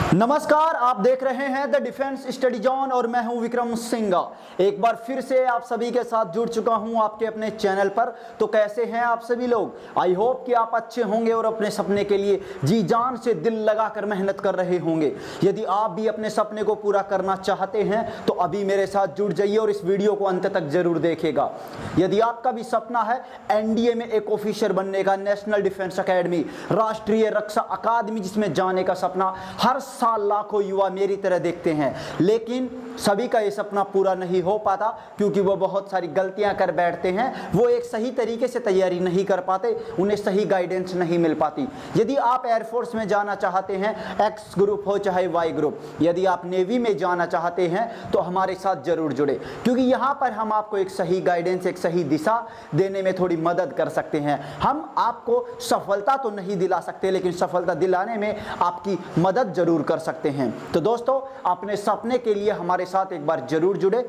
नमस्कार, आप देख रहे हैं द डिफेंस स्टडी जोन और मैं हूं विक्रम सिंघा। एक बार फिर से आप सभी के साथ जुड़ चुका हूं आपके अपने चैनल पर। तो कैसे हैं आप सभी लोग? आई होप कि आप अच्छे होंगे और अपने सपने के लिए जी जान से दिल लगाकर मेहनत कर रहे होंगे। यदि आप भी अपने सपने को पूरा करना चाहते हैं तो अभी मेरे साथ जुड़ जाइए और इस वीडियो को अंत तक जरूर देखिएगा। यदि आपका भी सपना है एनडीए में एक ऑफिसर बनने का, नेशनल डिफेंस एकेडमी, राष्ट्रीय रक्षा अकादमी जिसमें जाने का सपना हर साल लाखों युवा मेरी तरह देखते हैं, लेकिन सभी का ये सपना पूरा नहीं हो पाता क्योंकि वो बहुत सारी गलतियां कर बैठते हैं। वो एक सही तरीके से तैयारी नहीं कर पाते, उन्हें सही गाइडेंस नहीं मिल पाती। यदि आप एयरफोर्स में जाना चाहते हैं, एक्स ग्रुप हो चाहे वाई ग्रुप, यदि आप नेवी में जाना चाहते हैं तो हमारे साथ जरूर जुड़े, क्योंकि यहाँ पर हम आपको एक सही गाइडेंस, एक सही दिशा देने में थोड़ी मदद कर सकते हैं। हम आपको सफलता तो नहीं दिला सकते, लेकिन सफलता दिलाने में आपकी मदद जरूर कर सकते हैं। तो दोस्तों, अपने सपने के लिए हमारे साथ एक बार जरूर जुड़े।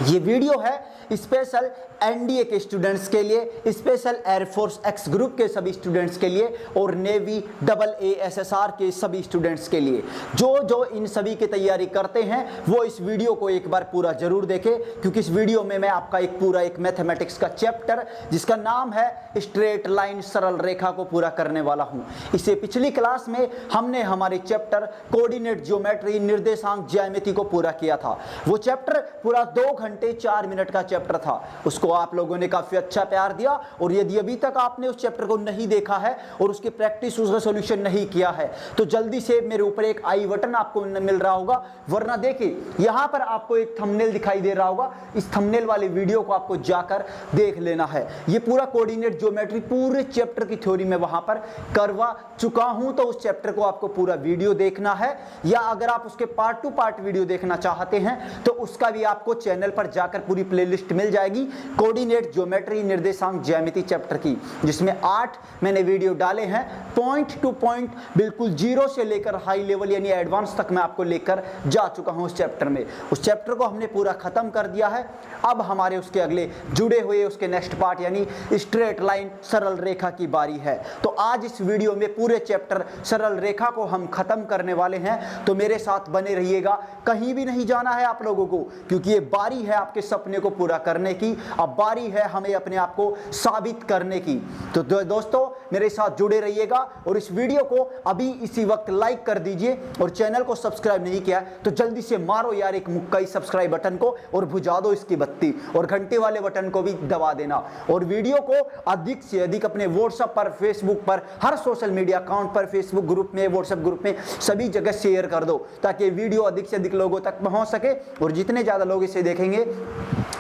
ये वीडियो है स्पेशल एनडीए के स्टूडेंट्स के लिए, स्पेशल एयरफोर्स एक्स ग्रुप के सभी स्टूडेंट्स के लिए और नेवी AASSR के सभी स्टूडेंट्स के लिए। जो इन सभी की तैयारी करते हैं वो इस वीडियो को एक बार पूरा जरूर देखें, क्योंकि इस वीडियो में मैं आपका एक मैथमेटिक्स का चैप्टर जिसका नाम है स्ट्रेट लाइन, सरल रेखा को पूरा करने वाला हूं। इसे पिछली क्लास में हमने हमारे चैप्टर कोऑर्डिनेट ज्योमेट्री, निर्देशांक ज्यामिति को पूरा किया था। वो चैप्टर पूरा 2 घंटे 4 मिनट का चैप्टर था। उसको आप लोगों ने काफी अच्छा प्यार दिया, और यदि अभी तक आपने उस चैप्टर को नहीं देखा है और उसकी प्रैक्टिस, उसका सॉल्यूशन नहीं किया है, तो जल्दी से मेरे ऊपर एक आई बटन आपको मिल रहा होगा, वरना देखिए यहां पर आपको एक थंबनेल दिखाई दे रहा होगा। इस थंबनेल वाले वीडियो को आपको जाकर देख लेना है। ये पूरा कोऑर्डिनेट ज्योमेट्री पूरे चैप्टर की थ्योरी में वहां पर करवा चुका हूं, तो उस चैप्टर को आपको पूरा वीडियो देखना है, या अगर आप उसके पार्ट टू पार्ट वीडियो देखना चाहते हैं तो उसका भी आपको चैनल पर जाकर पूरी प्लेलिस्ट मिल जाएगी, कोऑर्डिनेट ज्योमेट्री, निर्देशांक ज्यामिति चैप्टर की, जिसमें 8 मैंने वीडियो डाले हैं, पॉइंट टू पॉइंट, बिल्कुल जीरो से लेकर हाई लेवल यानी एडवांस तक मैं आपको लेकर जा चुका हूं उस चैप्टर में। उस चैप्टर को हमने पूरा खत्म कर दिया है। अब हमारे उसके अगले जुड़े हुए उसके नेक्स्ट पार्ट यानी स्ट्रेट लाइन, सरल रेखा की बारी है। तो आज इस वीडियो में पूरे चैप्टर सरल रेखा को हम खत्म करने वाले हैं, तो मेरे साथ बने रहिएगा। कहीं भी नहीं जाना है आप लोगों को, क्योंकि ये बारी है आपके सपने को पूरा करने की। अब बारी है हमें अपने आप को साबित करने की। तो दोस्तों, मेरे साथ जुड़े रहिएगा और इस वीडियो को अभी इसी वक्त लाइक कर दीजिए, और चैनल को सब्सक्राइब नहीं किया तो जल्दी से मारो यार एक मुक्का इस सब्सक्राइब बटन को और बुझा दो इसकी बत्ती, और घंटे वाले बटन को भी दबा देना। और वीडियो को अधिक से अधिक अपने व्हाट्सएप पर, फेसबुक पर, हर सोशल मीडिया अकाउंट पर, फेसबुक ग्रुप में, व्हाट्सएप ग्रुप में, सभी जगह शेयर कर दो, ताकि वीडियो अधिक से अधिक लोगों तक पहुंच सके। और जितने ज्यादा लोग इसे देखेंगे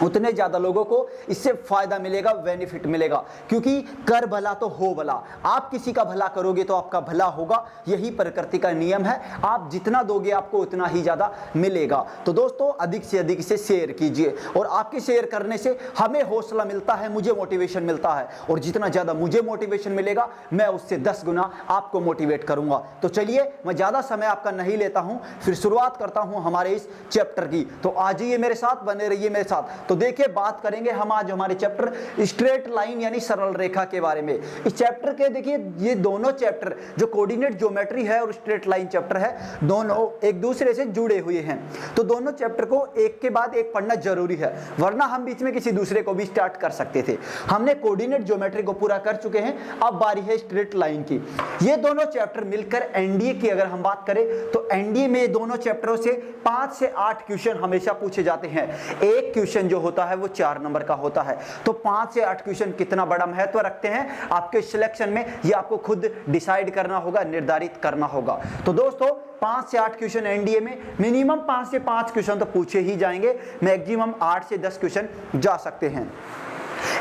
उतने ज्यादा लोगों को इससे फायदा मिलेगा, बेनिफिट मिलेगा, क्योंकि कर भला तो हो भला। आप किसी का भला करोगे तो आपका भला होगा, यही प्रकृति का नियम है। आप जितना दोगे आपको उतना ही ज्यादा मिलेगा। तो दोस्तों, अधिक से अधिक इसे शेयर कीजिए, और आपके शेयर करने से हमें हौसला मिलता है, मुझे मोटिवेशन मिलता है, और जितना ज्यादा मुझे मोटिवेशन मिलेगा मैं उससे 10 गुना आपको मोटिवेट करूंगा। तो चलिए, मैं ज्यादा समय आपका नहीं लेता हूं, फिर शुरुआत करता हूं हमारे इस चैप्टर की। तो आ जाइए मेरे साथ, बने रहिए मेरे साथ। तो देखिए, बात करेंगे हम आज हमारे चैप्टर स्ट्रेट लाइन यानी सरल रेखा के बारे में। इस चैप्टर के देखिए, ये दोनों चैप्टर जो कोऑर्डिनेट ज्योमेट्री है और स्ट्रेट लाइन चैप्टर है, दोनों एक दूसरे से जुड़े हुए हैं। तो दोनों चैप्टर को एक के बाद एक पढ़ना जरूरी है, वरना हम बीच में किसी दूसरे को भी स्टार्ट कर सकते थे। हमने कोऑर्डिनेट ज्योमेट्री को पूरा कर चुके हैं, अब बारी है स्ट्रेट लाइन की। ये दोनों चैप्टर मिलकर एनडीए की अगर हम बात करें तो एनडीए में दोनों चैप्टरों से 5 से 8 क्वेश्चन हमेशा पूछे जाते हैं। एक क्वेश्चन जो होता है वो 4 नंबर का होता है। तो 5 से 8 क्वेश्चन कितना बड़ा महत्व रखते हैं आपके सिलेक्शन में, ये आपको खुद डिसाइड करना होगा, निर्धारित करना होगा। तो दोस्तों, 5 से 8 क्वेश्चन एनडीए में मिनिमम 5 से 5 क्वेश्चन तो पूछे ही जाएंगे, मैक्सिमम 8 से 10 क्वेश्चन जा सकते हैं।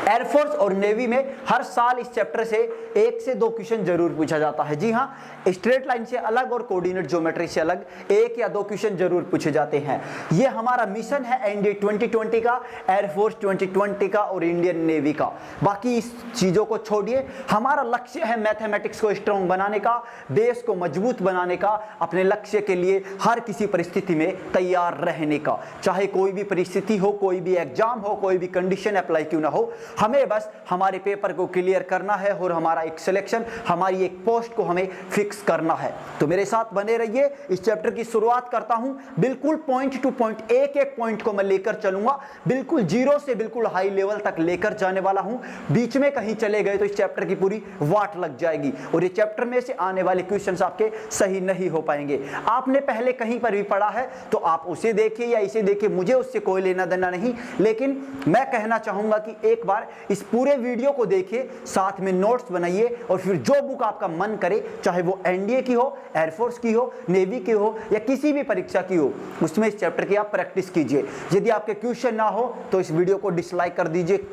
एयरफोर्स और नेवी में हर साल इस चैप्टर से 1 से 2 क्वेश्चन जरूर पूछा जाता है। जी हाँ, स्ट्रेट लाइन से अलग और कोऑर्डिनेट ज्योमेट्री से अलग 1 या 2 क्वेश्चन जरूर पूछे जाते हैं। ये हमारा मिशन है एनडीए 2020 का, एयरफोर्स 2020 का और इंडियन नेवी का। बाकी इस चीजों को छोड़िए, हमारा लक्ष्य है मैथमेटिक्स को स्ट्रॉन्ग बनाने का, देश को मजबूत बनाने का, अपने लक्ष्य के लिए हर किसी परिस्थिति में तैयार रहने का। चाहे कोई भी परिस्थिति हो, कोई भी एग्जाम हो, कोई भी कंडीशन अप्लाई क्यों ना हो, हमें बस हमारे पेपर को क्लियर करना है और हमारा एक सिलेक्शन, हमारी एक पोस्ट को हमें फिक्स करना है। तो मेरे साथ बने रहिए। इस चैप्टर की शुरुआत करता हूं। बिल्कुल पॉइंट टू पॉइंट, एक एक पॉइंट को मैं लेकर चलूंगा, बिल्कुल जीरो से बिल्कुल हाई लेवल तक लेकर जाने वाला हूं। बीच में कहीं चले गए तो इस चैप्टर की पूरी वाट लग जाएगी और ये चैप्टर में से आने वाले क्वेश्चंस आपके सही नहीं हो पाएंगे। आपने पहले कहीं पर भी पढ़ा है तो आप उसे देखिए या इसे देखिए, मुझे उससे कोई लेना देना नहीं, लेकिन मैं कहना चाहूंगा कि एक बार इस पूरे वीडियो को देखिए, साथ में नोट्स बनाइए और फिर जो बुक आपका मन करे, चाहे वो एनडीए की हो, एयरफोर्स की हो, नेवी की हो या किसी भी परीक्षा की हो, उसमें इस चैप्टर की आप प्रैक्टिस कीजिए। यदि आपके क्वेश्चन ना हो तो इस वीडियो को डिसलाइक कर दीजिए,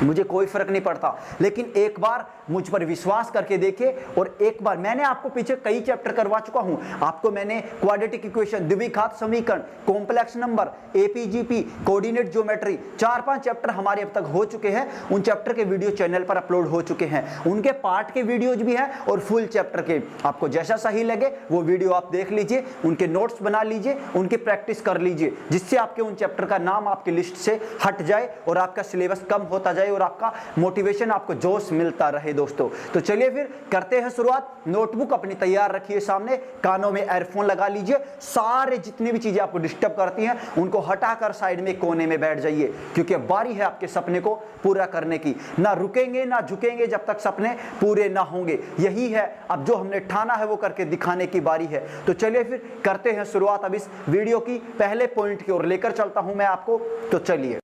मुझे कोई फर्क नहीं पड़ता, लेकिन एक बार मुझ पर विश्वास करके देखिए। और एक बार मैंने आपको पीछे कई चैप्टर करवा चुका हूं, आपको मैंने क्वाड्रेटिक इक्वेशन, द्विघात समीकरण, complex number, AP GP, coordinate geometry, 4-5 chapter हमारे अब तक हो चुके हैं। उन चैप्टर के वीडियो चैनल पर अपलोड हो चुके हैं, उनके पार्ट के वीडियोज भी हैं और फुल चैप्टर के। आपको जैसा सही लगे वो वीडियो आप देख लीजिए, उनके नोट्स बना लीजिए, उनकी प्रैक्टिस कर लीजिए, जिससे आपके उन चैप्टर का नाम आपकी लिस्ट से हट जाए और आपका सिलेबस कम होता जाए और आपका मोटिवेशन, आपको जोश मिलता रहे दोस्तों। तो चलिए फिर करते हैं शुरुआत। नोटबुक अपनी तैयार रखिए सामने, कानों में एयरफोन लगा लीजिए, सारे जितने भी चीजें आपको डिस्टर्ब करती हैं उनको हटाकर साइड में कोने में बैठ जाइए, क्योंकि बारी है आपके सपने को पूरा करने की। ना रुकेंगे ना झुकेंगे जब तक सपने पूरे ना होंगे। यही है अब जो हमने ठाना है वो करके दिखाने की बारी है। तो चलिए फिर करते हैं शुरुआत। अब इस वीडियो की पहले पॉइंट की ओर लेकर चलता हूं मैं आपको, तो चलिए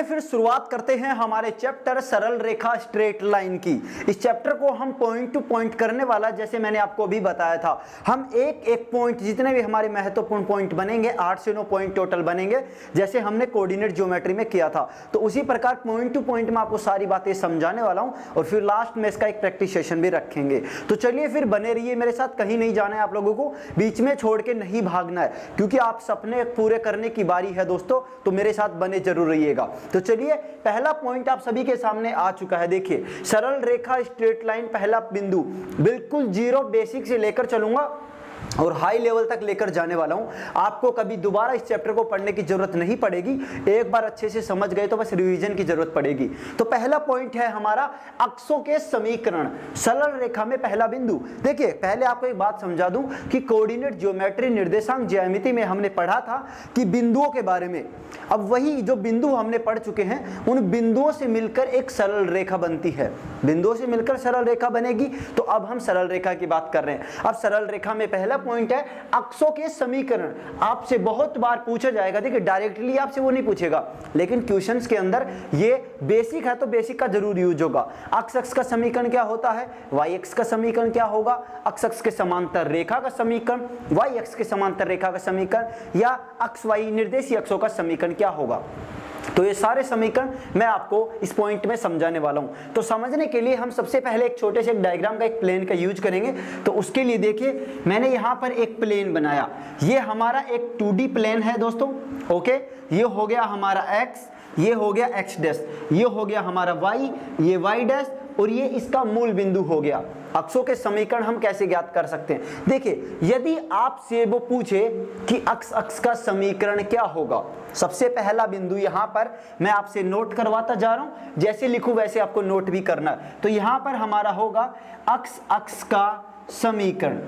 फिर शुरुआत करते हैं हमारे चैप्टर सरल रेखा स्ट्रेट लाइन की। इस चैप्टर को हम पॉइंट टू पॉइंट करने वाला, जैसे मैंने आपको अभी बताया था, हम एक एक पॉइंट, जितने भी हमारे महत्वपूर्ण पॉइंट बनेंगे, 8 से 9 पॉइंट टोटल बनेंगे, जैसे हमने कोऑर्डिनेट ज्योमेट्री में किया था। तो उसी प्रकार पॉइंट टू पॉइंट में आपको सारी बातें समझाने वाला हूं और फिर लास्ट में इसका एक प्रैक्टिस सेशन भी रखेंगे। तो चलिए फिर बने रहिए मेरे साथ, कहीं नहीं जाना है आप लोगों को, बीच में छोड़ के नहीं भागना है, क्योंकि आप सपने पूरे करने की बारी है दोस्तों। तो मेरे साथ बने जरूर रहिएगा। तो चलिए पहला पॉइंट आप सभी के सामने आ चुका है। देखिए सरल रेखा स्ट्रेट लाइन, पहला बिंदु बिल्कुल जीरो, बेसिक से लेकर चलूंगा और हाई लेवल तक लेकर जाने वाला हूं। आपको कभी दोबारा इस चैप्टर को पढ़ने की जरूरत नहीं पड़ेगी, एक बार अच्छे से समझ गए तो बस रिवीजन की जरूरत पड़ेगी। तो पहला पॉइंट है हमारा अक्षों के समीकरण, सरल रेखा में पहला बिंदु। देखिए पहले आपको एक बात समझा दूं कि कोऑर्डिनेट ज्योमेट्री, निर्देशांक ज्यामिति में हमने पढ़ा था कि बिंदुओं के बारे में। अब वही जो बिंदु हमने पढ़ चुके हैं, उन बिंदुओं से मिलकर एक सरल रेखा बनती है, बिंदुओं से मिलकर सरल रेखा बनेगी। तो अब हम सरल रेखा की बात कर रहे हैं। अब सरल रेखा में पहला पॉइंट है अक्षों के समीकरण। आपसे बहुत बार पूछा जाएगा, देखिए डायरेक्टली आपसे वो नहीं पूछेगा, लेकिन क्वेश्चंस के अंदर ये बेसिक है तो बेसिक का जरूर यूज होगा। अक्ष का समीकरण क्या होता है, वाई एक्स का समीकरण क्या होगा, अक्ष के समांतर रेखा का समीकरण, वाई एक्स के समांतर रेखा का समीकरण, या अक्ष वाई निर्देशीय अक्षों का समीकरण क्या होगा। तो ये सारे समीकरण मैं आपको इस पॉइंट में समझाने वाला हूं। तो समझने के लिए हम सबसे पहले एक छोटे से एक डायग्राम का, एक प्लेन का यूज करेंगे। तो उसके लिए देखिए मैंने यहां पर एक प्लेन बनाया, ये हमारा एक 2D प्लेन है दोस्तों। ओके, ये हो गया हमारा x, ये हो गया x डैश, ये हो गया हमारा y, ये y डैश, और ये इसका मूल बिंदु हो गया। अक्षों के समीकरण हम कैसे ज्ञात कर सकते हैं, देखिए यदि आपसे वो पूछे कि अक्ष का समीकरण क्या होगा, सबसे पहला बिंदु यहां पर मैं आपसे नोट करवाता जा रहा हूं, जैसे लिखूं वैसे आपको नोट भी करना है। तो यहां पर हमारा होगा अक्ष का समीकरण,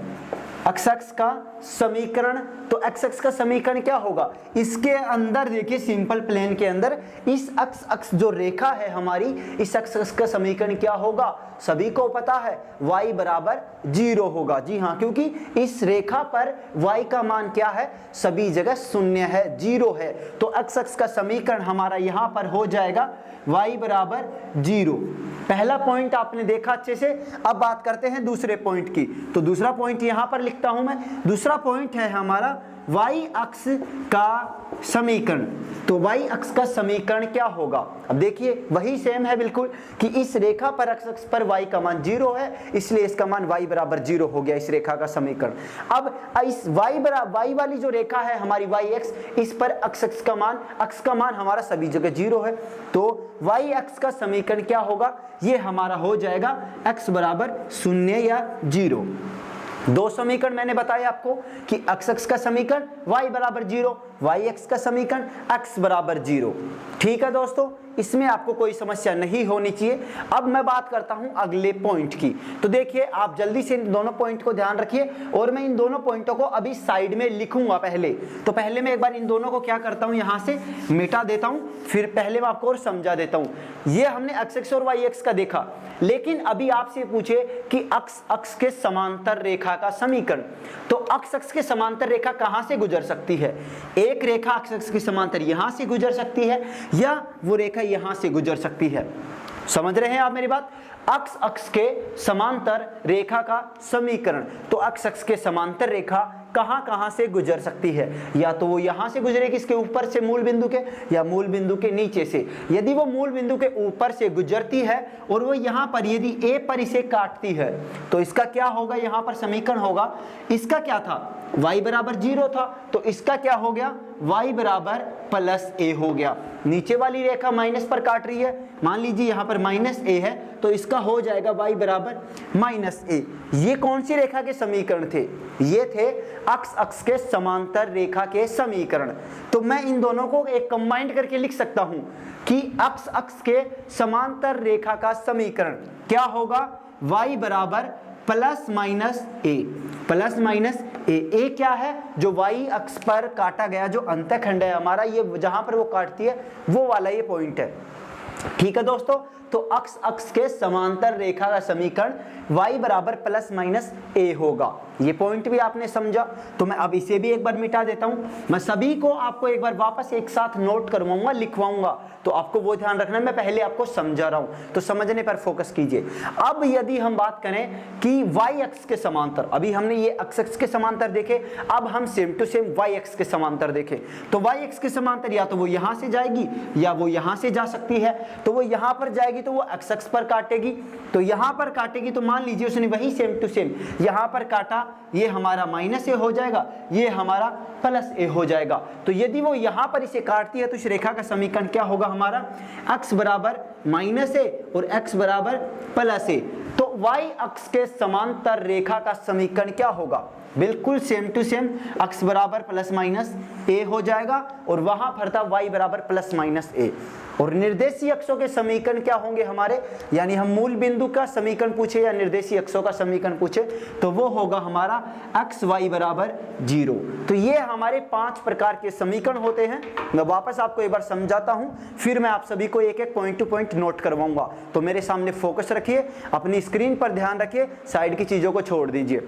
अक्ष का समीकरण। तो अक्ष का समीकरण क्या होगा, इसके अंदर देखिए सिंपल प्लेन के अंदर इस अक्ष जो रेखा है हमारी, इस अक्ष का समीकरण क्या होगा, सभी को पता है y बराबर 0 होगा। जी हाँ, क्योंकि इस रेखा पर y का मान क्या है, सभी जगह 0 है, 0 है। तो अक्ष का समीकरण हमारा यहां पर हो जाएगा y बराबर 0। पहला पॉइंट आपने देखा अच्छे से। अब बात करते हैं दूसरे पॉइंट की। तो दूसरा पॉइंट यहां पर लिखता हूं मैं। दूसरा पॉइंट है हमारा y अक्ष का समीकरण। तो y अक्ष का समीकरण क्या होगा, अब देखिए वही सेम है बिल्कुल कि इस रेखा पर अक्ष पर y का मान 0 है, इसलिए इसका मान y बराबर 0 हो गया, इस रेखा का समीकरण। अब इस y वाली जो रेखा है हमारी y एक्स, इस पर अक्ष का मान हमारा सभी जगह 0 है। तो y अक्ष का समीकरण क्या होगा, ये हमारा हो जाएगा x बराबर 0 या 0। दो समीकरण मैंने बताया आपको कि x अक्ष का समीकरण y बराबर 0, y अक्ष का समीकरण x बराबर 0। ठीक है दोस्तों, इसमें आपको कोई समस्या नहीं होनी चाहिए। अब मैं बात करता हूं अगले पॉइंट की। तो देखिए, आप जल्दी से इन दोनों पॉइंट को ध्यान रखिए और मैं इन दोनों पॉइंटों को अभी साइड में लिखूंगा पहले। तो पहले मैं एक बार इन दोनों को क्या करता हूं, यहां से मिटा देता हूं, फिर पहले मैं आपको और समझा देता हूं। ये हमने x अक्ष और y अक्ष का देखा, लेकिन अभी आपसे पूछे कि x अक्ष के समांतर रेखा का समीकरण, तो x अक्ष के समांतर रेखा कहां से गुजर सकती है? एक रेखा x अक्ष के समांतर यहां से गुजर सकती है या वो रेखा यहां से गुजर सकती है। समझ रहे हैं आप मेरी बात? x अक्ष के समांतर रेखा का समीकरण, तो x अक्ष के समांतर रेखा कहां से गुजर सकती है? या तो वो यहां से गुजरेगी इसके ऊपर से मूल बिंदु के, या मूल बिंदु के नीचे से। यदि वो मूल बिंदु के ऊपर से गुजरती है और वो यहां पर यदि a पर इसे काटती है, तो इसका क्या होगा? यहां पर समीकरण होगा, इसका क्या था? y बराबर 0 था, तो इसका क्या हो गया? y बराबर प्लस a हो गया। नीचे वाली रेखा माइनस पर काट रही है, मान लीजिए यहां पर माइनस a है, तो इसका हो जाएगा y बराबर माइनस a। ये कौन सी रेखा के समीकरण थे? ये थे x अक्ष के समांतर रेखा के समीकरण। तो मैं इन दोनों को एक कंबाइंड करके लिख सकता हूं कि x अक्ष के समांतर रेखा का समीकरण क्या होगा? y बराबर plus minus a। Plus minus a क्या है? जो y अक्ष पर काटा गया जो अंतःखंड है हमारा, ये जहां पर वो काटती है वो वाला ये पॉइंट है। ठीक है दोस्तों, तो x अक्ष के समांतर रेखा का समीकरण y बराबर प्लस माइनस a होगा। ये पॉइंट भी आपने समझा, तो मैं अब इसे भी एक बार मिटा देता हूं। मैं सभी को आपको एक बार वापस एक साथ नोट करवाऊंगा, लिखवाऊंगा, तो आपको वो ध्यान रखना, मैं पहले आपको समझा रहा हूं, तो समझने पर फोकस कीजिए। अब यदि हम बात करें कि y अक्ष के समांतर, अभी हमने ये x अक्ष के समांतर देखे, अब हम सेम टू सेम y अक्ष के समांतर देखें। तो y अक्ष के समांतर या तो वो यहां से जाएगी या वो यहां से जा सकती है। तो वो यहां पर जाएगी तो वो x अक्ष पर काटेगी, तो यहां पर काटेगी तो मान लीजिए उसने वही सेम टू सेम यहां पर काटा, ये हमारा माइनस a हो जाएगा, ये हमारा प्लस a हो जाएगा। तो यदि वो यहां पर इसे काटती है तो इस रेखा का समीकरण क्या होगा हमारा? x बराबर माइनस a और x बराबर प्लस a। तो y अक्ष के समांतर रेखा का समीकरण क्या होगा? बिल्कुल सेम टू सेम x बराबर प्लस माइनस a हो जाएगा और वहां पर था y बराबर प्लस माइनस a। और निर्देशीय अक्षों के समीकरण क्या होंगे हमारे? यानी हम मूल बिंदु का समीकरण पूछे या निर्देशीय अक्षों का समीकरण पूछे तो वो होगा हमारा x y बराबर 0। तो ये हमारे 5 प्रकार के समीकरण होते हैं। मैं वापस आपको एक बार समझाता हूं, फिर मैं आप सभी को एक एक पॉइंट टू पॉइंट नोट करवाऊंगा। तो मेरे सामने फोकस रखिए, अपनी स्क्रीन पर ध्यान रखिए, साइड की चीजों को छोड़ दीजिए।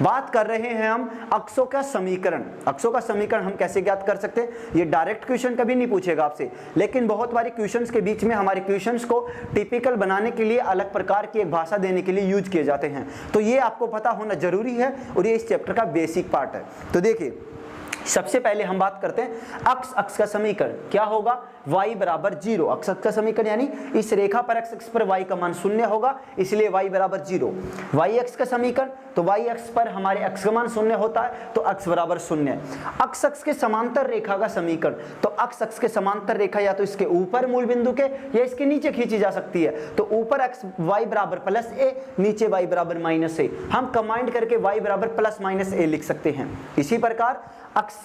बात कर रहे हैं हम अक्षों का समीकरण। अक्षों का समीकरण हम कैसे ज्ञात कर सकते हैं? ये डायरेक्ट क्वेश्चन कभी नहीं पूछेगा आपसे, लेकिन बहुत बारी क्वेश्चंस के बीच में हमारे क्वेश्चंस को टिपिकल बनाने के लिए अलग प्रकार की एक भाषा देने के लिए यूज किए जाते हैं। तो ये आपको पता होना जरूरी है और ये इस चैप्टर का बेसिक पार्ट है। तो देखिए, सबसे पहले हम बात करते हैं x अक्ष का समीकरण क्या होगा? y बराबर 0। x अक्ष का समीकरण यानी इस रेखा पर x अक्ष पर y का मान 0 होगा, इसलिए y बराबर 0। y अक्ष का समीकरण, तो y अक्ष पर हमारे x का मान 0 होता है, तो x बराबर 0। x अक्ष के समांतर रेखा का समीकरण, तो x अक्ष के समांतर रेखा या तो इसके ऊपर मूल बिंदु के या इसके नीचे खींची जा सकती है। तो ऊपर x y बराबर प्लस a, नीचे y बराबर माइनस a। हम कंबाइंड करके y बराबर प्लस माइनस a लिख सकते हैं। इसी प्रकार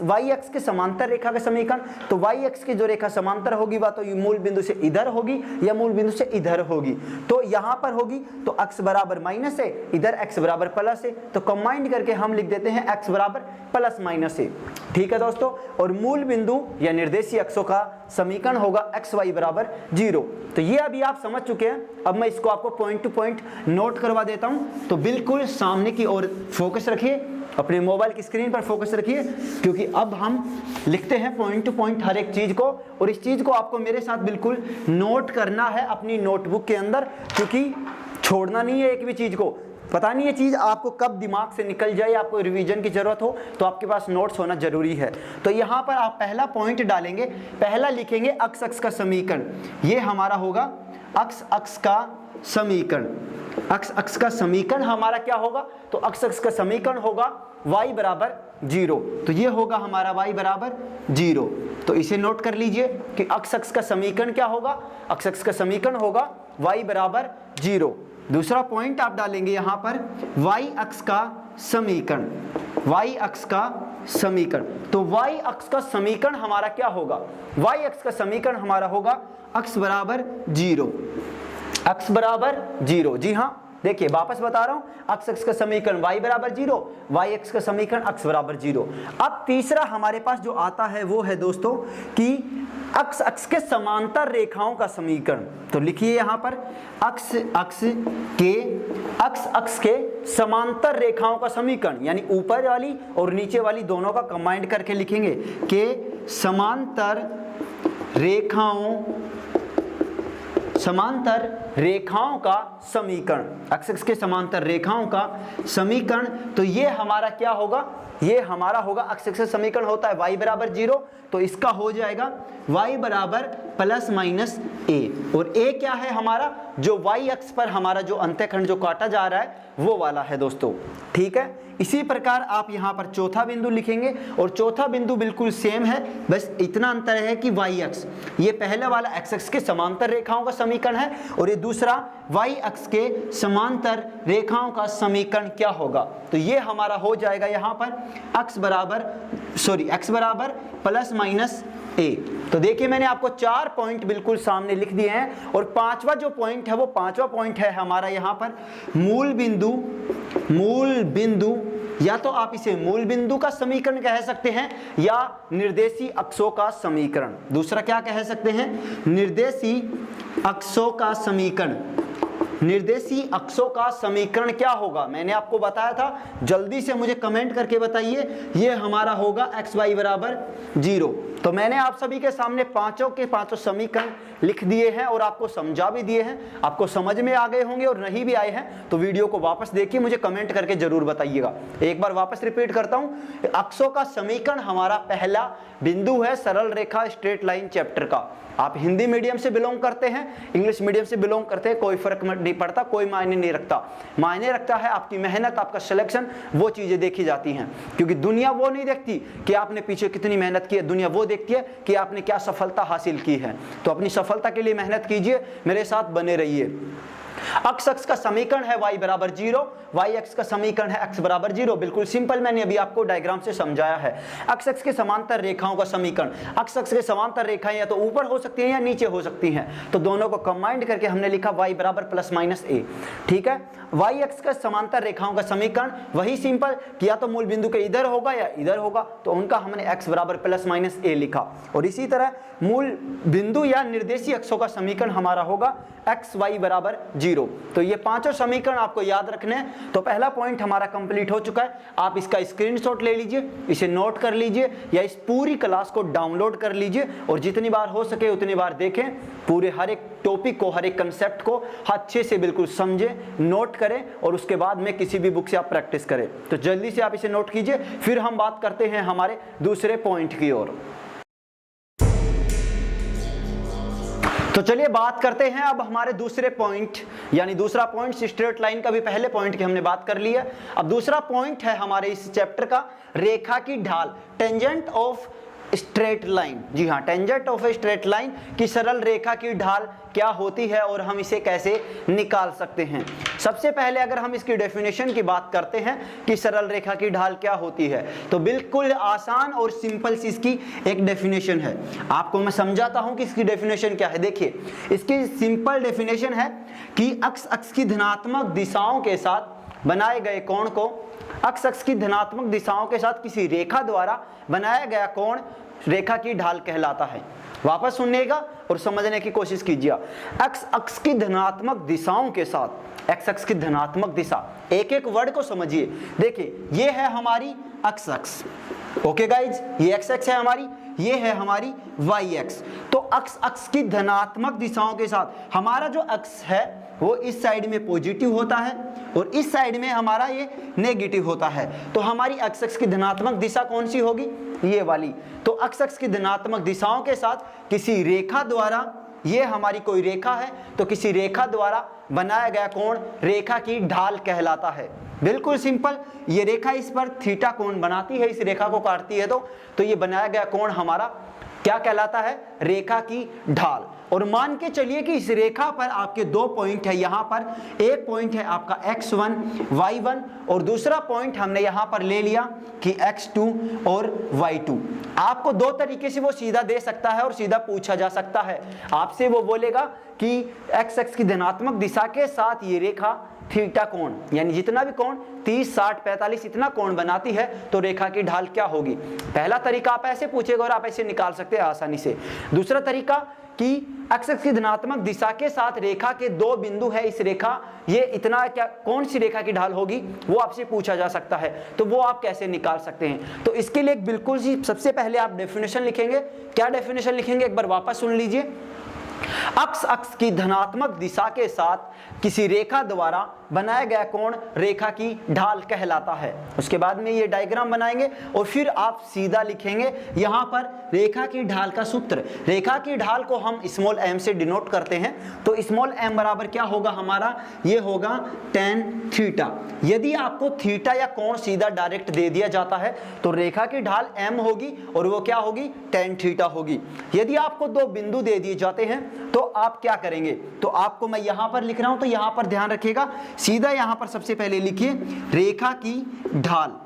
y अक्ष के समांतर रेखा का समीकरण, तो y अक्ष की जो रेखा समांतर होगी वह तो मूल बिंदु से इधर होगी या मूल बिंदु से इधर होगी। तो यहां पर होगी तो x बराबर माइनस है, इधर x बराबर प्लस है, तो कंबाइंड करके हम लिख देते हैं x बराबर प्लस माइनस है। ठीक है दोस्तों, और मूल बिंदु या निर्देशीय अक्षों का समीकरण होगा x y बराबर 0। तो ये अभी आप समझ चुके हैं। अब मैं इसको आपको पॉइंट टू पॉइंट नोट करवा देता हूं। तो बिल्कुल सामने की ओर फोकस रखिए, अपने मोबाइल की स्क्रीन पर फोकस रखिए, क्योंकि अब हम लिखते हैं पॉइंट टू पॉइंट हर एक चीज को, और इस चीज को आपको मेरे साथ बिल्कुल नोट करना है अपनी नोटबुक के अंदर, क्योंकि छोड़ना नहीं है एक भी चीज को। पता नहीं ये चीज आपको कब दिमाग से निकल जाए, आपको रिवीजन की जरूरत हो, तो आपके पास नोट्स होना जरूरी है। तो यहाँ पर आप पहला पॉइंट डालेंगे, पहला लिखेंगे x अक्ष का समीकरण। ये हमारा होगा x अक्ष का समीकरण। x अक्ष का समीकरण हमारा क्या होगा? तो x अक्ष का समीकरण होगा y बराबर 0। तो ये होगा हमारा y बराबर 0। तो इसे नोट कर लीजिए कि x अक्ष का समीकरण क्या होगा? x अक्ष का समीकरण होगा y बराबर 0। दूसरा पॉइंट आप डालेंगे यहाँ पर y अक्ष का समीकरण, y अक्ष का समीकरण। तो y अक्ष का समीकरण हमारा क्या होगा? y अक्ष का समीकरण हमारा होगा अक्ष बराबर 0, अक्ष बराबर 0। जी हाँ, देखिए वापस बता रहा हूं, अक्ष का समीकरण y बराबर 0, y अक्ष का समीकरण अक्ष बराबर 0। अब तीसरा हमारे पास जो आता है वो है दोस्तों कि अक्ष के समांतर रेखाओं का समीकरण। तो लिखिए यहां पर अक्ष के समांतर रेखाओं का समीकरण, यानी ऊपर वाली और नीचे वाली दोनों का कंबाइंड करके लिखेंगे कि समांतर रेखाओं का समीकरण, अक्ष के समांतर रेखाओं का समीकरण। तो ये हमारा क्या होगा? ये हमारा होगा, अक्ष का समीकरण होता है y बराबर 0, तो इसका हो जाएगा y बराबर प्लस माइनस a। और a क्या है हमारा? जो y अक्ष पर हमारा जो अंत्यखंड जो काटा जा रहा है वो वाला है दोस्तों, ठीक है। इसी प्रकार आप यहाँ पर चौथा बिंदु लिखेंगे और चौथा बिंदु बिल्कुल सेम है, बस इतना अंतर है कि y अक्ष, ये पहले वाला x अक्ष के समांतर रेखाओं का समीकरण है और ये दूसरा y अक्ष के समांतर रेखाओं का समीकरण क्या होगा? तो ये हमारा हो जाएगा यहाँ पर x बराबर प्लस माइनस a। तो देखिए मैंने आपको 4 पॉइंट बिल्कुल सामने लिख दिए हैं और पांचवा जो पॉइंट है वो पांचवा पॉइंट है हमारा यहाँ पर मूल बिंदु, या तो आप इसे मूल बिंदु का समीकरण कह सकते हैं या निर्देशी अक्षों का समीकरण। दूसरा क्या कह सकते हैं? निर्देशी अक्षों का समीकरण। निर्देशी अक्षों का समीकरण क्या होगा? मैंने आपको बताया था, जल्दी से मुझे कमेंट करके बताइए। ये हमारा होगा x y बराबर 0। तो मैंने आप सभी के सामने पांचों के पांचों समीकरण लिख दिए हैं और आपको समझा भी दिए हैं। आपको समझ में आ गए होंगे और नहीं भी आए हैं तो वीडियो को वापस देखिए, मुझे कमेंट करके जरूर बताइएगा। एक बार वापस रिपीट करता हूं, अक्षों का समीकरण हमारा पहला बिंदु है सरल रेखा स्ट्रेट लाइन चैप्टर का। आप हिंदी मीडियम से बिलोंग करते हैं, इंग्लिश मीडियम से बिलोंग करते हैं, कोई फर्क नहीं पड़ता, कोई मायने नहीं रखता। मायने रखता है आपकी मेहनत, आपका सिलेक्शन, वो चीजें देखी जाती हैं। क्योंकि दुनिया वो नहीं देखती कि आपने पीछे कितनी मेहनत की है, दुनिया वो देखती है कि आपने क्या सफलता हासिल की है। तो अपनी सफलता के लिए मेहनत कीजिए, मेरे साथ बने रहिए। अक्ष का समीकरण है y बराबर 0, y अक्ष का समीकरण है x बराबर 0। बिल्कुल सिंपल, मैंने अभी आपको डायग्राम से समझाया है। अक्ष के समांतर रेखाओं का समीकरण, अक्ष के समांतर रेखाएं या तो ऊपर हो सकती हैं या नीचे हो सकती हैं, तो दोनों को कंबाइंड करके हमने लिखा y बराबर प्लस माइनस a, ठीक है। y अक्ष का समांतर रेखाओं का समीकरण वही सिंपल कि या तो मूल बिंदु के इधर होगा या इधर होगा, तो उनका हमने x बराबर प्लस माइनस a लिखा। और इसी तरह मूल बिंदु या निर्देशी अक्षों का समीकरण हमारा होगा x y बराबर 0। तो ये पांचों समीकरण आपको याद रखने हैं। तो पहला पॉइंट हमारा कंप्लीट हो चुका है। आप इसका स्क्रीनशॉट ले लीजिए, इसे नोट कर लीजिए या इस पूरी क्लास को डाउनलोड कर लीजिए और जितनी बार हो सके उतनी बार देखें। पूरे हर एक टॉपिक को, हर एक कंसेप्ट को अच्छे से बिल्कुल समझें, नोट करें और उसके बाद में किसी भी बुक से आप प्रैक्टिस करें। तो जल्दी से आप इसे नोट कीजिए, फिर हम बात करते हैं हमारे दूसरे पॉइंट की ओर। तो चलिए बात करते हैं अब हमारे दूसरे पॉइंट, यानी दूसरा पॉइंट स्ट्रेट लाइन का भी पहले पॉइंट की हमने बात कर ली है। अब दूसरा पॉइंट है हमारे इस चैप्टर का रेखा की ढाल, टेंजेंट ऑफ स्ट्रेट लाइन। जी हाँ, tangent of a straight line की सरल रेखा की ढाल क्या होती है और हम इसे कैसे निकाल सकते हैं। सबसे पहले अगर हम इसकी डेफिनेशन की बात करते हैं कि सरल रेखा की ढाल क्या होती है, तो बिल्कुल आसान और सिंपल सी इसकी एक डेफिनेशन है। आपको मैं समझाता हूं कि इसकी डेफिनेशन क्या है। देखिए, इसकी सिंपल डेफिनेशन है कि अक्ष की धनात्मक दिशाओं के साथ बनाए गए कोण को, अक्ष की धनात्मक दिशाओं के साथ किसी रेखा द्वारा बनाया गया कोण रेखा की ढाल कहलाता है। वापस सुनने का और समझने की कोशिश कीजिए। अक्ष की धनात्मक दिशाओं के साथ, अक्ष की धनात्मक दिशा, एक एक वर्ड को समझिए। देखिए, ये है हमारी अक्ष, ओके गाइज, ये एक्स है हमारी, ये है हमारी वाई एक्स। तो अक्ष की धनात्मक दिशाओं के साथ हमारा जो अक्ष है वो इस साइड में पॉजिटिव होता है और इस साइड में हमारा ये नेगेटिव होता है। तो हमारी अक्ष की धनात्मक दिशा कौन सी होगी? ये वाली। तो अक्ष की धनात्मक दिशाओं के साथ किसी रेखा द्वारा, ये हमारी कोई रेखा है, तो किसी रेखा द्वारा बनाया गया कोण रेखा की ढाल कहलाता है। बिल्कुल सिंपल, ये रेखा इस पर थीटा कोण बनाती है, इस रेखा को काटती है, तो ये बनाया गया कोण हमारा क्या कहलाता है? रेखा की ढाल। और मान के चलिए कि इस रेखा पर आपके दो पॉइंट है, यहां पर एक पॉइंट है आपका x1 y1 और दूसरा पॉइंट हमने यहां पर ले लिया कि x2 और y2। आपको दो तरीके से वो सीधा दे सकता है और सीधा पूछा जा सकता है आपसे। वो बोलेगा कि x अक्ष की धनात्मक दिशा के साथ ये रेखा थीटा कोण, यानी जितना भी कोण 30, 60, 45 इतना कोण बनाती है तो रेखा की ढाल क्या होगी। पहला तरीका आप ऐसे पूछेगा और आप ऐसे निकाल सकते हैं आसानी से। दूसरा तरीका कि x अक्ष की धनात्मक दिशा के साथ रेखा के दो बिंदु है, इस रेखा ये इतना क्या कौन सी रेखा की ढाल होगी वो आपसे पूछा जा सकता है, तो वो आप कैसे निकाल सकते हैं। तो इसके लिए बिल्कुल सी सबसे पहले आप डेफिनेशन लिखेंगे। क्या डेफिनेशन लिखेंगे एक बार वापस सुन लीजिए। अक्ष की धनात्मक दिशा के साथ किसी रेखा द्वारा बनाया गया कोण रेखा की ढाल कहलाता है। उसके बाद में ये डायग्राम बनाएंगे और फिर आप सीधा लिखेंगे यहां पर रेखा की ढाल का सूत्र। रेखा की ढाल को हम स्मॉल m से डिनोट करते हैं, तो स्मॉल m बराबर क्या होगा हमारा, ये होगा tan थीटा। यदि आपको थीटा या कोण सीधा डायरेक्ट दे दिया जाता है तो रेखा की ढाल m होगी और वो क्या होगी, tan थीटा होगी। यदि आपको दो बिंदु दे दिए जाते हैं तो आप क्या करेंगे, तो आपको मैं यहां पर लिख रहा हूं तो यहां पर ध्यान रखिएगा, सीधा यहां पर सबसे पहले लिखिए रेखा की ढाल।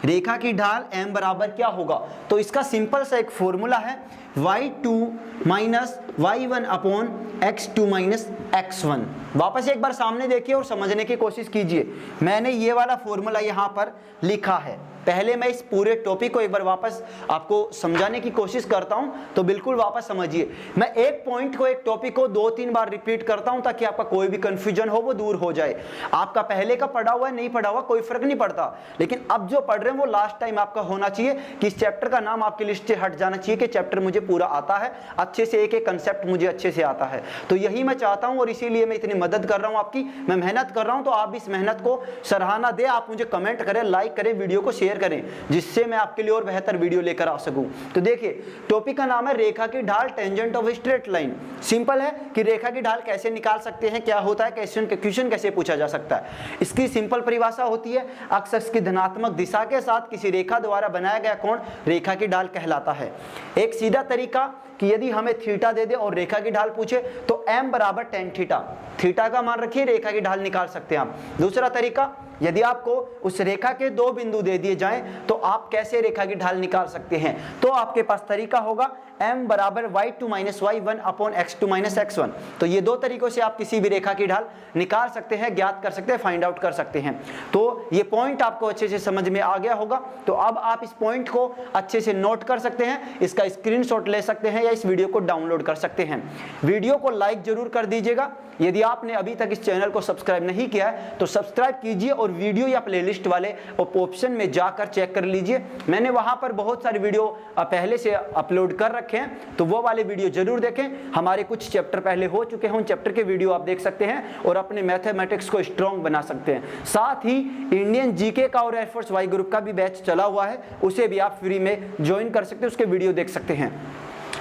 रेखा की ढाल m बराबर क्या होगा, तो इसका सिंपल सा एक फॉर्मूला है y2 minus y1 upon x2 minus x1। वापस एक बार सामने देखिए और समझने की कोशिश कीजिए। मैंने ये वाला फॉर्मूला यहां पर लिखा है। पहले मैं इस पूरे टॉपिक को एक बार वापस आपको समझाने की कोशिश करता हूं, तो बिल्कुल वापस समझिए। मैं एक पॉइंट को, एक टॉपिक को 2-3 बार रिपीट करता हूं ताकि आपका कोई भी कंफ्यूजन हो वो दूर हो जाए। आपका पहले का पढ़ा हुआ है नहीं पढ़ा हुआ कोई फर्क नहीं पड़ता, लेकिन अब जो पढ़ रहे हैं वो लास्ट टाइम आपका होना चाहिए कि इस चैप्टर का नाम आपकी लिस्ट से हट जाना चाहिए कि चैप्टर मुझे पूरा आता है अच्छे से, एक एक कंसेप्ट मुझे अच्छे से आता है। तो यही मैं चाहता हूं और इसीलिए मैं इतनी मदद कर रहा हूं आपकी, मैं मेहनत कर रहा हूं। तो आप इस मेहनत को सराहना दे, आप मुझे कमेंट करें, लाइक करें, वीडियो को शेयर करें, जिससे मैं आपके लिए और बेहतर वीडियो लेकर आ सकूं। तो देखिए टॉपिक का नाम है रेखा की ढाल tangent of straight line. Simple है कि रेखा की ढाल कैसे निकाल सकते हैं, क्या होता है, क्वेश्चन कैसे पूछा जा सकता है। इसकी सिंपल परिभाषा होती है अक्ष की धनात्मक दिशा के साथ किसी रेखा द्वारा बनाया गया कोण रेखा की ढाल कहलाता है। एक सीधा तरीका कि यदि हमें थीटा दे दे और रेखा की ढाल पूछे तो m बराबर tan थीटा, थीटा का मान रखिए, रेखा की ढाल निकाल सकते हैं आप। दूसरा तरीका, यदि आपको उस रेखा के दो बिंदु दे दिए जाएं तो आप कैसे रेखा की ढाल निकाल सकते हैं, तो आपके पास तरीका होगा m बराबर y2 minus y1 upon x2 minus x1। तो ये दो तरीकों से आप किसी भी रेखा की ढाल निकाल सकते हैं, ज्ञात कर सकते हैं, फाइंड आउट कर सकते हैं। तो ये पॉइंट आपको अच्छे से समझ में आ गया होगा। तो अब आप इस पॉइंट को अच्छे से नोट कर सकते हैं, इसका स्क्रीनशॉट ले सकते हैं या इस वीडियो को डाउनलोड कर सकते हैं। वीडियो को लाइक जरूर कर दीजिएगा। यदि आपने अभी तक इस चैनल को सब्सक्राइब नहीं किया है तो सब्सक्राइब कीजिए और वीडियो या प्लेलिस्ट वाले ऑप्शन में जाकर चेक कर लीजिए। मैंने वहां पर बहुत सारे वीडियो पहले से अपलोड कर रखे हैं, तो वो वाले वीडियो जरूर देखें। हमारे कुछ चैप्टर पहले हो चुके हैं, उन चैप्टर के वीडियो आप देख सकते हैं और अपने मैथमेटिक्स को स्ट्रॉन्ग बना सकते हैं। साथ ही इंडियन जीके का और एयरफोर्स वाई ग्रुप का भी बैच चला हुआ है, उसे भी आप फ्री में ज्वाइन कर सकते हैं, उसके वीडियो देख सकते हैं।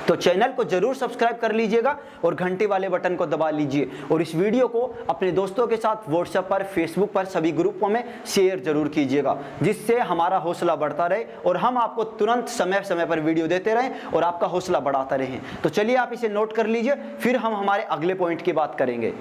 तो चैनल को जरूर सब्सक्राइब कर लीजिएगा और घंटे वाले बटन को दबा लीजिए और इस वीडियो को अपने दोस्तों के साथ व्हाट्सएप पर, फेसबुक पर, सभी ग्रुपों में शेयर जरूर कीजिएगा, जिससे हमारा हौसला बढ़ता रहे और हम आपको तुरंत समय समय पर वीडियो देते रहें और आपका हौसला बढ़ाता रहें। तो चलिए आप इसे नोट कर लीजिए, फिर हम हमारे अगले पॉइंट की बात करेंगे।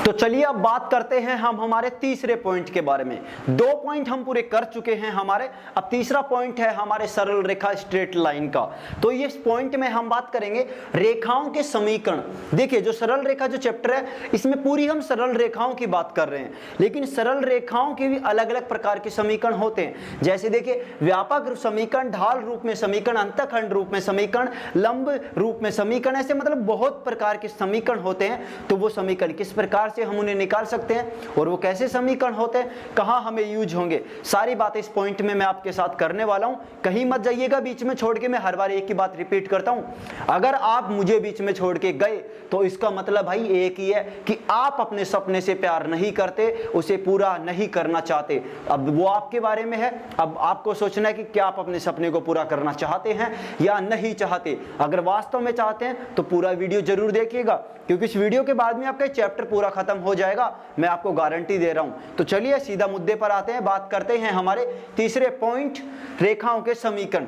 तो चलिए अब बात करते हैं हम हमारे तीसरे पॉइंट के बारे में। दो पॉइंट हम पूरे कर चुके हैं हमारे, अब तीसरा पॉइंट है हमारे सरल रेखा स्ट्रेट लाइन का। तो इस पॉइंट में हम बात करेंगे रेखाओं के समीकरण। देखिए जो सरल रेखा जो चैप्टर है इसमें पूरी हम सरल रेखाओं की बात कर रहे हैं, लेकिन सरल रेखाओं के भी अलग अलग प्रकार के समीकरण होते हैं। जैसे देखिए व्यापक समीकरण, ढाल रूप में समीकरण, अंतःखंड रूप में समीकरण, लंब रूप में समीकरण, ऐसे मतलब बहुत प्रकार के समीकरण होते हैं। तो वो समीकरण किस प्रकार से हम उन्हें निकाल सकते हैं और वो कैसे समीकरण होते हैं, कहां हमें यूज होंगे, सारी बातें इस पॉइंट में मैं आपके साथ करने वाला हूं। कहीं मत जाइएगा बीच में छोड़ के, मैं हर बार एक ही बात रिपीट करता हूं। अगर आप मुझे बीच में छोड़ के गए तो इसका मतलब भाई एक ही है कि आप अपने सपने से प्यार नहीं करते, उसे पूरा नहीं करना चाहते। अब वो आपके बारे में है, अब आपको सोचना है कि क्या आप अपने सपने को पूरा करना चाहते हैं या नहीं चाहते। अगर वास्तव में चाहते हैं तो पूरा वीडियो जरूर देखिएगा, क्योंकि इस वीडियो के बाद में आपका चैप्टर पूरा खत्म हो जाएगा, मैं आपको गारंटी दे रहा हूं। तो चलिए सीधा मुद्दे पर आते हैं, बात करते हैं हमारे तीसरे पॉइंट, रेखाओं के समीकरण।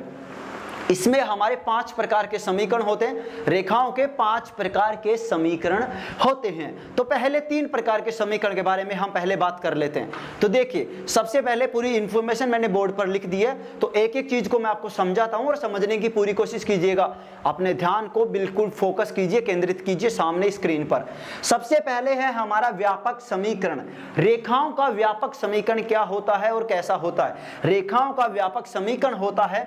इसमें हमारे 5 प्रकार के समीकरण होते हैं, रेखाओं के 5 प्रकार के समीकरण होते हैं। तो पहले 3 प्रकार के समीकरण के बारे में हम पहले बात कर लेते हैं। तो देखिए, सबसे पहले पूरी इंफॉर्मेशन मैंने बोर्ड पर लिख दी है, तो एक एक चीज को मैं आपको समझाता हूं और समझने की पूरी कोशिश कीजिएगा। अपने ध्यान को बिल्कुल फोकस कीजिए, केंद्रित कीजिए सामने स्क्रीन पर। सबसे पहले है हमारा व्यापक समीकरण। रेखाओं का व्यापक समीकरण क्या होता है और कैसा होता है? रेखाओं का व्यापक समीकरण होता है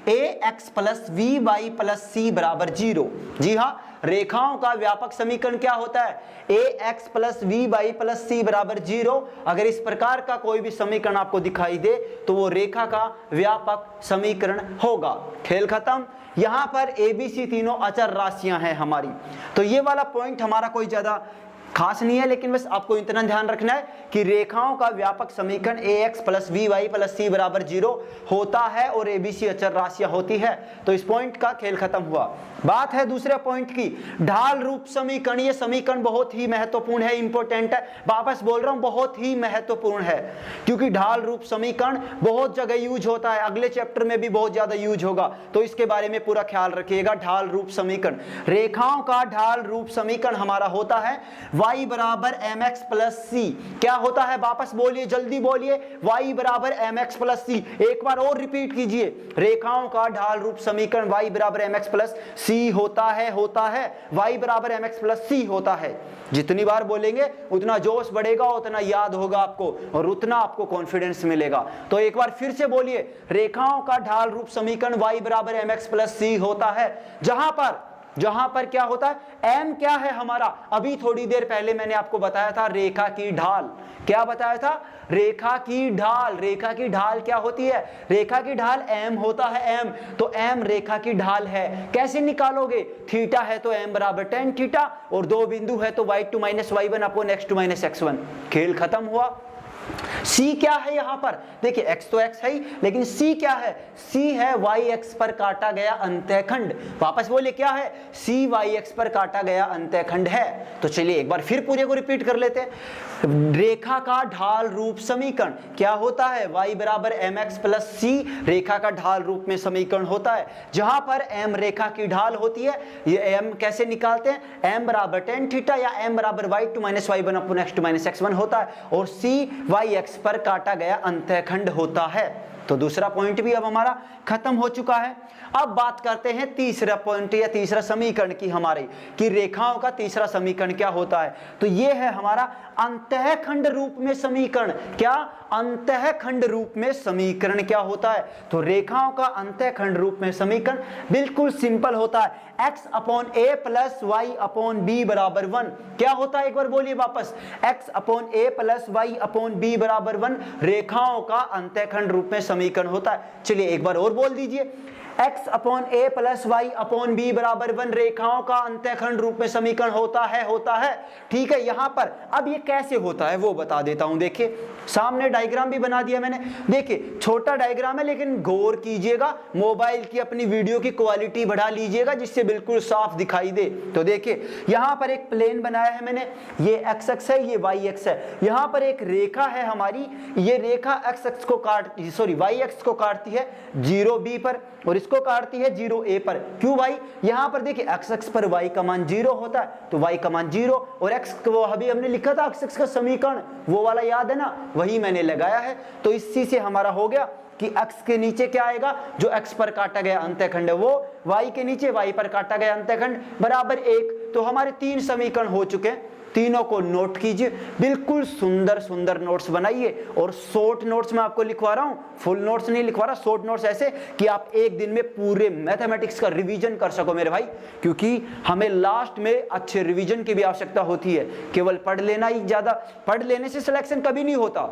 ax plus b y plus c बराबर 0। जी हाँ, रेखाओं का व्यापक समीकरण क्या होता है? ax plus b y plus c बराबर 0। अगर इस प्रकार का कोई भी समीकरण आपको दिखाई दे तो वो रेखा का व्यापक समीकरण होगा। खेल खत्म। यहां पर a b c तीनों अचर राशियां हैं हमारी, तो ये वाला पॉइंट हमारा कोई ज्यादा खास नहीं है, लेकिन बस आपको इतना ध्यान रखना है कि रेखाओं का व्यापक समीकरण ax plus b y plus c बराबर 0 होता है और abc अचर राशियां होती है। तो इस पॉइंट का खेल खत्म हुआ। बात है दूसरे पॉइंट की, ढाल रूप समीकरण। ये समीकरण बहुत ही महत्वपूर्ण है, इंपॉर्टेंट है। वापस बोल रहा हूं, बहुत ही महत्वपूर्ण है, क्योंकि ढाल रूप समीकरण बहुत जगह यूज होता है, अगले चैप्टर में भी बहुत ज्यादा यूज होगा, तो इसके बारे में पूरा ख्याल रखिएगा। ढाल रूप समीकरण, रेखाओं का ढाल रूप समीकरण हमारा होता है y बराबर mx प्लस सी। क्या होता है? वापस बोलिए, जल्दी बोलिए, y बराबर mx प्लस सी। एक बार और रिपीट कीजिए, रेखाओं का ढाल रूप समीकरण y बराबर mx प्लस सी होता है y बराबर mx प्लस सी होता है। जितनी बार बोलेंगे उतना जोश बढ़ेगा, उतना याद होगा आपको और उतना आपको कॉन्फिडेंस मिलेगा। तो एक बार फिर से बोलिए, रेखाओं का ढाल रूप समीकरण y बराबर mx प्लस सी होता है, जहां पर क्या होता है? m क्या है हमारा? अभी थोड़ी देर पहले मैंने आपको बताया था रेखा की ढाल। क्या बताया था? रेखा की ढाल। रेखा की ढाल क्या होती है? रेखा की ढाल m होता है, m। तो m रेखा की ढाल है। कैसे निकालोगे? थीटा है तो m बराबर tan थीटा, और 2 बिंदु है तो y2 minus y1 upon x2 minus x1। खेल खत्म हुआ। C क्या है यहां पर? देखिए, x तो x है ही, लेकिन C क्या है? C है y x पर काटा गया अंतःखंड। वापस बोले, क्या है? C y x पर काटा गया अंतःखंड है। तो चलिए एक बार फिर पूरे को रिपीट कर लेते हैं। रेखा का ढाल रूप समीकरण क्या होता है? y बराबर mx प्लस c रेखा का ढाल रूप में समीकरण होता है, जहां पर m रेखा की ढाल होती है। ये m कैसे निकालते हैं? m बराबर tan थीटा या m बराबर y2 minus y1 upon x2 minus x1 होता है, और c y x पर काटा गया अंतःखंड होता है। तो दूसरा पॉइंट भी अब हमारा खत्म हो चुका है। अब बात करते हैं तीसरा पॉइंट या तीसरा समीकरण की हमारी, कि रेखाओं का तीसरा समीकरण क्या होता है? तो ये है हमारा अंतःखंड रूप में समीकरण। क्या? अंतःखंड रूप में समीकरण क्या होता है? तो रेखाओं का अंतःखंड रूप में समीकरण बिल्कुल सिंपल होता है, x upon a plus Y upon b बराबर 1। क्या होता है? एक बार बोलिए वापस, x upon a plus Y upon b बराबर 1 रेखाओं का अंतःखंड रूप में समीकरण होता है। चलिए एक बार और बोल दीजिए, x upon a plus Y upon b बराबर 1 रेखाओं का अंतःखंड रूप में समीकरण होता है। ठीक है, यहां पर अब ये कैसे होता है वो बता देता हूं। देखिए, सामने डायग्राम भी बना दिया मैंने। देखिए, छोटा डायग्राम है, लेकिन गौर कीजिएगा, मोबाइल की अपनी वीडियो की क्वालिटी बढ़ा लीजिएगा जिससे बिल्कुल साफ दिखाई दे। तो देखिए, यहां पर एक प्लेन बनाया है मैंने, ये x अक्ष है, ये y अक्ष है। यहां पर एक रेखा है हमारी, ये रेखा x अक्ष को y अक्ष को काटती है 0b पर, और इसको काटती है 0a पर। क्यों भाई? यहां पर देखिए, x अक्ष पर y का मान 0 होता है, तो y का मान 0, और x को अभी हमने लिखा था x अक्ष का समीकरण, वो वाला याद है ना, वही मैंने लगाया है। तो इसी से हमारा हो गया कि x के नीचे क्या आएगा? जो x पर काटा गया अंतःखंड है वो y के नीचे y पर काटा गया अंतःखंड बराबर 1। तो हमारे 3 समीकरण हो चुके हैं। तीनों को नोट कीजिए, बिल्कुल सुंदर सुंदर नोट्स बनाइए, और शॉर्ट नोट्स मैं आपको लिखवा रहा हूं, फुल नोट्स नहीं लिखवा रहा, शॉर्ट नोट्स ऐसे कि आप एक दिन में पूरे मैथमेटिक्स का रिवीजन कर सको मेरे भाई, क्योंकि हमें लास्ट में अच्छे रिवीजन की भी आवश्यकता होती है। केवल पढ़ लेना ही, ज्यादा पढ़ लेने से सिलेक्शन कभी नहीं होता।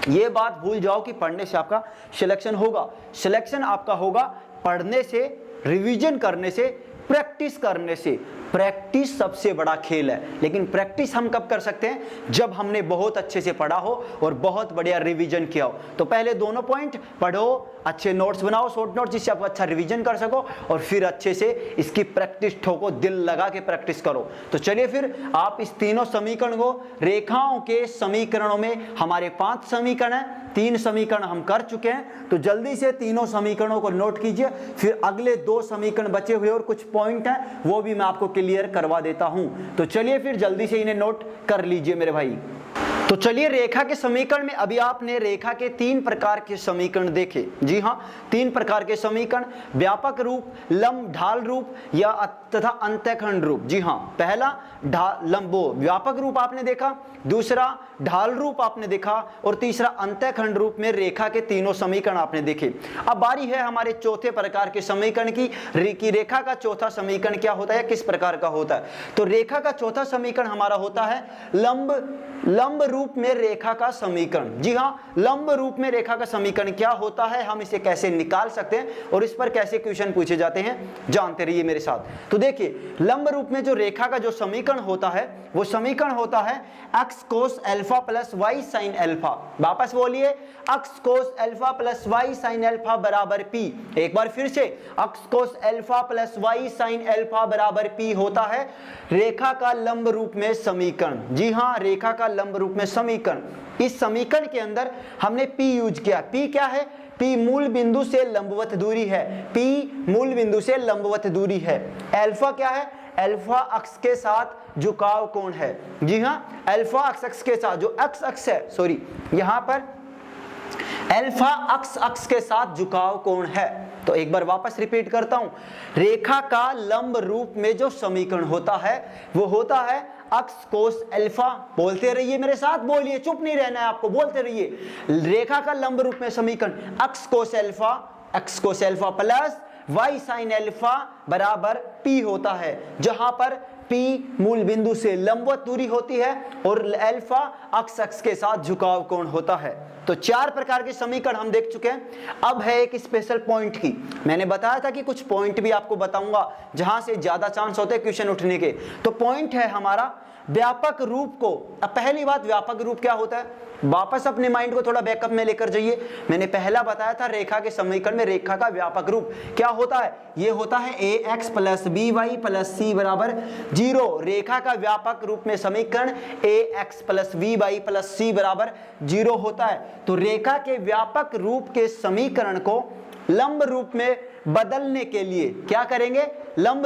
ये बात भूल जाओ कि पढ़ने से आपका सिलेक्शन होगा। सिलेक्शन आपका होगा पढ़ने से, रिवीजन करने से, प्रैक्टिस करने से। प्रैक्टिस सबसे बड़ा खेल है, लेकिन प्रैक्टिस हम कब कर सकते हैं? जब हमने बहुत अच्छे से पढ़ा हो और बहुत बढ़िया रिवीजन किया हो। तो पहले दोनों पॉइंट पढ़ो, अच्छे नोट्स बनाओ, शॉर्ट नोट्स, जिससे आप अच्छा रिवीजन कर सको, और फिर अच्छे से इसकी प्रैक्टिस ठोको, दिल लगा के प्रैक्टिस करो। तो चलिए फिर आप इस तीनों समीकरण को, रेखाओं के समीकरणों में हमारे 5 समीकरण हैं, 3 समीकरण हम कर चुके हैं, तो जल्दी से तीनों समीकरणों को नोट कीजिए। फिर अगले 2 समीकरण बचे हुए और कुछ पॉइंट हैं, वो भी मैं आपको क्लियर करवा देता हूं। तो चलिए फिर जल्दी से इन्हें नोट कर लीजिए मेरे भाई। तो चलिए रेखा के समीकरण में अभी आपने रेखा के 3 प्रकार के समीकरण देखे। जी हाँ, 3 प्रकार के समीकरण, व्यापक रूप, लंब ढाल रूप या तथा अंतःखंड रूप। जी हाँ, पहला व्यापक रूप आपने देखा, दूसरा ढाल रूप आपने देखा, और तीसरा अंतःखंड रूप में रेखा के तीनों समीकरण आपने देखे। अब बारी है हमारे चौथे प्रकार के समीकरण की। रेखा का चौथा समीकरण क्या होता है, किस प्रकार का होता है? तो रेखा का चौथा समीकरण हमारा होता है लंब रूप में रेखा का समीकरण। जी हाँ, लंब रूप में रेखा का समीकरण क्या होता है, हम इसे कैसे निकाल सकते हैं और इस पर कैसे क्वेश्चन पूछे जाते हैं, जानते रहिए मेरे साथ। तो देखिए, लंब रूप में जो रेखा का जो समीकरण होता है, वो समीकरण होता है x cos alpha plus y sin alpha. वापस बोलिए, x cos alpha plus y sin alpha बराबर p। एक बार फिर से, x cos alpha plus y sin alpha बराबर p होता है रेखा का लंब रूप में समीकरण। जी हाँ, रेखा का लंब रूप में समीकरण। इस समीकरण के अंदर हमने p यूज किया। p क्या है? p मूल बिंदु से लंबवत दूरी है। p मूल बिंदु से लंबवत दूरी है। अल्फा क्या है? अल्फा अक्ष के साथ झुकाव कोण है। जी हाँ, अल्फा अक्ष के साथ, जो अक्ष है, सॉरी, यहां पर अल्फा अक्ष के साथ झुकाव कोण है। तो एक बार वापस रिपीट करता हूं, रेखा का लंब रूप में जो समीकरण होता है वो होता है x कोस अल्फा। बोलते रहिए मेरे साथ, बोलिए, चुप नहीं रहना है आपको, बोलते रहिए। रेखा का लंब रूप में समीकरण x cos alpha plus y sin alpha बराबर p होता है, जहां पर p मूल बिंदु से लंबवत दूरी होती है और अल्फा अक्ष के साथ झुकाव कोण होता है। तो 4 प्रकार के समीकरण हम देख चुके हैं। अब है एक स्पेशल पॉइंट की। मैंने बताया था कि कुछ पॉइंट भी आपको बताऊंगा जहां से ज्यादा चांस होते हैं क्वेश्चन उठने के। तो पॉइंट है हमारा व्यापक रूप को। अब पहली बात, व्यापक रूप क्या होता है? वापस अपने माइंड को थोड़ा बैकअप में लेकर जाइए। मैंने पहला बताया था रेखा के समीकरण में रेखा का व्यापक रूप क्या होता है? ये होता है ax plus by plus c बराबर 0। रेखा का व्यापक रूप में समीकरण ax plus by plus c बराबर 0 होता है। तो रेखा के व्यापक रूप के समीकरण को लंब रूप में बदलने के लिए क्या करेंगे? लंब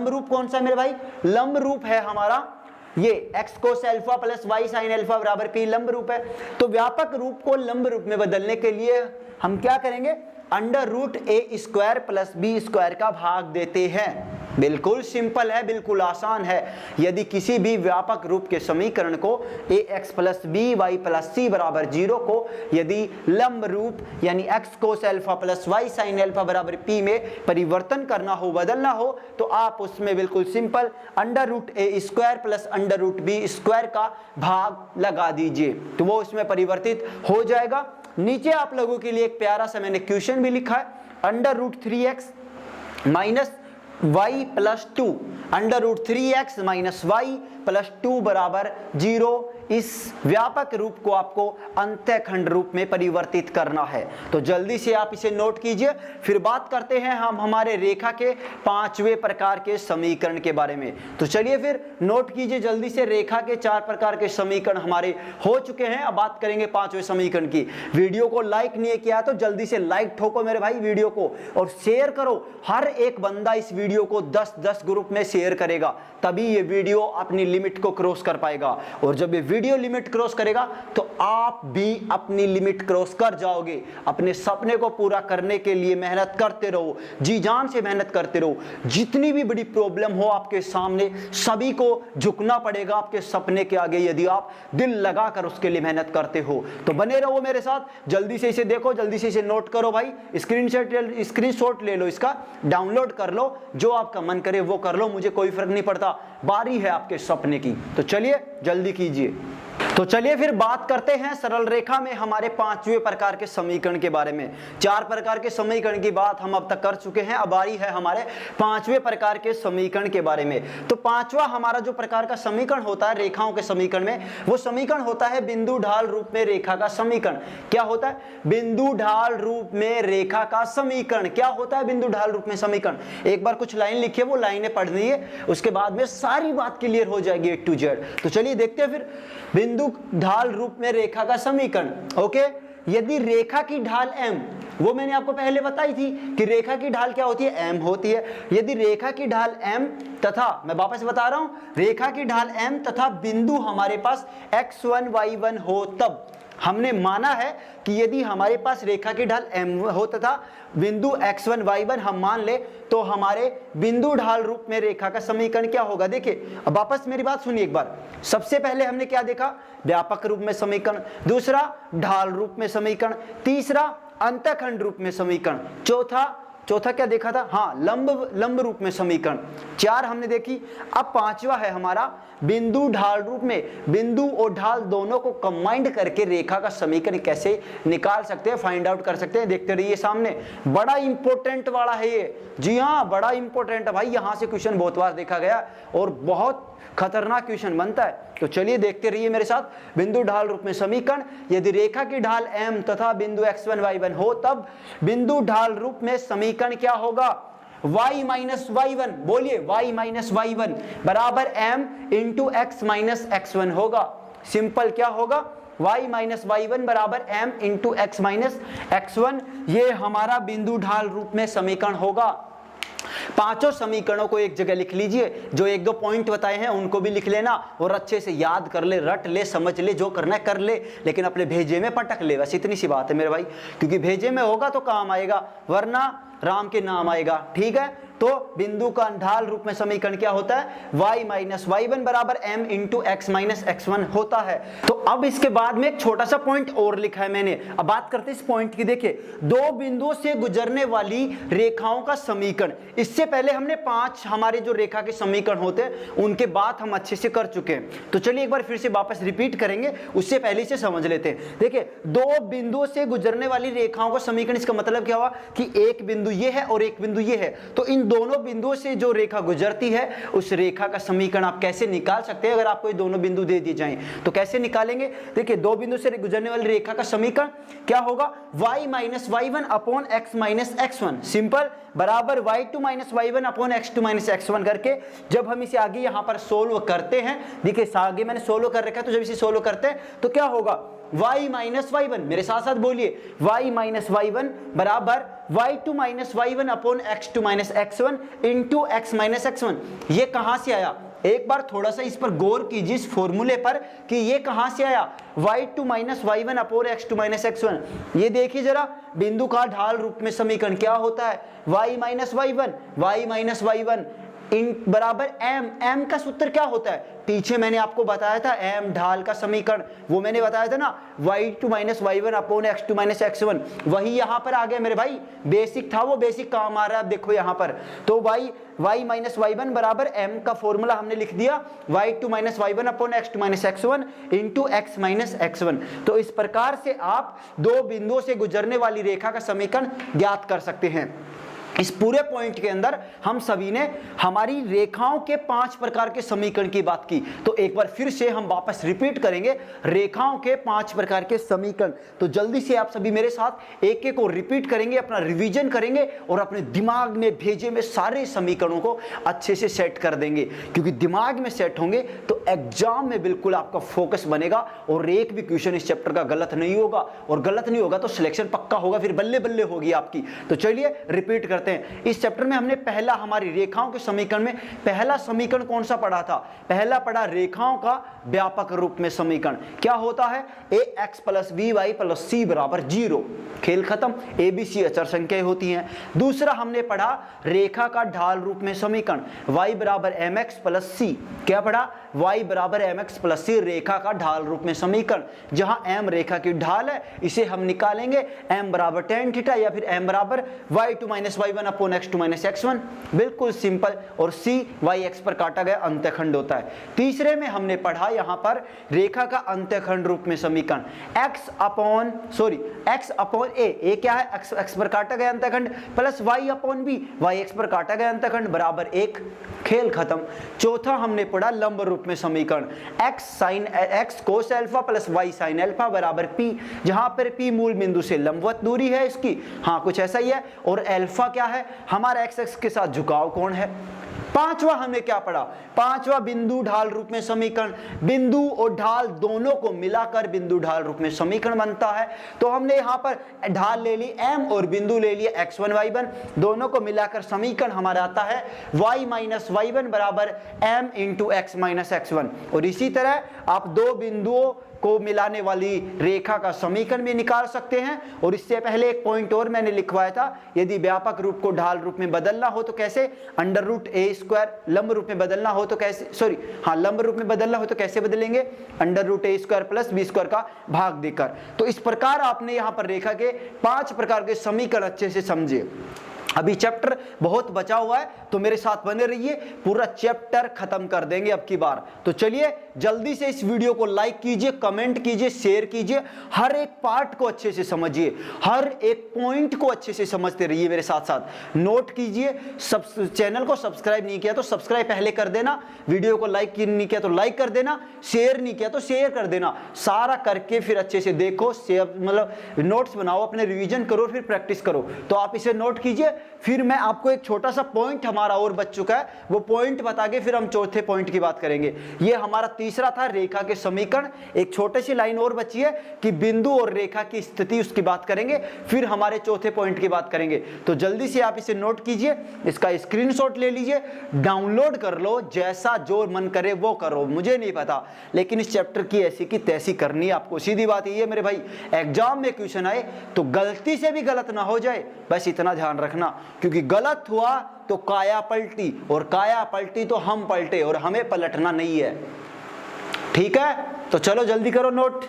रूप कौन सा मेरे भाई? लंब रूप है हमारा ये x cos alpha plus y sin alpha बराबर p लंब रूप है। तो व्यापक रूप को लंब रूप में बदलने के लिए हम क्या करेंगे? Under root a square plus b square का भाग देते हैं। बिल्कुल सिंपल है, बिल्कुल आसान है। यदि किसी भी व्यापक रूप के समीकरण को ax plus by plus c बराबर 0 को यदि लंब रूप यानी x cos alpha plus y sin alpha बराबर p में परिवर्तन करना हो, बदलना हो, तो आप उसमें बिल्कुल simple under root a square plus under root b square का भाग लगा दीजिए, तो वो उसमें परिवर्तित हो जाएगा। नीचे आप लोगों के लिए एक प्यारा सा मैंने क्वेश्चन भी लिखा है, under root 3x minus y plus 2, under root 3x minus y plus 2 बराबर 0। इस व्यापक रूप को आपको अंतःखंड रूप में परिवर्तित करना है। तो जल्दी से आप इसे नोट कीजिए। फिर बात करते हैं हम हमारे रेखा के 5वें प्रकार के समीकरण के बारे में। तो चलिए फिर नोट कीजिए जल्दी से। रेखा के 4 प्रकार के समीकरण हमारे हो चुके हैं। अब बात करेंगे 5वें समीकरण की। वीडियो को लाइक नहीं किया तो जल्दी से लाइक ठोको मेरे भाई वीडियो को, और शेयर करो। हर एक बंदा इस वीडियो को 10-10 ग्रुप में शेयर करेगा, तभी ये वीडियो अपनी लिमिट को क्रॉस कर पाएगा। और जब ये वीडियो लिमिट क्रॉस करेगा तो आप भी अपनी लिमिट क्रॉस कर जाओगे। अपने सपने को पूरा करने के लिए मेहनत करते रहो, जी जान से मेहनत करते रहो। जितनी भी बड़ी प्रॉब्लम हो आपके सामने, सभी को झुकना पड़ेगा आपके सपने के आगे, यदि आप दिल लगाकर उसके लिए मेहनत करते हो। तो बने रहो मेरे साथ। जल्दी से इसे देखो, जल्दी से इसे नोट करो भाई। स्क्रीनशॉट ले लो, इसका डाउनलोड कर लो, जो आपका मन करे वो कर लो, मुझे कोई फर्क नहीं पड़ता। बारी है आपके सपने की। तो चलिए जल्दी कीजिए। तो चलिए फिर बात करते हैं सरल रेखा में हमारे पांचवें प्रकार के समीकरण के बारे में। चार प्रकार के समीकरण की बात हम अब तक कर चुके हैं, अब बारी है हमारे पांचवें प्रकार के समीकरण के बारे में। तो पांचवा हमारा जो प्रकार का समीकरण होता है रेखाओं के समीकरण में, वो समीकरण होता है बिंदु ढाल रूप में रेखा का समीकरण। क्या होता है? बिंदु ढाल रूप में रेखा का समीकरण। क्या होता है बिंदु ढाल रूप में समीकरण? एक बार कुछ लाइन लिखिए, वो लाइनें पढ़नी है, उसके बाद में सारी बात क्लियर हो जाएगी A to Z। तो चलिए देखते हैं फिर बिंदु ढाल रूप में रेखा का समीकरण। ओके, यदि रेखा की ढाल m, वो मैंने आपको पहले बताई थी कि रेखा की ढाल क्या होती है? m होती है। यदि रेखा की ढाल m तथा, मैं वापस बता रहा हूं, रेखा की ढाल m तथा बिंदु हमारे पास x1 y1 हो, तब हमने माना है कि यदि हमारे पास रेखा की ढाल m हो तथा बिंदु x1 y1 हम मान ले, तो हमारे बिंदु ढाल रूप में रेखा का समीकरण क्या होगा? देखिए, अब वापस मेरी बात सुनिए एक बार। सबसे पहले हमने क्या देखा? व्यापक रूप में समीकरण, दूसरा ढाल रूप में समीकरण, तीसरा अंतःखंड रूप में समीकरण, चौथा क्या देखा था? हाँ, लंब रूप में समीकरण। चार हमने देखी। अब पांचवा है हमारा बिंदु ढाल रूप में। बिंदु और ढाल दोनों को कंबाइंड करके रेखा का समीकरण कैसे निकाल सकते हैं, फाइंड आउट कर सकते हैं। देखते रहिए सामने, बड़ा इंपॉर्टेंट वाला है ये। जी हाँ, बड़ा इंपॉर्टेंट है भाई, यहां से क्वेश्चन बहुत बार देखा गया और बहुत खतरनाक क्वेश्चन बनता है। तो चलिए देखते रहिए मेरे साथ। बिंदु ढाल रूप में समीकरण, यदि रेखा की ढाल m तथा बिंदु x1 y1 हो, तब बिंदु ढाल रूप में समीकरण क्या होगा? y माइनस y1, बोलिए, y माइनस y1 बराबर m into x minus x1 होगा। सिंपल क्या होगा? y माइनस y1 बराबर m into x minus x1, ये हमारा बिंदु ढाल रूप में समीकरण होगा। पांचों समीकरणों को एक जगह लिख लीजिए, जो एक दो पॉइंट बताए हैं उनको भी लिख लेना और अच्छे से याद कर ले, रट ले, समझ ले, जो करना है कर ले, लेकिन अपने भेजे में पटक ले। बस इतनी सी बात है मेरे भाई, क्योंकि भेजे में होगा तो काम आएगा, वरना राम के नाम आएगा। ठीक है, तो बिंदु का ढाल रूप में समीकरण क्या होता है? y माइनस y1 बराबर m into x minus x1 होता है। तो अब इसके बाद में एक छोटा सा पॉइंट और लिखा है मैंने। अब बात करते हैं इस पॉइंट की। देखिए, दो बिंदुओं से गुजरने वाली रेखाओं का समीकरण। इससे पहले हमने पांच हमारे जो रेखा के समीकरण होते हैं उनके बात हम अच्छे से कर चुके हैं। तो चलिए एक बार फिर से वापस रिपीट करेंगे, उससे पहले से समझ लेते हैं। देखिए, दो बिंदुओं से गुजरने वाली रेखाओं का समीकरण, इसका मतलब क्या हुआ कि एक बिंदु ये है और एक बिंदु ये है, तो इन दोनों बिंदुओं से जो रेखा गुजरती है उस रेखा का समीकरण आप कैसे निकाल सकते हैं? अगर आपको ये दोनों बिंदु दे दिए जाएं तो कैसे निकालेंगे? देखिए, दो बिंदु से गुजरने वाली रेखा का समीकरण क्या होगा? y minus y1 upon x minus x1, simple, बराबर y2 minus y1 upon x2 minus x1 करके जब हम इसे आगे यहां पर सोल्व करते हैं, देखिए आगे मैंने सोल्व कर रखा है, तो जब इसे सोल्व करते हैं तो क्या होगा? y माइनस y1, मेरे साथ साथ बोलिए, y माइनस y1 बराबर y2 minus y1 upon x2 minus x1 into x minus x1। ये कहां से आया? एक बार थोड़ा सा इस पर गौर कीजिए, इस फॉर्मूले पर, कि ये कहां से आया? y2 minus y1 upon x2 minus x1। ये देखिए जरा, बिंदु का ढाल रूप में समीकरण क्या होता है? y माइनस y1 इन बराबर m का सूत्र क्या होता है? पीछे मैंने आपको बताया था m ढाल का समीकरण, वो मैंने बताया था ना, y2 minus y1 upon x2 minus x1, वही यहाँ पर आ गया मेरे भाई। बेसिक था वो, बेसिक काम आ रहा है। अब देखो यहाँ पर, तो y माइनस y1 बराबर m का फॉर्मूला हमने लिख दिया, y2 minus y1 upon x2 minus x1 into x minus x1। तो इस प्रकार से आप दो बिंदुओं से गुजरने वाली रेखा का समीकरण ज्ञात कर सकते हैं। इस पूरे पॉइंट के अंदर हम सभी ने हमारी रेखाओं के 5 प्रकार के समीकरण की बात की। तो एक बार फिर से हम वापस रिपीट करेंगे रेखाओं के 5 प्रकार के समीकरण। तो जल्दी से आप सभी मेरे साथ एक एक को रिपीट करेंगे, अपना रिवीजन करेंगे और अपने दिमाग में भेजे में सारे समीकरणों को अच्छे से सेट कर देंगे, क्योंकि दिमाग में सेट होंगे तो एग्जाम में बिल्कुल आपका फोकस बनेगा और एक भी क्वेश्चन इस चैप्टर का गलत नहीं होगा, और गलत नहीं होगा तो सिलेक्शन पक्का होगा, फिर बल्ले बल्ले होगी आपकी। तो चलिए रिपीट करते हैं। इस चैप्टर में हमने पहला, हमारी रेखाओं के समीकरण में पहला समीकरण कौन सा पढ़ा था? पहला पढ़ा रेखाओं का व्यापक रूप में समीकरण। क्या होता है? ax plus by plus c बराबर 0, खेल खत्म। a b c अचर संख्याएं होती हैं। दूसरा हमने पढ़ा रेखा का ढाल रूप में समीकरण, y बराबर mx प्लस c। क्या पढ़ा? y बराबर mx प्लस c रेखा का ढाल रूप में समीकरण, जहां m रेखा की ढाल है, इसे हम निकालेंगे m बराबर tan थीटा या फिर m बराबर y2 minus y1 upon x2 minus x1। बिल्कुल सिंपल। और c yx पर काटा गया अंतःखंड होता है। तीसरे में हमने पढ़ा यहां पर रेखा का अंतःखंड रूप में समीकरण x अपॉन a क्या है, x पर काटा गया अंतःखंड plus y upon b yx पर काटा गया अंतःखंड बराबर 1। खेल खत्म। चौथा हमने पढ़ा लंब रूप में समीकरण x cos alpha plus y sine alpha बराबर p, जहां पर p मूल बिंदु से लंबवत दूरी है इसकी, हाँ कुछ ऐसा ही है, और अल्फा क्या है, हमारा x के साथ झुकाव कोण है। पांचवा हमने क्या पढ़ा, पांचवा बिंदु ढाल रूप में समीकरण, बिंदु और ढाल दोनों को मिलाकर बिंदु ढाल रूप में समीकरण बनता है। तो हमने यहां पर ढाल ले ली m और बिंदु ले लिए x1 y1, दोनों को मिलाकर समीकरण हमारा आता है y माइनस y1 बराबर m into x minus x1। और इसी तरह आप दो बिंदुओं को मिलाने वाली रेखा का समीकरण भी निकाल सकते हैं। और इससे पहले एक पॉइंट और मैंने लिखवाया था, यदि व्यापक रूप को ढाल रूप में बदलना हो तो कैसे, अंडर रूट ए स्क्वायर, लंब रूप में बदलना हो तो कैसे, लंब रूप में बदलना हो तो कैसे बदलेंगे, अंडर रूट ए स्क्वायर प्लस बी स्क्वायर का भाग देकर। तो इस प्रकार आपने यहां पर रेखा के 5 प्रकार के समीकरण अच्छे से समझे। अभी चैप्टर बहुत बचा हुआ है, तो मेरे साथ बने रहिए, पूरा चैप्टर खत्म कर देंगे अब की बार। तो चलिए जल्दी से इस वीडियो को लाइक कीजिए, कमेंट कीजिए, शेयर कीजिए, हर एक पार्ट को अच्छे से समझिए, हर एक पॉइंट को अच्छे से समझते रहिए, मेरे साथ साथ नोट कीजिए। चैनल को सब्सक्राइब नहीं किया तो सब्सक्राइब पहले कर देना, वीडियो को लाइक नहीं किया तो लाइक कर देना, शेयर नहीं किया तो शेयर कर देना, सारा करके फिर अच्छे से देखो, मतलब नोट्स बनाओ, अपने रिवीजन करो, फिर प्रैक्टिस करो। तो आप इसे नोट कीजिए। फिर मैं आपको एक छोटा सा पॉइंट हमारा और बच चुका है, वो पॉइंट बता के फिर हम चौथे पॉइंट की बात करेंगे। ये हमारा तीसरा था रेखा के समीकरण। एक छोटी सी लाइन और बची है कि बिंदु और रेखा की स्थिति, उसकी बात करेंगे, फिर हमारे चौथे पॉइंट की बात करेंगे। तो जल्दी से आप इसे नोट कीजिए, इसका स्क्रीनशॉट ले लीजिए, डाउनलोड कर लो, जैसा जो मन करे वो करो, मुझे नहीं पता, लेकिन इस चैप्टर की ऐसी की तैसी करनी है आपको। सीधी बात ये है मेरे भाई, एग्जाम में क्वेश्चन आए तो गलती से भी गलत ना हो जाए, बस इतना ध्यान रखना, क्योंकि गलत हुआ तो काया पलटी, और काया पलटी तो हम पलटे, और हमें पलटना नहीं है। ठीक है, तो चलो जल्दी करो नोट।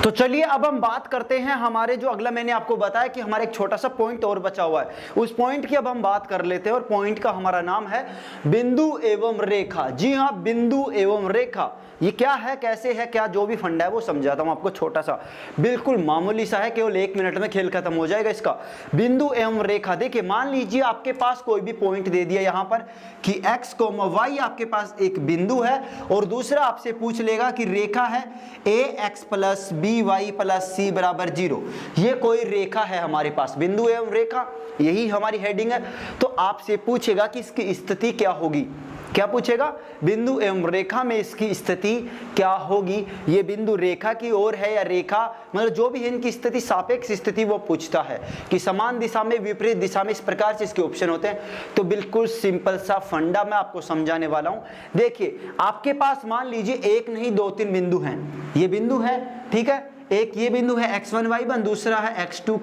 तो चलिए अब हम बात करते हैं हमारे जो अगला, मैंने आपको बताया कि हमारा एक छोटा सा पॉइंट और बचा हुआ है, उस पॉइंट की अब हम बात कर लेते हैं। और पॉइंट का हमारा नाम है बिंदु एवं रेखा। जी हाँ, बिंदु एवं रेखा, ये क्या है, कैसे है, क्या जो भी फंडा है वो समझाता हूं आपको। छोटा सा बिल्कुल मामूली सा है, केवल 1 मिनट में खेल खत्म हो जाएगा इसका। बिंदु एवं रेखा, देखिए मान लीजिए आपके पास कोई भी पॉइंट दे दिया यहां पर कि x, y आपके पास एक बिंदु है, और दूसरा आपसे पूछ लेगा कि रेखा है ax plus by plus c बराबर 0। ये कोई रेखा है हमारे पास, बिंदु एवं रेखा, यही हमारी हेडिंग है। तो आपसे पूछेगा कि इसकी स्थिति क्या होगी, क्या पूछेगा, बिंदु एवं रेखा में इसकी स्थिति क्या होगी। ये बिंदु रेखा की ओर है या रेखा, मतलब जो भी है इनकी स्थिति, सापेक्ष स्थिति वो पूछता है कि समान दिशा में, विपरीत दिशा में, इस प्रकार से इसके ऑप्शन होते हैं। तो बिल्कुल सिंपल सा फंडा मैं आपको समझाने वाला हूं। देखिए आपके पास मान लीजिए एक नहीं 2-3 बिंदु हैं, ये बिंदु है, ठीक है, एक ये बिंदु है x1 y1, दूसरा है x2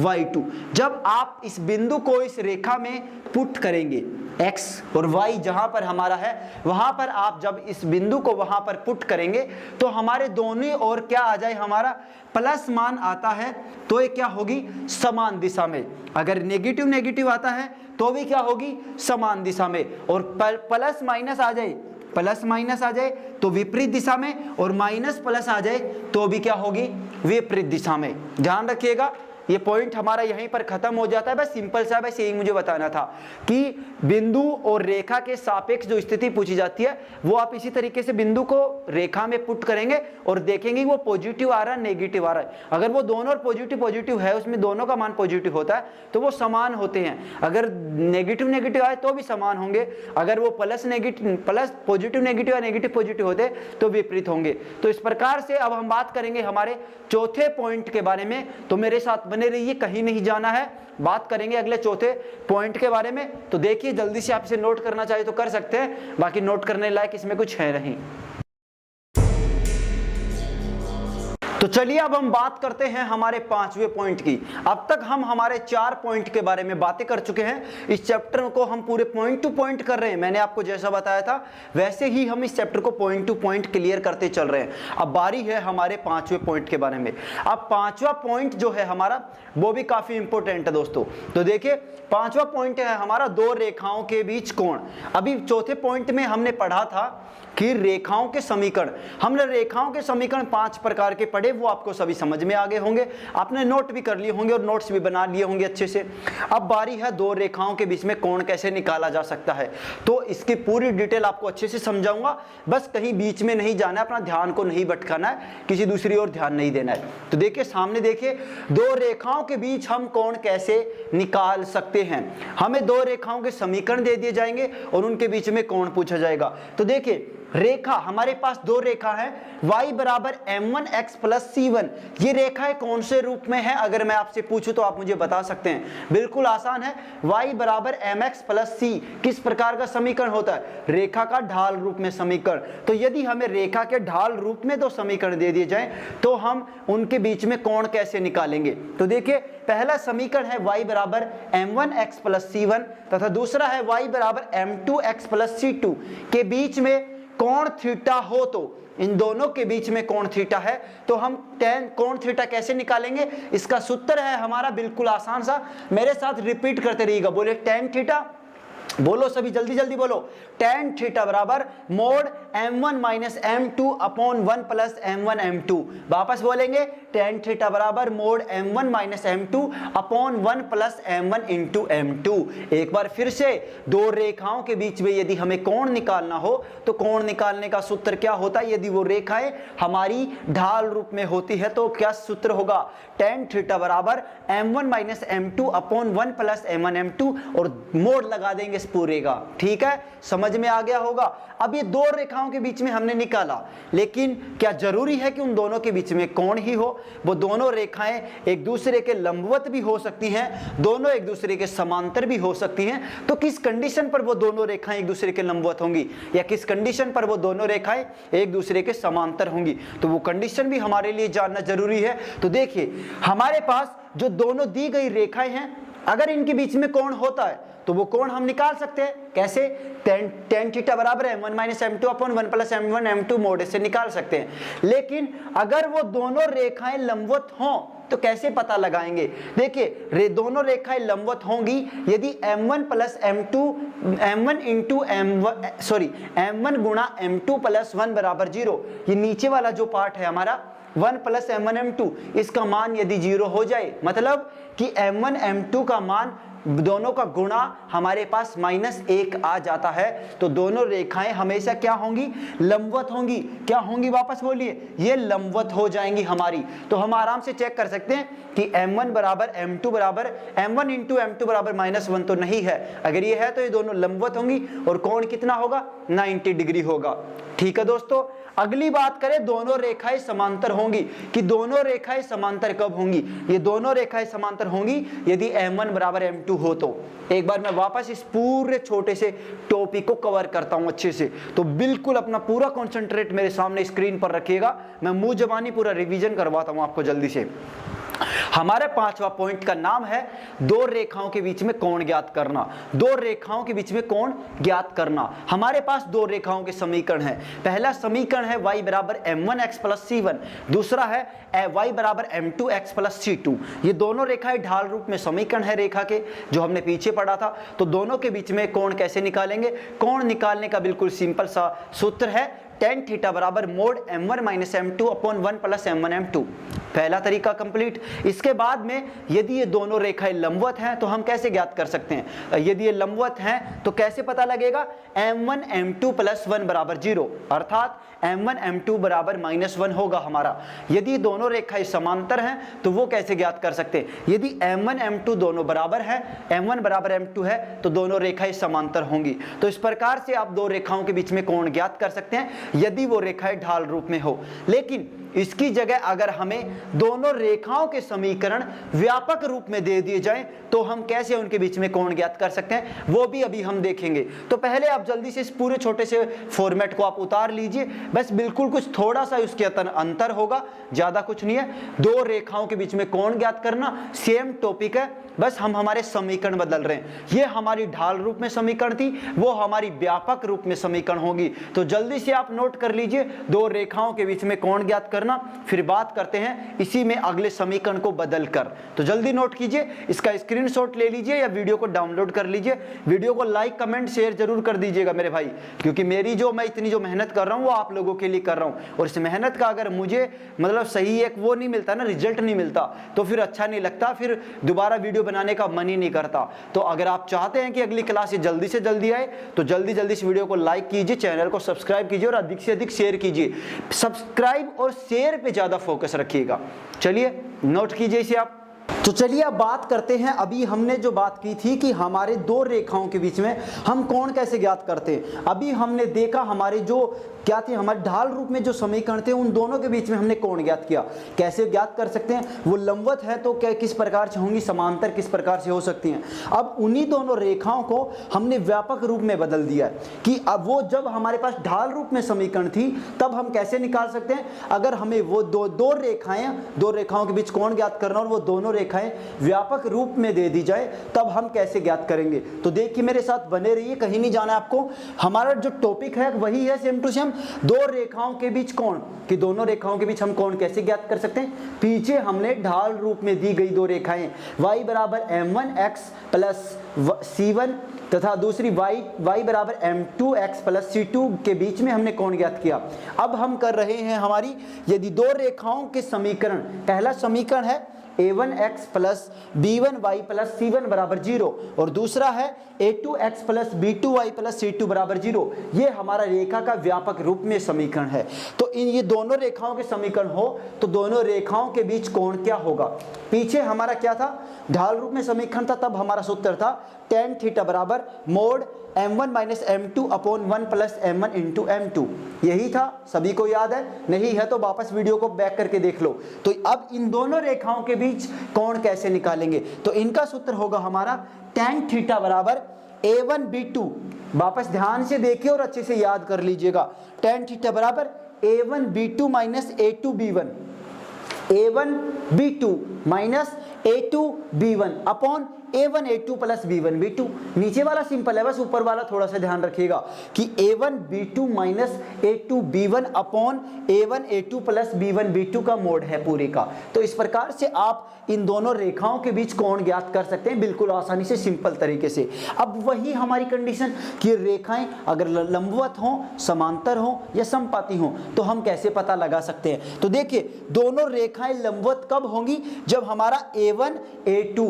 y2। जब आप इस बिंदु को इस रेखा में पुट करेंगे, x और y जहां पर हमारा है वहां पर आप जब इस बिंदु को वहां पर पुट करेंगे तो हमारे दोनों ओर क्या आ जाए, हमारा प्लस मान आता है, तो ये क्या होगी, समान दिशा में। अगर नेगेटिव नेगेटिव आता है तो भी क्या होगी, समान दिशा में। और प्लस माइनस आ जाए, प्लस माइनस आ जाए तो विपरीत दिशा में, और माइनस प्लस आ जाए तो भी क्या होगी, विपरीत दिशा में। ध्यान रखिएगा, ये पॉइंट हमारा यहीं पर खत्म हो जाता है। बस सिंपल सा, बस यही मुझे बताना था कि बिंदु और रेखा के सापेक्ष जो स्थिति पूछी जाती है वो आप इसी तरीके से बिंदु को रेखा में पुट करेंगे और देखेंगे वो पॉजिटिव आ रहा है, नेगेटिव आ रहा है। अगर वो दोनों पॉजिटिव पॉजिटिव है, उसमें दोनों का मान पॉजिटिव होता है तो वो समान होते हैं। अगर नेगेटिव नेगेटिव आए तो भी समान होंगे, अगर वो प्लस पॉजिटिव नेगेटिव या नेगेटिव पॉजिटिव होते तो विपरीत होंगे। तो इस प्रकार से अब हम बात करेंगे हमारे चौथे पॉइंट के बारे में, तो मेरे साथ बने रहिए, कहीं नहीं जाना है। बात करेंगे अगले चौथे पॉइंट के बारे में। तो देखिए जल्दी से आप इसे नोट करना चाहे तो कर सकते हैं, बाकी नोट करने लायक इसमें कुछ है नहीं। तो चलिए अब हम बात करते हैं हमारे 5वें पॉइंट की। अब तक हम हमारे 4 पॉइंट के बारे में बातें कर चुके हैं। इस चैप्टर को हम पूरे पॉइंट टू पॉइंट कर रहे हैं। मैंने आपको जैसा बताया था वैसे ही हम इस चैप्टर को पॉइंट टू पॉइंट क्लियर करते चल रहे हैं। अब बारी है हमारे 5वें पॉइंट के बारे में। अब 5वां पॉइंट जो है हमारा वो भी काफी इंपॉर्टेंट है दोस्तों। तो देखिए 5वां पॉइंट है हमारा दो रेखाओं के बीच कोण। अभी चौथे पॉइंट में हमने पढ़ा था कि रेखाओं के समीकरण, हमने रेखाओं के समीकरण 5 प्रकार के पढ़े, वो आपको सभी समझ में आ गए होंगे, आपने नोट भी कर लिए होंगे और नोट्स भी बना लिए होंगे अच्छे से। अब बारी है दो रेखाओं के बीच में कोण कैसे निकाला जा सकता है। तो इसकी पूरी डिटेल आपको अच्छे से समझाऊंगा, बस कहीं बीच में नहीं जाना है, अपना ध्यान को नहीं भटकाना है, किसी दूसरी ओर ध्यान नहीं देना है। तो देखिए सामने देखिए दो रेखाओं के बीच हम कोण कैसे निकाल सकते हैं। हमें दो रेखाओं के समीकरण दे दिए जाएंगे और उनके बीच में कोण पूछा जाएगा। तो देखिए रेखा, हमारे पास दो रेखा है y बराबर m1x प्लस c1। ये रेखाएं कौन से रूप में है अगर मैं आपसे पूछूं तो आप मुझे बता सकते हैं। बिल्कुल आसान है, y बराबर mx प्लस c किस प्रकार का समीकरण होता है, रेखा का ढाल रूप में समीकरण। तो यदि हमें रेखा के ढाल रूप में दो समीकरण दे दिए जाएं तो हम उनके बीच में कोण कैसे निकालेंगे। तो देखिए पहला समीकरण है y बराबर m1x प्लस c1 तथा दूसरा है y बराबर m2x प्लस c2 के बीच में कोण थीटा हो, तो इन दोनों के बीच में कोण थीटा है। तो हम tan कोण थीटा कैसे निकालेंगे, इसका सूत्र है हमारा बिल्कुल आसान सा, मेरे साथ रिपीट करते रहिएगा। बोले tan थीटा, बोलो सभी जल्दी जल्दी बोलो, tan थीटा बराबर mode m1 minus m2 upon 1 plus m1 m2। वापस बोलेंगे tan थीटा बराबर mode m1 minus m2 upon 1 plus m1 into m2। एक बार फिर से, दो रेखाओं के बीच में यदि हमें कोण निकालना हो तो कोण निकालने का सूत्र क्या होता है। यदि वो रेखाएं हमारी ढाल रूप में होती है तो क्या सूत्र होगा, tan थीटा बराबर m1 minus m2 upon 1 plus m1 m2 और मोड लगा देंगे पूरे का। ठीक है, समझ में आ गया होगा। अब ये दो रेखाओं के बीच में हमने निकाला, लेकिन क्या जरूरी है कि उन दोनों के बीच में कोण ही हो। वो दोनों रेखाएं एक दूसरे के लंबवत भी हो सकती हैं, दोनों एक दूसरे के समांतर भी हो सकती हैं। तो किस कंडीशन पर वो दोनों रेखाएं एक दूसरे के लंबवत होंगी या किस कंडीशन पर वो दोनों रेखाएं एक दूसरे के समांतर होंगी, तो वो कंडीशन भी हमारे लिए जानना जरूरी है। तो देखिए हमारे पास जो दोनों दी गई रेखाएं हैं, अगर इनके बीच में कोण होता है तो वो कोण हम निकाल सकते हैं। कैसे, tan थीटा बराबर m1 minus m2 upon 1 plus m1 m2 mode से निकाल सकते हैं। लेकिन अगर वो दोनों रेखाएं लंबवत हों तो कैसे पता लगाएंगे। देखिए दोनों रेखाएं लंबवत होंगी यदि m1 plus m2 m1 into m1 गुणा m2 प्लस 1 बराबर 0। ये नीचे वाला जो पार्ट है हमारा 1 प्लस m1 m2, इसका मान यदि 0 हो जाए, मतलब कि m1 m2 का मान दोनों का गुणा हमारे पास -1 आ जाता है, तो दोनों रेखाएं हमेशा क्या होंगी, लंबवत होंगी। क्या होंगी, वापस बोलिए, ये लंबवत हो जाएंगी हमारी। तो हम आराम से चेक कर सकते हैं कि m1 बराबर m2 बराबर m1 इंटू m2 बराबर -1 तो नहीं है। अगर ये है तो ये दोनों लंबवत होंगी और कोण कितना होगा, 90 डिग्री होगा। ठीक है दोस्तों, अगली बात करें दोनों रेखाएं समांतर होंगी, कि दोनों रेखाएं समांतर कब होंगी। ये दोनों रेखाएं समांतर होंगी यदि m1 बराबर m2 हो। तो एक बार मैं वापस इस पूरे छोटे से टॉपिक को कवर करता हूं अच्छे से, तो बिल्कुल अपना पूरा कंसंट्रेट मेरे सामने स्क्रीन पर रखिएगा। मैं मुंह जबानी पूरा रिवीजन करवाता हूं आपको जल्दी से। हमारे 5वां पॉइंट का नाम है दो रेखाओं के बीच में कोण ज्ञात करना। दो रेखाओं के बीच में कोण ज्ञात करना। हमारे पास दो रेखाओं के समीकरण है। पहला समीकरण है y बराबर m1x प्लस c1, दूसरा है y बराबर m2x प्लस c2। ये दोनों रेखाएं ढाल रूप में समीकरण है रेखा के, जो हमने पीछे पढ़ा था। तो दोनों के बीच में कोण कैसे निकालेंगे, कोण निकालने का बिल्कुल सिंपल सा सूत्र है tan थीटा बराबर mode m1 minus m2 upon 1 plus m1 m2। पहला तरीका कंप्लीट। इसके बाद में यदि ये दोनों रेखाएं लंबवत हैं तो हम कैसे ज्ञात कर सकते हैं। यदि ये लंबवत हैं तो कैसे पता लगेगा, m1 m2 प्लस 1 बराबर 0, अर्थात m1 m2 बराबर -1 होगा हमारा। यदि दोनों रेखाएं समांतर हैं तो वो कैसे ज्ञात कर सकते हैं। यदि m1 m2 दोनों बराबर है, m1 बराबर m2 है, तो दोनों रेखाएं समांतर होंगी। तो इस प्रकार से आप दो रेखाओं के बीच में कोण ज्ञात कर सकते हैं यदि वो रेखाएं ढाल रूप में हो। लेकिन इसकी जगह अगर हमें दोनों रेखाओं के समीकरण व्यापक रूप में दे दिए जाएं तो हम कैसे उनके बीच में कोण ज्ञात कर सकते हैं, वो भी अभी हम देखेंगे। तो पहले आप जल्दी से इस पूरे छोटे से फॉर्मेट को आप उतार लीजिए, बस बिल्कुल कुछ थोड़ा सा उसके अंतर होगा, ज्यादा कुछ नहीं है। दो रेखाओं के बीच में कोण ज्ञात करना, सेम टॉपिक है, बस हम हमारे समीकरण बदल रहे हैं। ये हमारी ढाल रूप में समीकरण थी, वो हमारी व्यापक रूप में समीकरण होगी। तो जल्दी से आप नोट कर लीजिए, दो रेखाओं के बीच में कोण ज्ञात करना, फिर बात करते हैं इसी में अगले समीकरण को बदल कर। तो जल्दी नोट कीजिए, इसका स्क्रीनशॉट ले लीजिए या वीडियो को डाउनलोड कर लीजिए। वीडियो को लाइक कमेंट शेयर जरूर कर दीजिएगा मेरे भाई, क्योंकि मेरी मैं इतनी जो मेहनत कर रहा हूं वो आप लोगों के लिए कर रहा हूं, और इस मेहनत का अगर मुझे मतलब सही एक वो नहीं मिलता ना, रिजल्ट नहीं मिलता, तो फिर अच्छा नहीं लगता, फिर दोबारा वीडियो बनाने का मन ही नहीं करता। तो अगर आप चाहते हैं कि अगली क्लास जल्दी से जल्दी आए तो जल्दी जल्दी इस वीडियो को लाइक कीजिए, चैनल को सब्सक्राइब कीजिए और अधिक से अधिक शेयर कीजिए। सब्सक्राइब और शेयर पे ज्यादा फोकस रखिएगा। चलिए नोट कीजिए इसे आप। तो चलिए अब बात करते हैं, अभी हमने जो बात की थी कि हमारे दो रेखाओं के बीच में हम कोण कैसे ज्ञात करते हैं। अभी हमने देखा हमारे जो क्या थे, हमारे ढाल रूप में जो समीकरण थे उन दोनों के बीच में हमने कोण ज्ञात किया। कैसे ज्ञात कर सकते हैं, वो लंबवत है तो क्या किस प्रकार से होंगी, समांतर किस प्रकार से हो सकती हैं। अब उन्हीं दोनों रेखाओं को हमने व्यापक रूप में बदल दिया है कि अब वो जब हमारे पास ढाल रूप में समीकरण थी तब हम कैसे निकाल सकते हैं। अगर हमें वो दो रेखाओं के बीच कोण ज्ञात करना और वो दोनों रेखाएं व्यापक रूप में दे दी जाए तब हम कैसे ज्ञात करेंगे। तो देखिए मेरे साथ बने रहिए, कहीं नहीं जाना आपको। हमारा जो टॉपिक है वही है सेम टू सेम, दो रेखाओं के बीच कोण, कि दोनों रेखाओं के बीच हम कोण कैसे ज्ञात कर सकते हैं। पीछे हमने ढाल रूप में दी गई दो रेखाएं y बराबर m1x प्लस c1 तथा दूसरी y बराबर m2x प्लस c2 के बीच में हमने कोण ज्ञात किया। अब हम कर रहे हैं हमारी, यदि दो रेखाओं के समीकरण, पहला समीकरण है a1x plus b1y plus c1 बराबर 0 और दूसरा है a2x plus b2y plus c2 बराबर 0, ये हमारा रेखा का व्यापक रूप में समीकरण है। तो इन ये दोनों रेखाओं के समीकरण हो तो दोनों रेखाओं के बीच कोण क्या होगा। पीछे हमारा क्या था, ढाल रूप में समीकरण था, तब हमारा सूत्र था tan थीटा बराबर mode m1 minus m2 upon 1 plus m1 into m2। यही था, सभी को याद है, नहीं है तो वापस वीडियो को बैक करके देख लो। तो अब इन दोनों रेखाओं के बीच कोण कैसे निकालेंगे, तो इनका सूत्र होगा हमारा tan थीटा बराबर a1 b2, वापस ध्यान से देखिए और अच्छे से याद कर लीजिएगा। tan थीटा बराबर a1 b2 minus a2 b1, a1 b2 minus a2 b1 upon a1 a2 plus b1 b2। नीचे वाला सिंपल है, बस ऊपर वाला थोड़ा सा ध्यान रखिएगा कि a1 b2 minus a2 b1 upon a1 a2 plus b1 b2 का मोड है पूरे का। तो इस प्रकार से आप इन दोनों रेखाओं के बीच कोण ज्ञात कर सकते हैं बिल्कुल आसानी से, सिंपल तरीके से। अब वही हमारी कंडीशन कि रेखाएं अगर लंबवत हों, समांतर हों या समपाती हों तो हम कैसे पता लगा सकते हैं। तो देखिए दोनों रेखाएं लंबवत कब होंगी, जब हमारा a1 into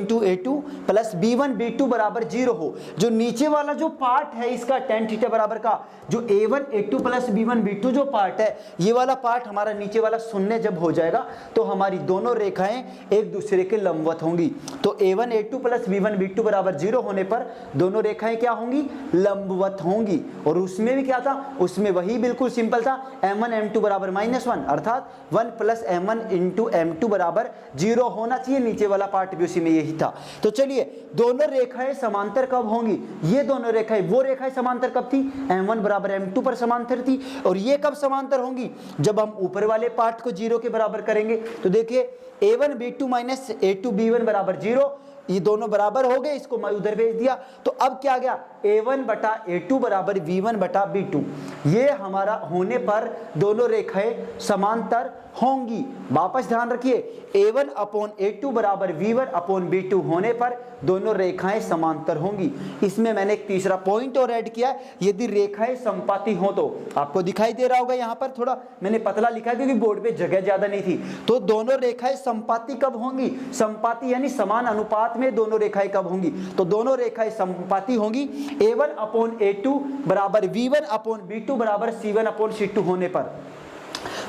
a2 plus b1 b2 बराबर 0 हो। जो नीचे वाला जो पार्ट है इसका tan थीटा बराबर का, जो a1 a2 plus b1 b2 जो पार्ट है, ये वाला पार्ट हमारा नीचे वाला शून्य जब हो जाएगा तो हमारी दोनों रेखाएं एक दूसरे के लंबवत होंगी। तो a1 a2 plus b1 b2 बराबर 0 होने पर दोनों रेखाएं क्या होंगी, लंबवत होंगी। और उसमें भी क्या था, उसमें वही बिल्कुल सिंपल था, m1 m2 बराबर -1 अर्थात 1 प्लस m1 इंटू m2 बराबर 0 होना चाहिए। नीचे वाला पार्ट भी उसी में यही था। तो चलिए दोनों रेखाएं समांतर कब होंगी, ये दोनों रेखाएं, वो रेखाएं समांतर कब थी, m1 बराबर m2 पर समांतर थी। और ये कब समांतर होंगी, जब हम ऊपर वाले पार्ट को 0 के बराबर करेंगे। तो देखिए a1 b2 minus a2 b1 बराबर 0, ये दोनों बराबर हो गए, इसको मैं उधर भेज दिया। तो अब क्या आ गया, a1 बटा a2 बराबर v1 बटा b2। ये हमारा होने पर दोनों रेखाएं समांतर होंगी। वापस ध्यान रखिए, a1 अपॉन a2 बराबर v1 अपॉन b2 होने पर दोनों रेखाएं समांतर होंगी। इसमें मैंने एक तीसरा पॉइंट और ऐड किया, यदि रेखाएं समपाती हो तो आपको दिखाई दे रहा होगा, यहाँ पर थोड़ा मैंने पतला लिखा है क्योंकि बोर्ड पे जगह ज्यादा नहीं थी। तो दोनों रेखाएं समपाती कब होंगी, समपाती यानी समान अनुपात में दोनों रेखाएं कब होंगी, तो दोनों रेखाएं समपाती होंगी a1 अपॉन a2 बराबर v1 अपॉन b2 बराबर c1 अपॉन c2 होने पर।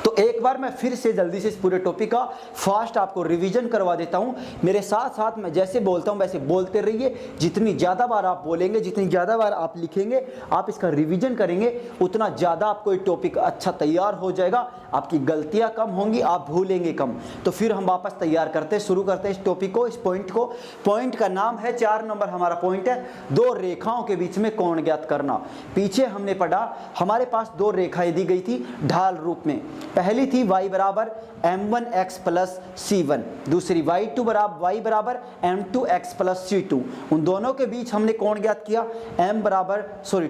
तो तो एक बार मैं फिर से जल्दी से इस पूरे टॉपिक का फास्ट आपको रिवीजन करवा देता हूं। मेरे साथ साथ मैं जैसे बोलता हूं वैसे बोलते रहिए। जितनी ज़्यादा बार आप बोलेंगे, जितनी ज़्यादा बार आप लिखेंगे, आप इसका रिवीजन करेंगे, उतना ज़्यादा आपको ये टॉपिक अच्छा तैयार हो जाएगा। आपकी गलतियां कम होंगी, आप भूलेंगे कम। तो फिर हम वापस तैयार करते हैं, शुरू करते हैं इस टॉपिक को, इस पॉइंट को। पॉइंट का नाम है 4 नंबर हमारा पॉइंट है, दो रेखाओं के बीच में कोण ज्ञात करना। पीछे हमने पढ़ा, हमारे पास दो रेखाएं दी गई थी ढाल रूप में। पहली थी y बराबर m1x प्लस c1, दूसरी y2 बराबर m2x प्लस c2। उन दोनों के बीच हमने कोण ज्ञात किया,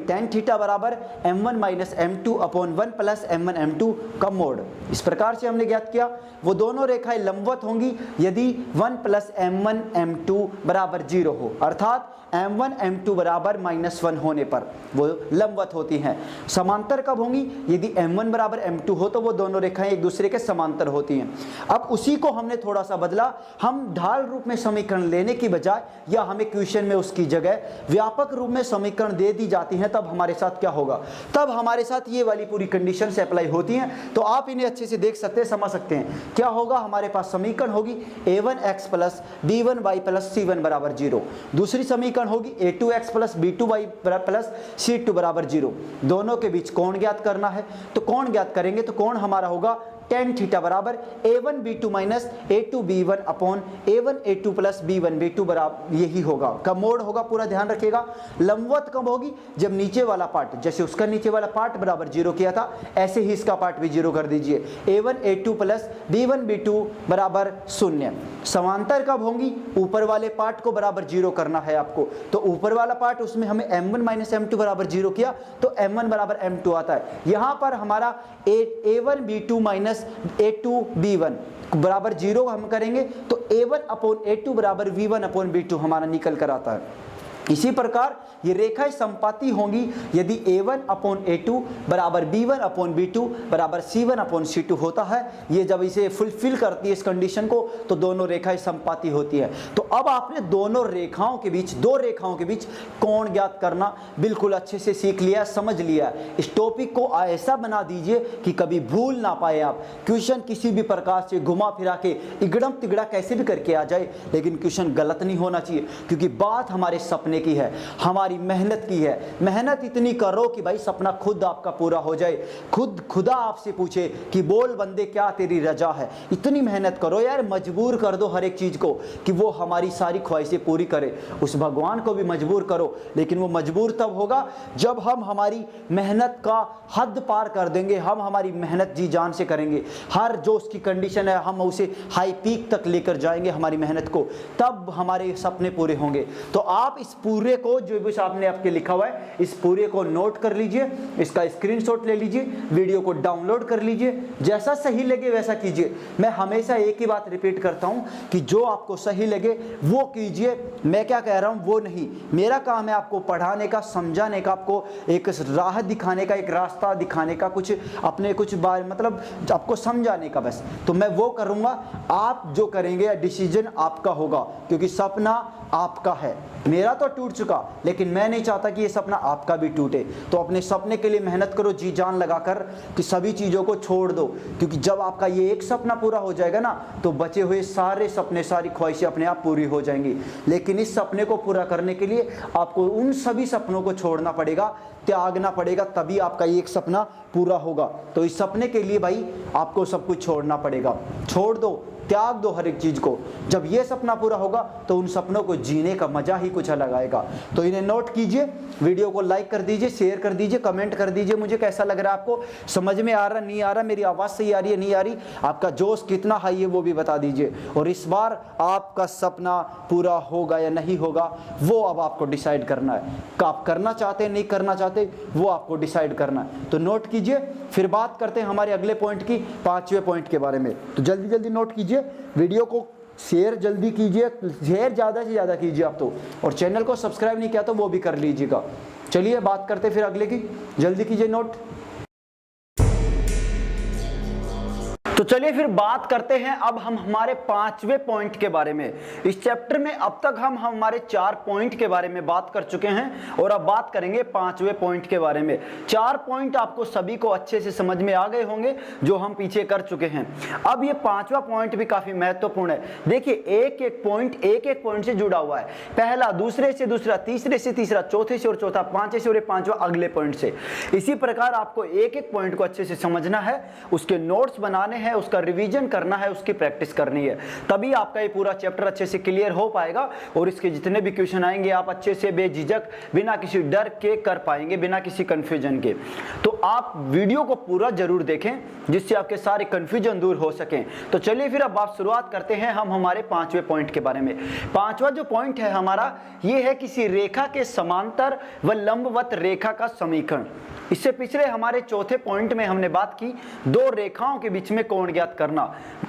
tan थीटा बराबर m1 minus m2 upon 1 plus m1 m2 का मोड। इस प्रकार से हमने ज्ञात किया। वो दोनों रेखाएं लंबवत होंगी यदि 1 प्लस m1 m2 बराबर 0 हो, अर्थात m1 m2 बराबर -1 होने पर वो लंबवत होती हैं। समांतर कब होंगी? यदि m1 बराबर m2 हो तो वो दोनों रेखाएं एक दूसरे के समांतर होती हैं। अब उसी को हमने थोड़ा सा बदला, हम ढाल रूप में समीकरण लेने की बजाय, या हमें क्वेश्चन में उसकी जगह व्यापक रूप में समीकरण दे दी जाती हैं, तब हमारे साथ क्या होगा? तब हमारे साथ ये वाली पूरी कंडीशन से अप्लाई होती हैं। तो आप इन्हें अच्छे से देख सकते हैं, समझ सकते हैं। क्या होगा? हमारे पास समीकरण होगी a1x plus b1y plus c1 बराबर 0। दूसरी समीकरण होगी a2x plus b2y plus c2 बराबर 0। दोनों के बीच कोण ज्ञात करना है। तो कोण ज्ञात करेंगे तो कोण हमारा होगा tan थीटा बराबर a1 b2 minus a2 b1 upon a1 a2 plus b1 b2 बराबर, यही होगा का मोड होगा। पूरा ध्यान रखिएगा। लंबवत कब होगी? जब नीचे वाला पार्ट, जैसे उसका नीचे वाला पार्ट बराबर 0 किया था, ऐसे ही इसका पार्ट भी 0 कर दीजिए। a1 a2 plus b1 b2 बराबर 0। समांतर कब होंगी? ऊपर वाले पार्ट को बराबर 0 करना है आपको। तो ऊपर वाला पार्ट, उसमें हमें m1 माइनस m2 बराबर 0 किया तो m1 बराबर m2 आता है। यहाँ पर हमारा a1 b2 minus a2 b1 बराबर 0 हम करेंगे तो a1 अपॉन a2 बराबर v1 अपॉन b2 हमारा निकल कर आता है। इसी प्रकार ये रेखाएं संपाती होंगी यदि a1 अपॉन a2 बराबर b1 अपॉन b2 बराबर c1 अपॉन c2 होता है। ये जब इसे फुलफिल करती है इस कंडीशन को, तो दोनों रेखाएं संपाती होती है। तो अब आपने दोनों रेखाओं के बीच, दो रेखाओं के बीच कोण ज्ञात करना बिल्कुल अच्छे से सीख लिया, समझ लिया। इस टॉपिक को ऐसा बना दीजिए कि कभी भूल ना पाए आप। क्वेश्चन किसी भी प्रकार से घुमा फिरा के इगड़म तिगड़ा कैसे भी करके आ जाए, लेकिन क्वेश्चन गलत नहीं होना चाहिए, क्योंकि बात हमारे सपने की है, हमारी मेहनत की है। मेहनत इतनी करो कि भाई सपना खुद आपका पूरा हो जाए। खुदा आपसे पूछे कि बोल बंदे क्या तेरी रजा है। इतनी मेहनत करो यार, मजबूर कर दो हर एक चीज को कि वो हमारी सारी ख्वाहिशें पूरी करे। उस भगवान को भी मजबूर करो, लेकिन वो मजबूर तब होगा जब हम हमारी मेहनत का हद पार कर देंगे। हम हमारी मेहनत जी जान से करेंगे, हर जो उसकी कंडीशन है हम उसे हाई पीक तक लेकर जाएंगे हमारी मेहनत को, तब हमारे सपने पूरे होंगे। तो आप इस पूरे को, जो भी आपने आपके लिखा हुआ है, इस पूरे को नोट कर लीजिए, इसका स्क्रीनशॉट ले लीजिए, वीडियो को डाउनलोड कर लीजिए, जैसा सही लगे वैसा कीजिए। मैं हमेशा एक ही बात रिपीट करता हूं कि जो आपको सही लगे वो कीजिए। मैं क्या कह रहा हूं वो नहीं। मेरा काम है आपको पढ़ाने का, समझाने का, आपको एक राह दिखाने का, एक रास्ता दिखाने का, कुछ अपने कुछ बार मतलब आपको समझाने का, बस। तो मैं वो करूंगा, आप जो करेंगे डिसीजन आपका होगा, क्योंकि सपना आपका है। मेरा तो टूट चुका, लेकिन मैं नहीं चाहता कि ये सपना आपका भी टूटे। तो अपने सपने के लिए मेहनत करो जी जान लगाकर, कि सभी चीज़ों को छोड़ दो, क्योंकि जब आपका ये एक सपना पूरा हो जाएगा ना, तो बचे हुए सारे सपने, सारी ख्वाहिशें अपने आप पूरी हो जाएंगी। लेकिन इस सपने को पूरा करने के लिए आपको उन सभी सपनों को छोड़ना पड़ेगा, त्यागना पड़ेगा, तभी आपका ये एक सपना पूरा होगा। तो इस सपने के लिए भाई आपको सब कुछ छोड़ना पड़ेगा। छोड़ दो, त्याग दो हर एक चीज को। जब ये सपना पूरा होगा तो उन सपनों को जीने का मजा ही कुछ अलग आएगा। तो इन्हें नोट कीजिए, वीडियो को लाइक कर दीजिए, शेयर कर दीजिए, कमेंट कर दीजिए मुझे कैसा लग रहा है आपको, समझ में आ रहा नहीं आ रहा, मेरी आवाज़ सही आ रही है नहीं आ रही, आपका जोश कितना हाई है वो भी बता दीजिए। और इस बार आपका सपना पूरा होगा या नहीं होगा वो अब आपको डिसाइड करना है। आप करना चाहते हैं नहीं करना चाहते वो आपको डिसाइड करना है। तो नोट कीजिए, फिर बात करते हैं हमारे अगले पॉइंट की, 5वें पॉइंट के बारे में। तो जल्दी जल्दी नोट कीजिए, वीडियो को शेयर जल्दी कीजिए, शेयर ज़्यादा से ज़्यादा कीजिए आप तो, और चैनल को सब्सक्राइब नहीं किया तो वो भी कर लीजिएगा। चलिए बात करते फिर अगले की, जल्दी कीजिए नोट। तो चलिए फिर बात करते हैं अब हम हमारे पांचवें पॉइंट के बारे में। इस चैप्टर में अब तक हम हमारे 4 पॉइंट के बारे में बात कर चुके हैं और अब बात करेंगे पांचवें पॉइंट के बारे में। 4 पॉइंट आपको सभी को अच्छे से समझ में आ गए होंगे जो हम पीछे कर चुके हैं। अब ये पांचवा पॉइंट भी काफी महत्वपूर्ण है। देखिए एक एक पॉइंट से जुड़ा हुआ है। पहला दूसरे से दूसरा, तीसरे से तीसरा, चौथे से और चौथा, पांचवे से और पांचवा अगले पॉइंट से। इसी प्रकार आपको एक एक पॉइंट को अच्छे से समझना है, उसके नोट्स बनाने हैं, उसका रिवीजन करना है, उसकी प्रैक्टिस करनी है, तभी आपका ये पूरा चैप्टर अच्छे से क्लियर हो पाएगा और इसके जितने भी क्वेश्चन आएंगे आप अच्छे से बेझिझक बिना किसी डर के कर पाएंगे, बिना किसी कंफ्यूजन के। तो आप वीडियो को पूरा जरूर देखें जिससे आपके सारे कंफ्यूजन दूर हो सकें। तो चलिए फिर अब आप शुरुआत करते हैं हम हमारे पांचवें पॉइंट के बारे में। पांचवा जो पॉइंट है हमारा ये है किसी रेखा के समांतर व लंबवत रेखा का समीकरण। इससे पिछले हमारे चौथे पॉइंट में हमने बात की 2 रेखाओं के बीच में कोण ज्ञात करना।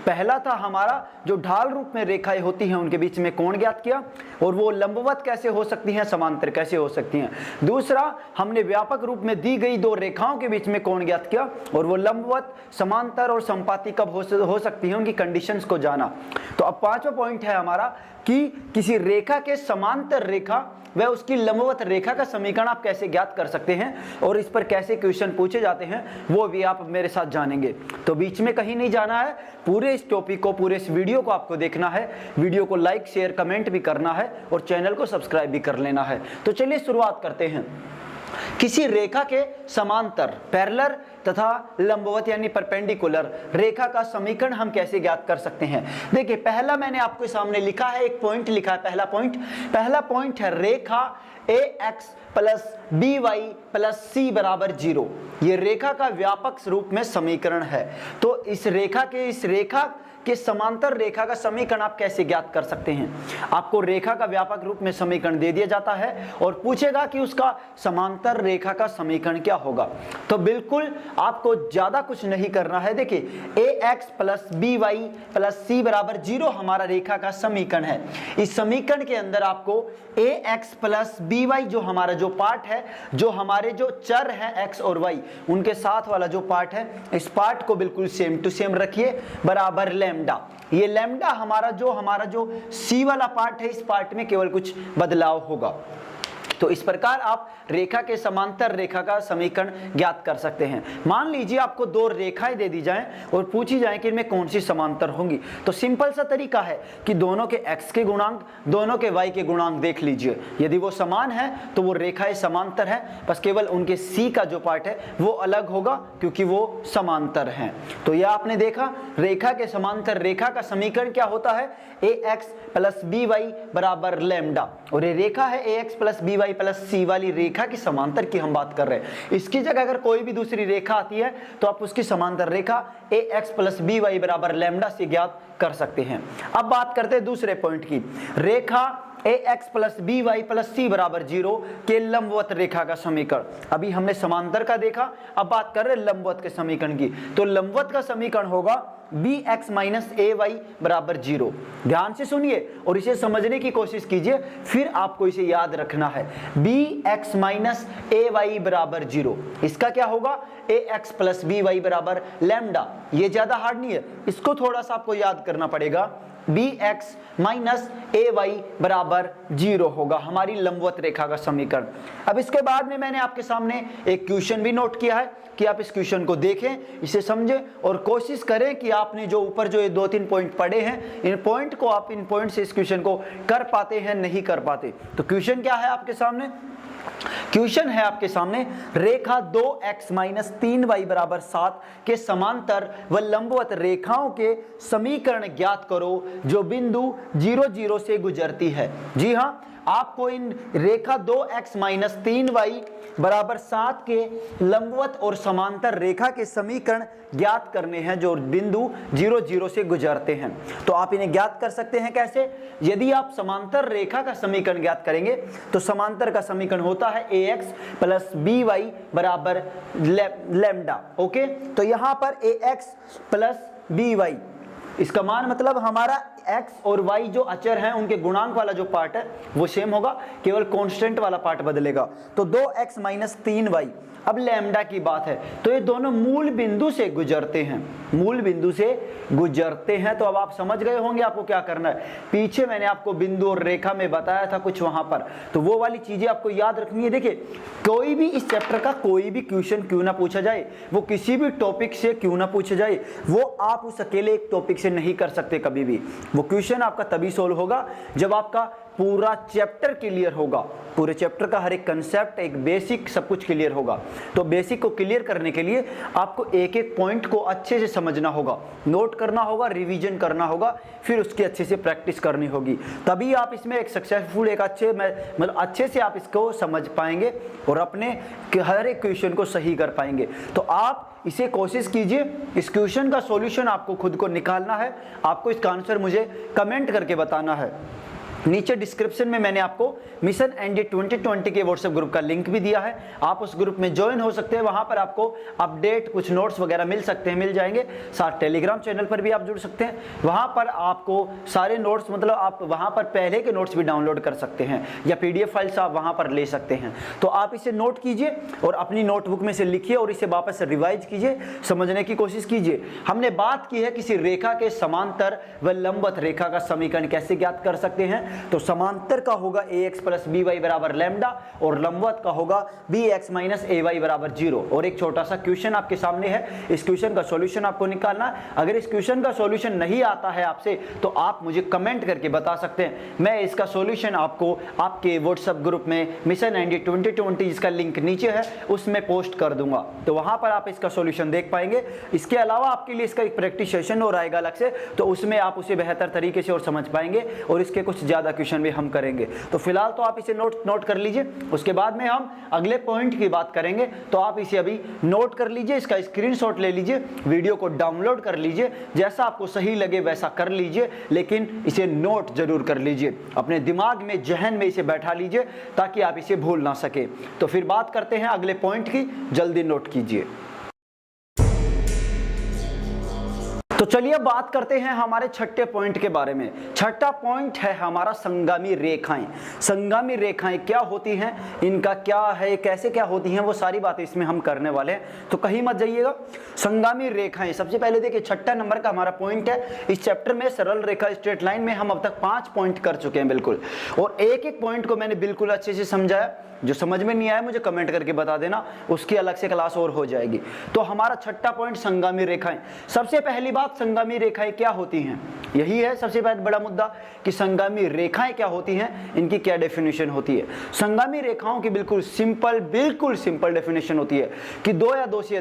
पहला था हमारा जो ढाल रूप में रेखाएं होती हैं उनके बीच में कोण ज्ञात किया और वो लंबवत कैसे हो सकती हैं, समांतर कैसे हो सकती हैं। दूसरा हमने व्यापक रूप में दी गई 2 रेखाओं के बीच में कोण ज्ञात किया और वो लंबवत, समांतर और संपाती कब हो सकती हैं, उनकी कंडीशंस को जाना। तो अब पांचवा पॉइंट है हमारा कि किसी रेखा के समांतर रेखा वह उसकी लंबवत रेखा का समीकरण आप कैसे ज्ञात कर सकते हैं और इस पर कैसे क्वेश्चन पूछे जाते हैं वो भी आप मेरे साथ जानेंगे। तो बीच में कहीं नहीं जाना है, पूरे इस टॉपिक को, पूरे इस वीडियो को आपको देखना है। वीडियो को लाइक, शेयर, कमेंट भी करना है और चैनल को सब्सक्राइब भी कर लेना है। तो चलिए शुरुआत करते हैं। किसी रेखा के समांतर, पैरेलल तथा लंबवत यानी परपेंडिकुलर रेखा का समीकरण हम कैसे ज्ञात कर सकते हैं। देखिए पहला मैंने आपके सामने लिखा है, एक पॉइंट लिखा है। पहला पॉइंट है रेखा ax plus by plus c बराबर 0। ये रेखा का व्यापक रूप में समीकरण है। तो इस रेखा के समांतर रेखा का समीकरण आप कैसे ज्ञात कर सकते हैं। आपको रेखा का व्यापक रूप में समीकरण दे दिया जाता है और पूछेगा कि उसका समांतर रेखा का समीकरण क्या होगा। तो बिल्कुल आपको ज्यादा कुछ नहीं करना है। देखिए ax plus by plus c बराबर 0 हमारा रेखा का समीकरण है। इस समीकरण के अंदर आपको ax प्लस by जो हमारा जो पार्ट है, जो हमारे जो चर है x और y, उनके साथ वाला जो पार्ट है, इस पार्ट को बिल्कुल सेम टू सेम रखिए, बराबर लैम्डा। ये लैम्डा हमारा जो सी वाला पार्ट है, इस पार्ट में केवल कुछ बदलाव होगा। तो इस प्रकार आप रेखा के समांतर रेखा का समीकरण ज्ञात कर सकते हैं। मान लीजिए आपको 2 रेखाएं दे दी जाएं और पूछी जाए कि इनमें कौन सी समांतर होंगी। तो सिंपल सा तरीका है कि दोनों के x के गुणांक, दोनों के y के गुणांक देख लीजिए। यदि वो समान है तो वो रेखाएं समांतर है, बस केवल उनके c का जो पार्ट है वो अलग होगा क्योंकि वो समांतर हैं। तो यह आपने देखा, रेखा के समांतर रेखा का समीकरण क्या होता है, ax प्लस by बराबर लैम्डा। और ये रेखा है ax plus by plus c वाली रेखा की समांतर की हम बात कर रहे हैं। इसकी जगह अगर कोई भी दूसरी रेखा आती है तो आप उसकी समांतर रेखा ax प्लस by बराबर लैम्डा से ज्ञात कर सकते हैं। अब बात करते हैं दूसरे पॉइंट की। रेखा ax plus by plus c बराबर 0 के लंबवत रेखा का समीकरण। अभी हमने समांतर का देखा, अब बात कर रहे हैं लंबवत के समीकरण की। तो लंबवत का समीकरण होगा bx माइनस ay बराबर 0। ध्यान से सुनिए और इसे समझने की कोशिश कीजिए, फिर आपको इसे याद रखना है। bx माइनस ay बराबर 0, इसका क्या होगा, ax प्लस by बराबर लैम्डा। ये ज्यादा हार्ड नहीं है, इसको थोड़ा सा आपको याद करना पड़ेगा। bx माइनस ay बराबर 0 होगा हमारी लंबवत रेखा का समीकरण। अब इसके बाद में मैंने आपके सामने एक क्वेश्चन भी नोट किया है कि आप इस क्वेश्चन को देखें, इसे समझें और कोशिश करें कि आपने जो ऊपर जो ये 2-3 पॉइंट पढ़े हैं, इन पॉइंट से इस क्वेश्चन को कर पाते हैं, नहीं कर पाते। तो क्वेश्चन क्या है आपके सामने, क्वेश्चन है आपके सामने, रेखा 2x माइनस 3y बराबर 7 के समांतर व लंबवत रेखाओं के समीकरण ज्ञात करो जो बिंदु 0, 0 से गुजरती है। जी हाँ, आपको इन रेखा 2x माइनस 3y बराबर 7 के लंबवत और समांतर रेखा के समीकरण ज्ञात करने हैं जो बिंदु 0, 0 से गुजरते हैं। तो आप इन्हें ज्ञात कर सकते हैं कैसे, यदि आप समांतर रेखा का समीकरण ज्ञात करेंगे तो समांतर का समीकरण होता है ax प्लस by बराबर लैम्डा। ओके, तो यहां पर ax प्लस by, इसका मान मतलब हमारा x और y जो अचर हैं उनके गुणांक वाला जो पार्ट है वो सेम होगा, केवल कांस्टेंट वाला पार्ट बदलेगा। तो 2x माइनस 3y। अब लैम्डा की बात है तो ये दोनों मूल बिंदु से गुजरते हैं, मूल बिंदु से गुजरते हैं। तो अब आप समझ गए होंगे आपको क्या करना है। पीछे मैंने आपको बिंदु और रेखा में बताया था कुछ वहां पर, तो वो वाली चीजें आपको याद रखनी है। देखिए कोई भी इस चैप्टर का कोई भी क्वेश्चन क्यों ना पूछा जाए, वो किसी भी टॉपिक से क्यों ना पूछा जाए, वो आप उस अकेले एक टॉपिक से नहीं कर सकते कभी भी। वो क्वेश्चन आपका तभी सोल्व होगा जब आपका पूरा चैप्टर क्लियर होगा, पूरे चैप्टर का हर एक कंसेप्ट, एक बेसिक सब कुछ क्लियर होगा। तो बेसिक को क्लियर करने के लिए आपको एक एक पॉइंट को अच्छे से समझना होगा, नोट करना होगा, रिवीजन करना होगा, फिर उसकी अच्छे से प्रैक्टिस करनी होगी। तभी आप इसमें एक सक्सेसफुल, एक अच्छे मतलब अच्छे से आप इसको समझ पाएंगे और अपने हर एक क्वेश्चन को सही कर पाएंगे। तो आप इसे कोशिश कीजिए, इस क्वेश्चन का सॉल्यूशन आपको खुद को निकालना है। आपको इसका आंसर मुझे कमेंट करके बताना है। नीचे डिस्क्रिप्शन में मैंने आपको मिशन एनडी 2020 के व्हाट्सएप ग्रुप का लिंक भी दिया है, आप उस ग्रुप में ज्वाइन हो सकते हैं। वहां पर आपको अपडेट, कुछ नोट्स वगैरह मिल सकते हैं, मिल जाएंगे। साथ टेलीग्राम चैनल पर भी आप जुड़ सकते हैं, वहां पर आपको सारे नोट्स, मतलब आप वहां पर पहले के नोट्स भी डाउनलोड कर सकते हैं या PDF फाइल्स आप वहां पर ले सकते हैं। तो आप इसे नोट कीजिए और अपनी नोटबुक में से लिखिए और इसे वापस से रिवाइज कीजिए, समझने की कोशिश कीजिए। हमने बात की है किसी रेखा के समांतर व लंबवत रेखा का समीकरण कैसे ज्ञात कर सकते हैं। तो समांतर का होगा ax प्लस by बराबर लैम्डा और लंबवत का होगा bx माइनस ay बराबर 0। और एक छोटा सा क्वेश्चन आपके सामने है, इस क्वेश्चन का सॉल्यूशन आपको निकालना है। अगर इस क्वेश्चन का सॉल्यूशन नहीं आता है आपसे तो आप मुझे कमेंट करके बता सकते हैं, मैं इसका सॉल्यूशन आपको आपके व्हाट्सएप ग्रुप में मिशन एनडी 2020 जिसका लिंक नीचे है उसमें पोस्ट कर दूंगा। तो वहां पर आप इसका सॉल्यूशन देख पाएंगे। इसके अलावा आपके लिए इसका एक प्रैक्टिस सेशन और आएगा अलग से, तो उसमें आप उसे बेहतर तरीके से और समझ पाएंगे और इसके कुछ ज्यादा क्वेश्चन भी हम करेंगे। तो फिलहाल तो आप इसे नोट कर लीजिए, उसके बाद में हम अगले पॉइंट की बात करेंगे। तो आप इसे अभी नोट कर लीजिए, इसका स्क्रीनशॉट ले लीजिए, वीडियो को डाउनलोड कर लीजिए, जैसा आपको सही लगे वैसा कर लीजिए, लेकिन इसे नोट जरूर कर लीजिए, अपने दिमाग में, जहन में इसे बैठा लीजिए ताकि आप इसे भूल ना सके। तो फिर बात करते हैं अगले पॉइंट की, जल्दी नोट कीजिए। तो चलिए बात करते हैं हमारे छठे पॉइंट के बारे में। छठा पॉइंट है हमारा संगामी रेखाएं। संगामी रेखाएं क्या होती हैं, इनका क्या है, कैसे क्या होती हैं, वो सारी बातें इसमें हम करने वाले हैं, तो कहीं मत जाइएगा। संगामी रेखाएं, सबसे पहले देखिए छठा नंबर का हमारा पॉइंट है। इस चैप्टर में सरल रेखा, स्ट्रेट लाइन में हम अब तक 5 पॉइंट कर चुके हैं बिल्कुल, और एक एक पॉइंट को मैंने बिल्कुल अच्छे से समझाया। जो समझ में नहीं आया मुझे कमेंट करके बता देना, उसकी अलग से क्लास और हो जाएगी। तो हमारा छठा पॉइंट संगामी रेखाएं। सबसे पहली बात, संगामी रेखाएं क्या होती हैं, यही है सबसे बड़ा मुद्दा कि संगामी रेखाएं क्या होती हैं, इनकी क्या डेफिनेशन होती है। संगामी रेखाओं की बिल्कुल सिंपल डेफिनेशन होती है कि दो या दो से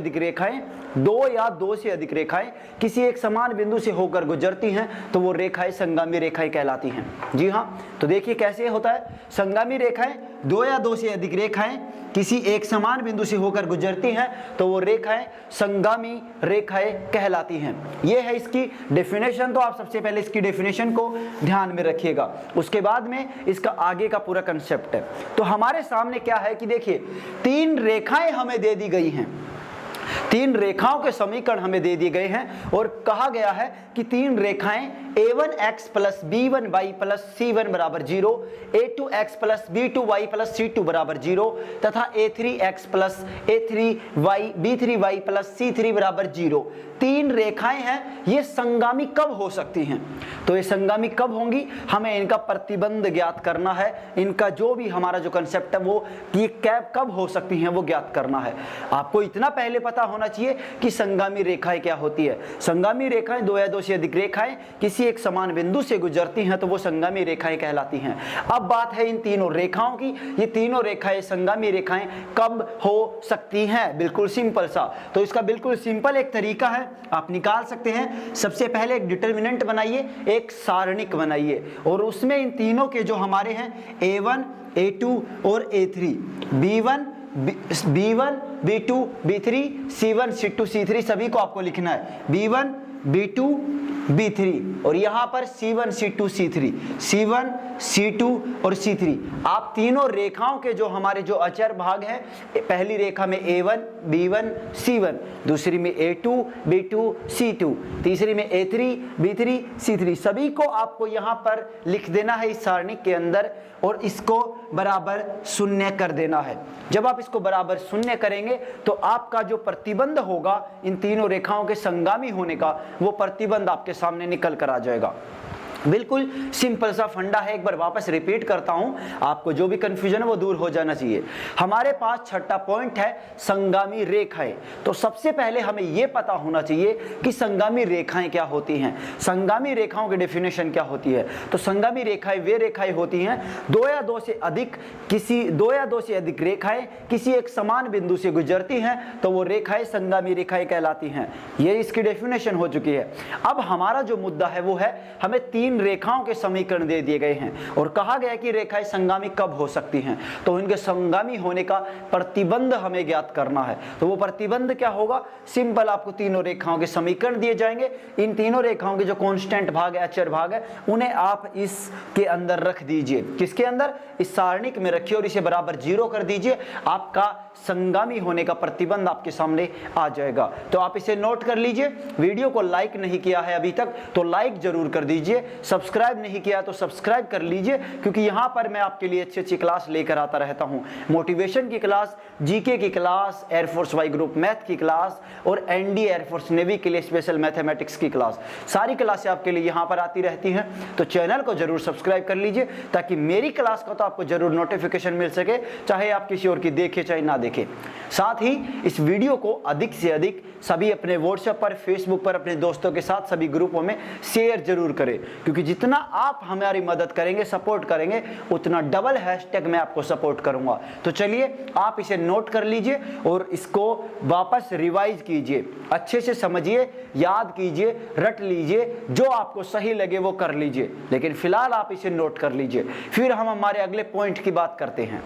अधिक रेखाएं किसी एक समान बिंदु से होकर गुजरती हैं तो वो रेखाएं संगामी रेखाएं कहलाती हैं। जी हाँ, तो देखिए कैसे होता है। संगामी रेखाएं, दो या दो से अधिक रेखाएं किसी एक समान बिंदु से होकर गुजरती हैं तो वो रेखाएं संगामी रेखाएं कहलाती हैं। ये है इसकी डेफिनेशन। तो आप सबसे पहले इसकी डेफिनेशन को ध्यान में रखिएगा, उसके बाद में इसका आगे का पूरा कंसेप्ट है। तो हमारे सामने क्या है कि देखिए 3 रेखाएं हमें दे दी गई हैं, 3 रेखाओं के समीकरण हमें दे दिए गए हैं और कहा गया है कि 3 रेखाएं a1x plus b1y plus c1 बराबर 0, a2x plus b2y plus c2 बराबर 0 तथा a3x plus b3y plus c3 बराबर 0। 3 रेखाएं हैं, ये संगामी कब हो सकती हैं। तो ये संगामी कब होंगी, हमें इनका प्रतिबंध ज्ञात करना है। इनका जो भी हमारा जो कंसेप्ट है वो ये कब हो सकती हैं वो ज्ञात करना है। आपको इतना पहले पता होना चाहिए कि संगामी रेखाएं क्या होती है। संगामी रेखाएं, दो या दो से अधिक रेखाएं किसी एक समान बिंदु से गुजरती हैं तो वो संगामी रेखाएं कहलाती हैं। अब बात है इन तीनों रेखाओं की, ये तीनों रेखाएं संगामी रेखाएं कब हो सकती हैं, बिल्कुल सिंपल सा। तो इसका बिल्कुल सिंपल एक तरीका है, आप निकाल सकते हैं। सबसे पहले एक डिटर्मिनेंट बनाइए, एक सारणिक बनाइए और उसमें इन तीनों के जो हमारे हैं a1, a2 और a3, b1, b2, b3, c1, c2, c3 सभी को आपको लिखना है। b1, B2 B3 और यहाँ पर C1 C2 C3, C1 C2 और C3। आप तीनों रेखाओं के जो हमारे जो अचर भाग हैं, पहली रेखा में A1 B1 C1, दूसरी में A2 B2 C2, तीसरी में A3 B3 C3, सभी को आपको यहाँ पर लिख देना है इस सारणी के अंदर और इसको बराबर शून्य कर देना है। जब आप इसको बराबर शून्य करेंगे तो आपका जो प्रतिबंध होगा इन तीनों रेखाओं के संगामी होने का, वो प्रतिबंध आपके सामने निकल कर आ जाएगा। बिल्कुल सिंपल सा फंडा है, एक बार वापस रिपीट करता हूं, आपको जो भी कंफ्यूजन है वो दूर हो जाना चाहिए। हमारे पास छठा पॉइंट है संगामी रेखाएं। तो सबसे पहले हमें यह पता होना चाहिए कि संगामी रेखाएं क्या होती हैं, संगामी रेखाओं की डेफिनेशन क्या होती है। तो संगामी रेखाएं वे रेखाएं होती हैं दो या दो से अधिक रेखाएं किसी एक समान बिंदु से गुजरती हैं, तो वो रेखाएं संगामी रेखाएं कहलाती हैं। ये इसकी डेफिनेशन हो चुकी है। अब हमारा जो मुद्दा है वो है, हमें तीन रेखाओं के समीकरण दे दिए गए हैं और कहा गया कि रेखाएं संगामी कब हो सकती हैं, तो इनके संगामी होने का प्रतिबंध हमें ज्ञात करना है। तो वो प्रतिबंध क्या होगा, सिंपल, आपको तीनों रेखाओं के समीकरण दिए जाएंगे, इन तीनों रेखाओं के जो कांस्टेंट भाग है, अचर भाग है, उन्हें आप इसके अंदर रख दीजिए। किसके अंदर, इस सारणिक में रखिए और इसे बराबर 0 कर दीजिए। आपका संगामी होने का प्रतिबंध आपके सामने आ जाएगा। तो आप इसे नोट कर लीजिए। वीडियो को लाइक नहीं किया है अभी तक तो लाइक जरूर कर दीजिए, सब्सक्राइब नहीं किया तो सब्सक्राइब कर लीजिए, क्योंकि यहां पर मैं आपके लिए अच्छी अच्छी क्लास लेकर आता रहता हूं। मोटिवेशन की क्लास, जीके की class, air force Y group math की क्लास और एनडी एयरफोर्स नेवी के लिए स्पेशल मैथमेटिक्स की क्लास, सारी क्लासें आपके लिए यहां पर आती रहती हैं। तो चैनल को जरूर सब्सक्राइब कर लीजिए ताकि मेरी क्लास का तो आपको जरूर नोटिफिकेशन मिल सके, चाहे आप किसी और की देखें चाहे ना देखें। साथ ही इस वीडियो को अधिक से अधिक सभी अपने व्हाट्सएप पर, फेसबुक पर, अपने दोस्तों के साथ सभी ग्रुपों में शेयर जरूर करें, क्योंकि जितना आप हमारी मदद करेंगे, सपोर्ट करेंगे, उतना डबल हैशटैग मैं आपको सपोर्ट करूंगा। तो चलिए आप इसे नोट कर लीजिए और इसको वापस रिवाइज कीजिए, अच्छे से समझिए, याद कीजिए, रट लीजिए, जो आपको सही लगे वो कर लीजिए, लेकिन फिलहाल आप इसे नोट कर लीजिए। फिर हम हमारे अगले पॉइंट की बात करते हैं।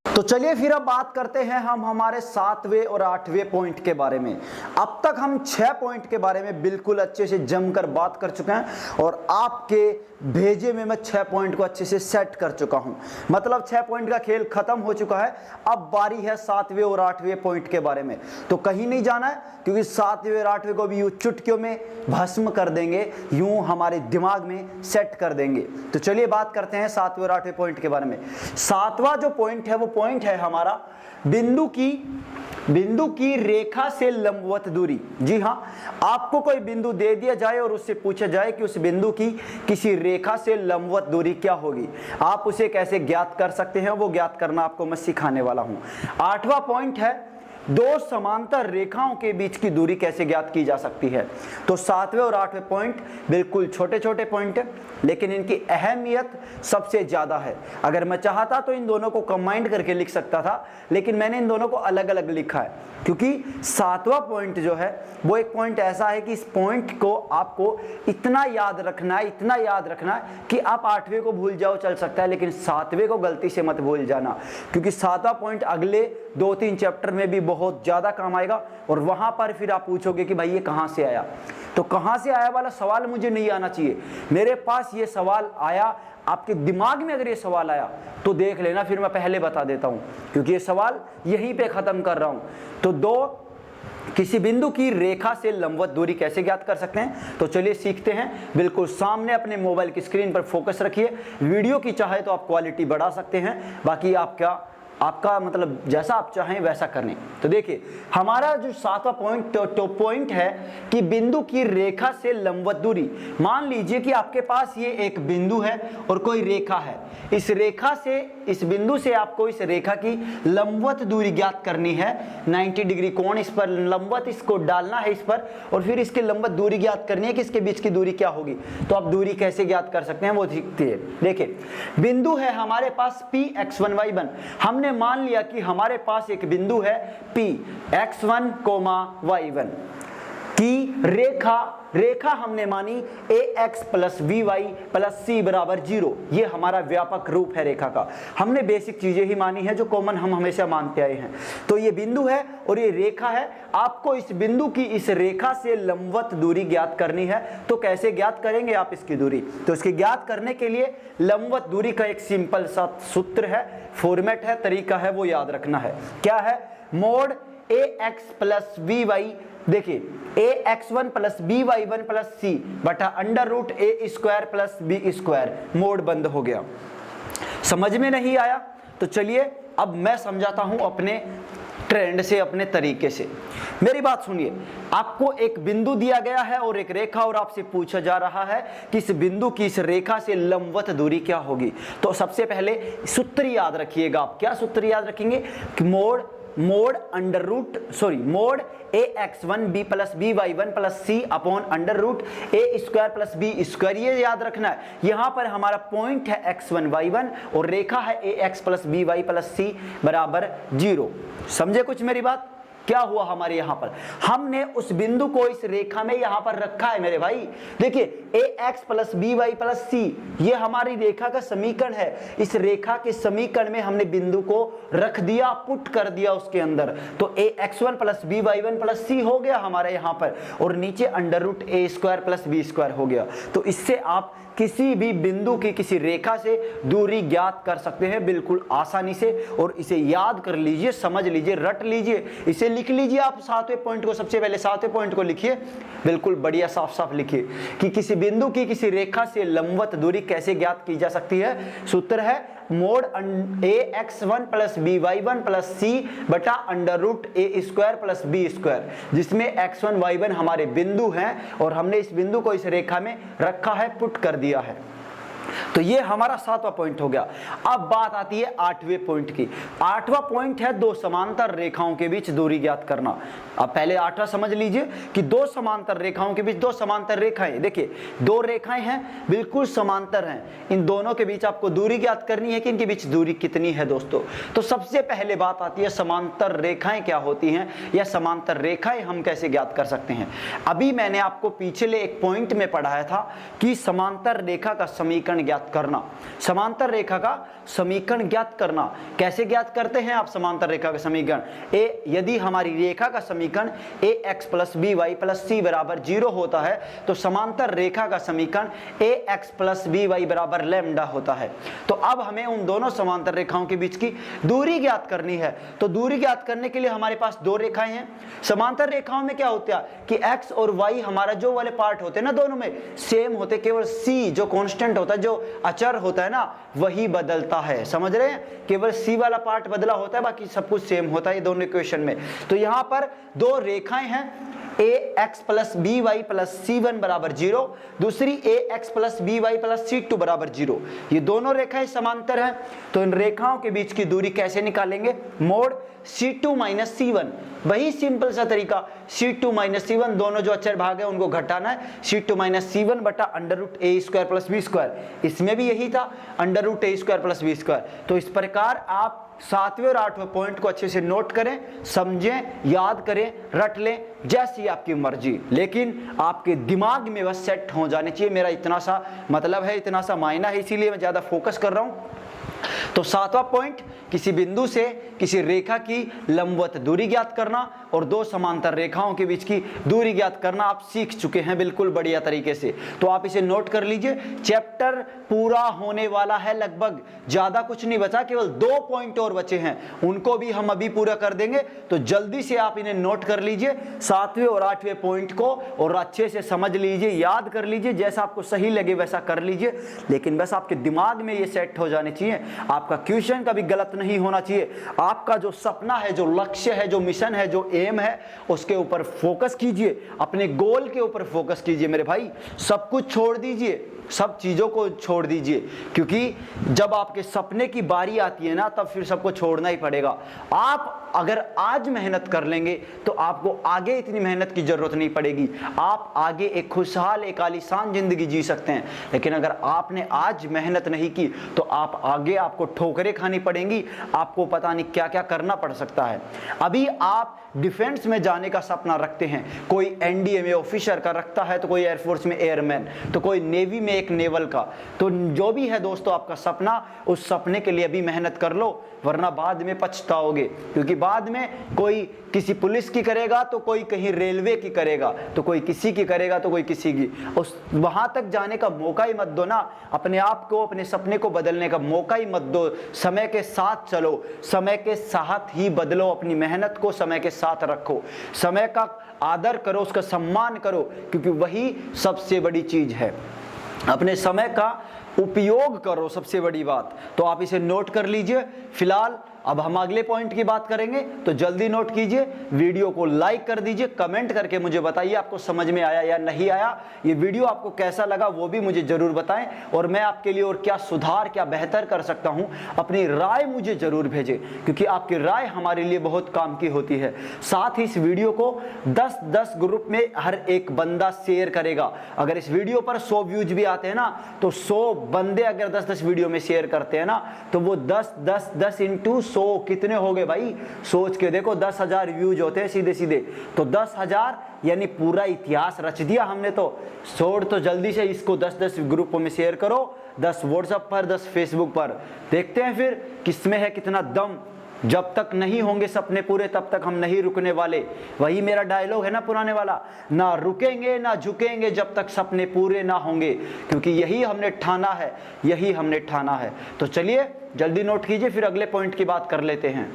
तो चलिए फिर अब बात करते हैं हम हमारे 7वें और 8वें पॉइंट के बारे में। अब तक हम 6 पॉइंट के बारे में बिल्कुल अच्छे से जमकर बात कर चुके हैं और आपके भेजे में मैं 6 पॉइंट को अच्छे से सेट कर चुका हूं। मतलब 6 पॉइंट का खेल खत्म हो चुका है। अब बारी है 7वें और 8वें पॉइंट के बारे में। तो कहीं नहीं जाना है, क्योंकि 7वें और 8वें को भी यूं चुटकियों में भस्म कर देंगे, यूं हमारे दिमाग में सेट कर देंगे। तो चलिए बात करते हैं 7वें और 8वें पॉइंट के बारे में। 7वां जो पॉइंट है वो पॉइंट है हमारा बिंदु की रेखा से लंबवत दूरी। जी हां, आपको कोई बिंदु दे दिया जाए और उससे पूछा जाए कि उस बिंदु की किसी रेखा से लंबवत दूरी क्या होगी, आप उसे कैसे ज्ञात कर सकते हैं, वो ज्ञात करना आपको मैं सिखाने वाला हूं। 8वां पॉइंट है दो समांतर रेखाओं के बीच की दूरी कैसे ज्ञात की जा सकती है। तो 7वें और 8वें पॉइंट बिल्कुल छोटे छोटे पॉइंट है, लेकिन इनकी अहमियत सबसे ज्यादा है। अगर मैं चाहता तो इन दोनों को कंबाइंड करके लिख सकता था, लेकिन मैंने इन दोनों को अलग अलग लिखा है, क्योंकि 7वां पॉइंट जो है वो एक पॉइंट ऐसा है कि इस पॉइंट को आपको इतना याद रखना है कि आप 8वें को भूल जाओ चल सकता है, लेकिन 7वें को गलती से मत भूल जाना, क्योंकि 7वां पॉइंट अगले 2-3 चैप्टर में भी बहुत ज्यादा काम आएगा और वहां पर फिर आप पूछोगे कि भाई ये कहां से आया। तो कहां से आया वाला सवाल मुझे नहीं आना चाहिए। मेरे पास ये सवाल आया, आपके दिमाग में अगर ये सवाल आया तो देख लेना, फिर मैं पहले बता देता हूं, क्योंकि ये सवाल यहीं पे खत्म कर रहा हूं। तो किसी बिंदु की रेखा से लंबवत दूरी कैसे ज्ञात कर सकते हैं, तो चलिए सीखते हैं। बिल्कुल सामने अपने मोबाइल की स्क्रीन पर फोकस रखिए। वीडियो की चाहे तो आप क्वालिटी बढ़ा सकते हैं, बाकी आपका मतलब जैसा आप चाहें वैसा करने। तो देखिए हमारा जो 7वां पॉइंट है कि बिंदु की रेखा से लंबवत दूरी। मान लीजिए कि आपके पास ये एक बिंदु है और कोई रेखा है। इस रेखा से, इस बिंदु से आपको इस रेखा की लंबवत दूरी ज्ञात करनी है। 90 डिग्री कोण इस पर लंबवत इसको डालना है इस पर, और फिर इसकी लंबवत दूरी ज्ञात करनी है कि इसके बीच की दूरी क्या होगी। तो आप दूरी कैसे ज्ञात कर सकते हैं वो दिखती है। देखिए बिंदु है हमारे पास P x1 y1। हमने मान लिया कि हमारे पास एक बिंदु है P x1, y1। कि रेखा हमने मानी ax plus by plus c बराबर 0। ये हमारा व्यापक रूप है रेखा का। हमने बेसिक चीजें ही मानी है जो कॉमन हम हमेशा मानते आए हैं। तो ये बिंदु है और ये रेखा है। आपको इस बिंदु की इस रेखा से लंबवत दूरी ज्ञात करनी है। तो कैसे ज्ञात करेंगे आप इसकी दूरी? तो इसकी ज्ञात करने के लिए लंबवत दूरी का एक सिंपल सा सूत्र है, फॉर्मेट है, तरीका है, वो याद रखना है। क्या है? मोड ax प्लस by, देखिए ax1 plus by1 plus c बटा under root a square plus b square. Mod बंद हो गया। समझ में नहीं आया तो चलिए अब मैं समझाता हूं अपने ट्रेंड से, अपने तरीके से। मेरी बात सुनिए, आपको एक बिंदु दिया गया है और एक रेखा, और आपसे पूछा जा रहा है कि इस बिंदु की इस रेखा से लंबवत दूरी क्या होगी। तो सबसे पहले सूत्र याद रखिएगा। आप क्या सूत्र याद रखेंगे? कि mod ax1 b plus by1 plus c upon under root a square plus b square. ये याद रखना है। यहां पर हमारा पॉइंट है x1 y1 और रेखा है ax plus by plus c बराबर 0। समझे कुछ मेरी बात? क्या हुआ हमारे यहां पर? हमने उस बिंदु को इस रेखा में यहां पर रखा है मेरे भाई। देखिए ax plus by plus c ये हमारी रेखा का समीकरण है। इस रेखा के समीकरण में हमने बिंदु को रख दिया, पुट कर दिया उसके अंदर। तो ax1 plus by1 plus c हो गया हमारे यहां पर, और नीचे under root a square plus b square हो गया। तो इससे आप किसी भी बिंदु की किसी रेखा से दूरी ज्ञात कर सकते हैं बिल्कुल आसानी से। और इसे याद कर लीजिए, समझ लीजिए, रट लीजिए, इसे लिख लीजिए। आप 7वें पॉइंट को, सबसे पहले 7वें पॉइंट को लिखिए, बिल्कुल बढ़िया साफ साफ लिखिए कि किसी बिंदु की किसी रेखा से लंबवत दूरी कैसे ज्ञात की जा सकती है। सूत्र है mod ax1 plus by1 plus c बटा under root a square plus b square, जिसमें x1 y1 हमारे बिंदु हैं और हमने इस बिंदु को इस रेखा में रखा है, पुट कर दिया है। तो ये हमारा 7वां पॉइंट हो गया। अब बात आती है 8वें पॉइंट की। 8वां पॉइंट है दो समांतर रेखाओं के बीच दूरी ज्ञात करना। अब पहले 8वां समझ लीजिए कि दो समांतर रेखाओं के बीच, दो समांतर रेखाएं, देखिए दो रेखाएं हैं बिल्कुल समांतर हैं, इन दोनों के बीच आपको दूरी ज्ञात करनी है कि इनके बीच दूरी कितनी है दोस्तों। तो सबसे पहले बात आती है समांतर रेखाएं क्या होती हैं, या समांतर रेखाएं हम कैसे ज्ञात कर सकते हैं। अभी मैंने आपको पिछले एक पॉइंट में पढ़ाया था कि समांतर रेखा का समीकरण ज्ञात करना। समांतर रेखा का समीकरण ज्ञात करना कैसे ज्ञात करते हैं आप? समांतर रेखा का समीकरण यदि हमारी रेखा का समीकरण ax plus by plus c बराबर 0 होता है तो समांतर रेखा का समीकरण ax प्लस by बराबर लैम्डा होता है। तो अब हमें उन दोनों समांतर रेखाओं के बीच की दूरी ज्ञात करनी है। तो दूरी ज्ञात करने के लिए हमारे पास दो रेखाएं हैं। समांतर रेखाओं में क्या होता है कि x और y हमारा जो वाले पार्ट होते हैं ना, दोनों में सेम होते, केवल c जो कांस्टेंट होता है, जो अचर होता है ना, वही बदलता है। समझ रहे हैं? केवल c वाला पार्ट बदला होता है, बाकी सब कुछ सेम होता है ये दोनों इक्वेशन में। तो यहां पर दो रेखाएं हैं, ax plus by plus c1 बराबर 0, दूसरी ax plus by plus c2 बराबर 0। ये दोनों रेखाएं समांतर हैं। तो इन रेखाओं के बीच की दूरी कैसे निकालेंगे? मोड c2 माइनस c1, वही सिंपल सा तरीका, c2 माइनस c1 दोनों जो अचर भाग है उनको घटाना है, c2 माइनस c1 बटा under root a square plus b square. इसमें भी यही था, under root a square plus b square. तो इस प्रकार आप 7वें और 8वें पॉइंट को अच्छे से नोट करें, समझें, याद करें, रट लें, जैसी आपकी मर्जी, लेकिन आपके दिमाग में बस सेट हो जाने चाहिए। मेरा इतना सा मतलब है, इतना सा मायना है, इसीलिए मैं ज्यादा फोकस कर रहा हूं। तो 7वां पॉइंट, किसी बिंदु से किसी रेखा की लंबवत दूरी ज्ञात करना और दो समांतर रेखाओं के बीच की दूरी ज्ञात करना आप सीख चुके हैं बिल्कुल बढ़िया तरीके से। तो आप इसे नोट कर लीजिए। चैप्टर पूरा होने वाला है लगभग, ज्यादा कुछ नहीं बचा, केवल 2 पॉइंट और बचे हैं, उनको भी हम अभी पूरा कर देंगे। तो जल्दी से आप इन्हें नोट कर लीजिए 7वें और 8वें पॉइंट को, और अच्छे से समझ लीजिए, याद कर लीजिए, जैसा आपको सही लगे वैसा कर लीजिए, लेकिन बस आपके दिमाग में ये सेट हो जाने चाहिए। आपका क्वेश्चन कभी गलत नहीं होना चाहिए। आपका जो सपना है, जो लक्ष्य है, जो मिशन है, जो एम है, उसके ऊपर फोकस कीजिए, अपने गोल के ऊपर फोकस कीजिए मेरे भाई। सब कुछ छोड़ दीजिए, सब चीजों को छोड़ दीजिए, क्योंकि जब आपके सपने की बारी आती है ना, तब फिर सबको छोड़ना ही पड़ेगा। आप अगर आज मेहनत कर लेंगे तो आपको आगे इतनी मेहनत की जरूरत नहीं पड़ेगी। आप आगे एक खुशहाल, एक आलीशान जिंदगी जी सकते हैं। लेकिन अगर आपने आज मेहनत नहीं की तो आप आगे, आपको ठोकरें खानी पड़ेंगी, आपको पता नहीं क्या क्या करना पड़ सकता है। अभी आप डिफेंस में जाने का सपना रखते हैं, कोई एनडीए में ऑफिसर का रखता है, तो कोई एयरफोर्स में एयरमैन, तो कोई नेवी में एक नेवल का। तो जो भी है दोस्तों आपका सपना, उस सपने के लिए अभी मेहनत कर लो, वरना बाद में पछताओगे। क्योंकि बाद में कोई किसी पुलिस की करेगा, तो कोई कहीं रेलवे की करेगा, तो कोई किसी की करेगा, तो कोई किसी की। उस वहां तक जाने का मौका ही मत दो ना, अपने आप को, अपने सपने को बदलने का मौका ही मत दो। समय के साथ चलो, समय के साथ ही बदलो, अपनी मेहनत को समय के साथ रखो, समय का आदर करो, उसका सम्मान करो, क्योंकि वही सबसे बड़ी चीज है। अपने समय का उपयोग करो, सबसे बड़ी बात। तो आप इसे नोट कर लीजिए। फिलहाल अब हम अगले पॉइंट की बात करेंगे, तो जल्दी नोट कीजिए, वीडियो को लाइक कर दीजिए, कमेंट करके मुझे बताइए आपको समझ में आया या नहीं आया, ये वीडियो आपको कैसा लगा वो भी मुझे जरूर बताएं, और मैं आपके लिए और क्या सुधार, क्या बेहतर कर सकता हूं, अपनी राय मुझे जरूर भेजें, क्योंकि आपकी राय हमारे लिए बहुत काम की होती है। साथ ही इस वीडियो को 10-10 ग्रुप में हर एक बंदा शेयर करेगा। अगर इस वीडियो पर 100 व्यूज भी आते हैं ना, तो 100 बंदे अगर 10-10 वीडियो में शेयर करते हैं ना, तो वो 10 इंटू 100 कितने हो गए भाई, सोच के देखो, 10,000 व्यूज होते हैं सीधे सीधे, तो 10,000 यानी पूरा इतिहास रच दिया हमने। तो छोड़, तो जल्दी से इसको 10-10 ग्रुपों में शेयर करो, 10 व्हाट्सएप पर, 10 फेसबुक पर। देखते हैं फिर किसमें है कितना दम। जब तक नहीं होंगे सपने पूरे, तब तक हम नहीं रुकने वाले। वही मेरा डायलॉग है ना पुराने वाला, ना रुकेंगे ना झुकेंगे जब तक सपने पूरे ना होंगे, क्योंकि यही हमने ठाना है, यही हमने ठाना है। तो चलिए जल्दी नोट कीजिए, फिर अगले पॉइंट की बात कर लेते हैं।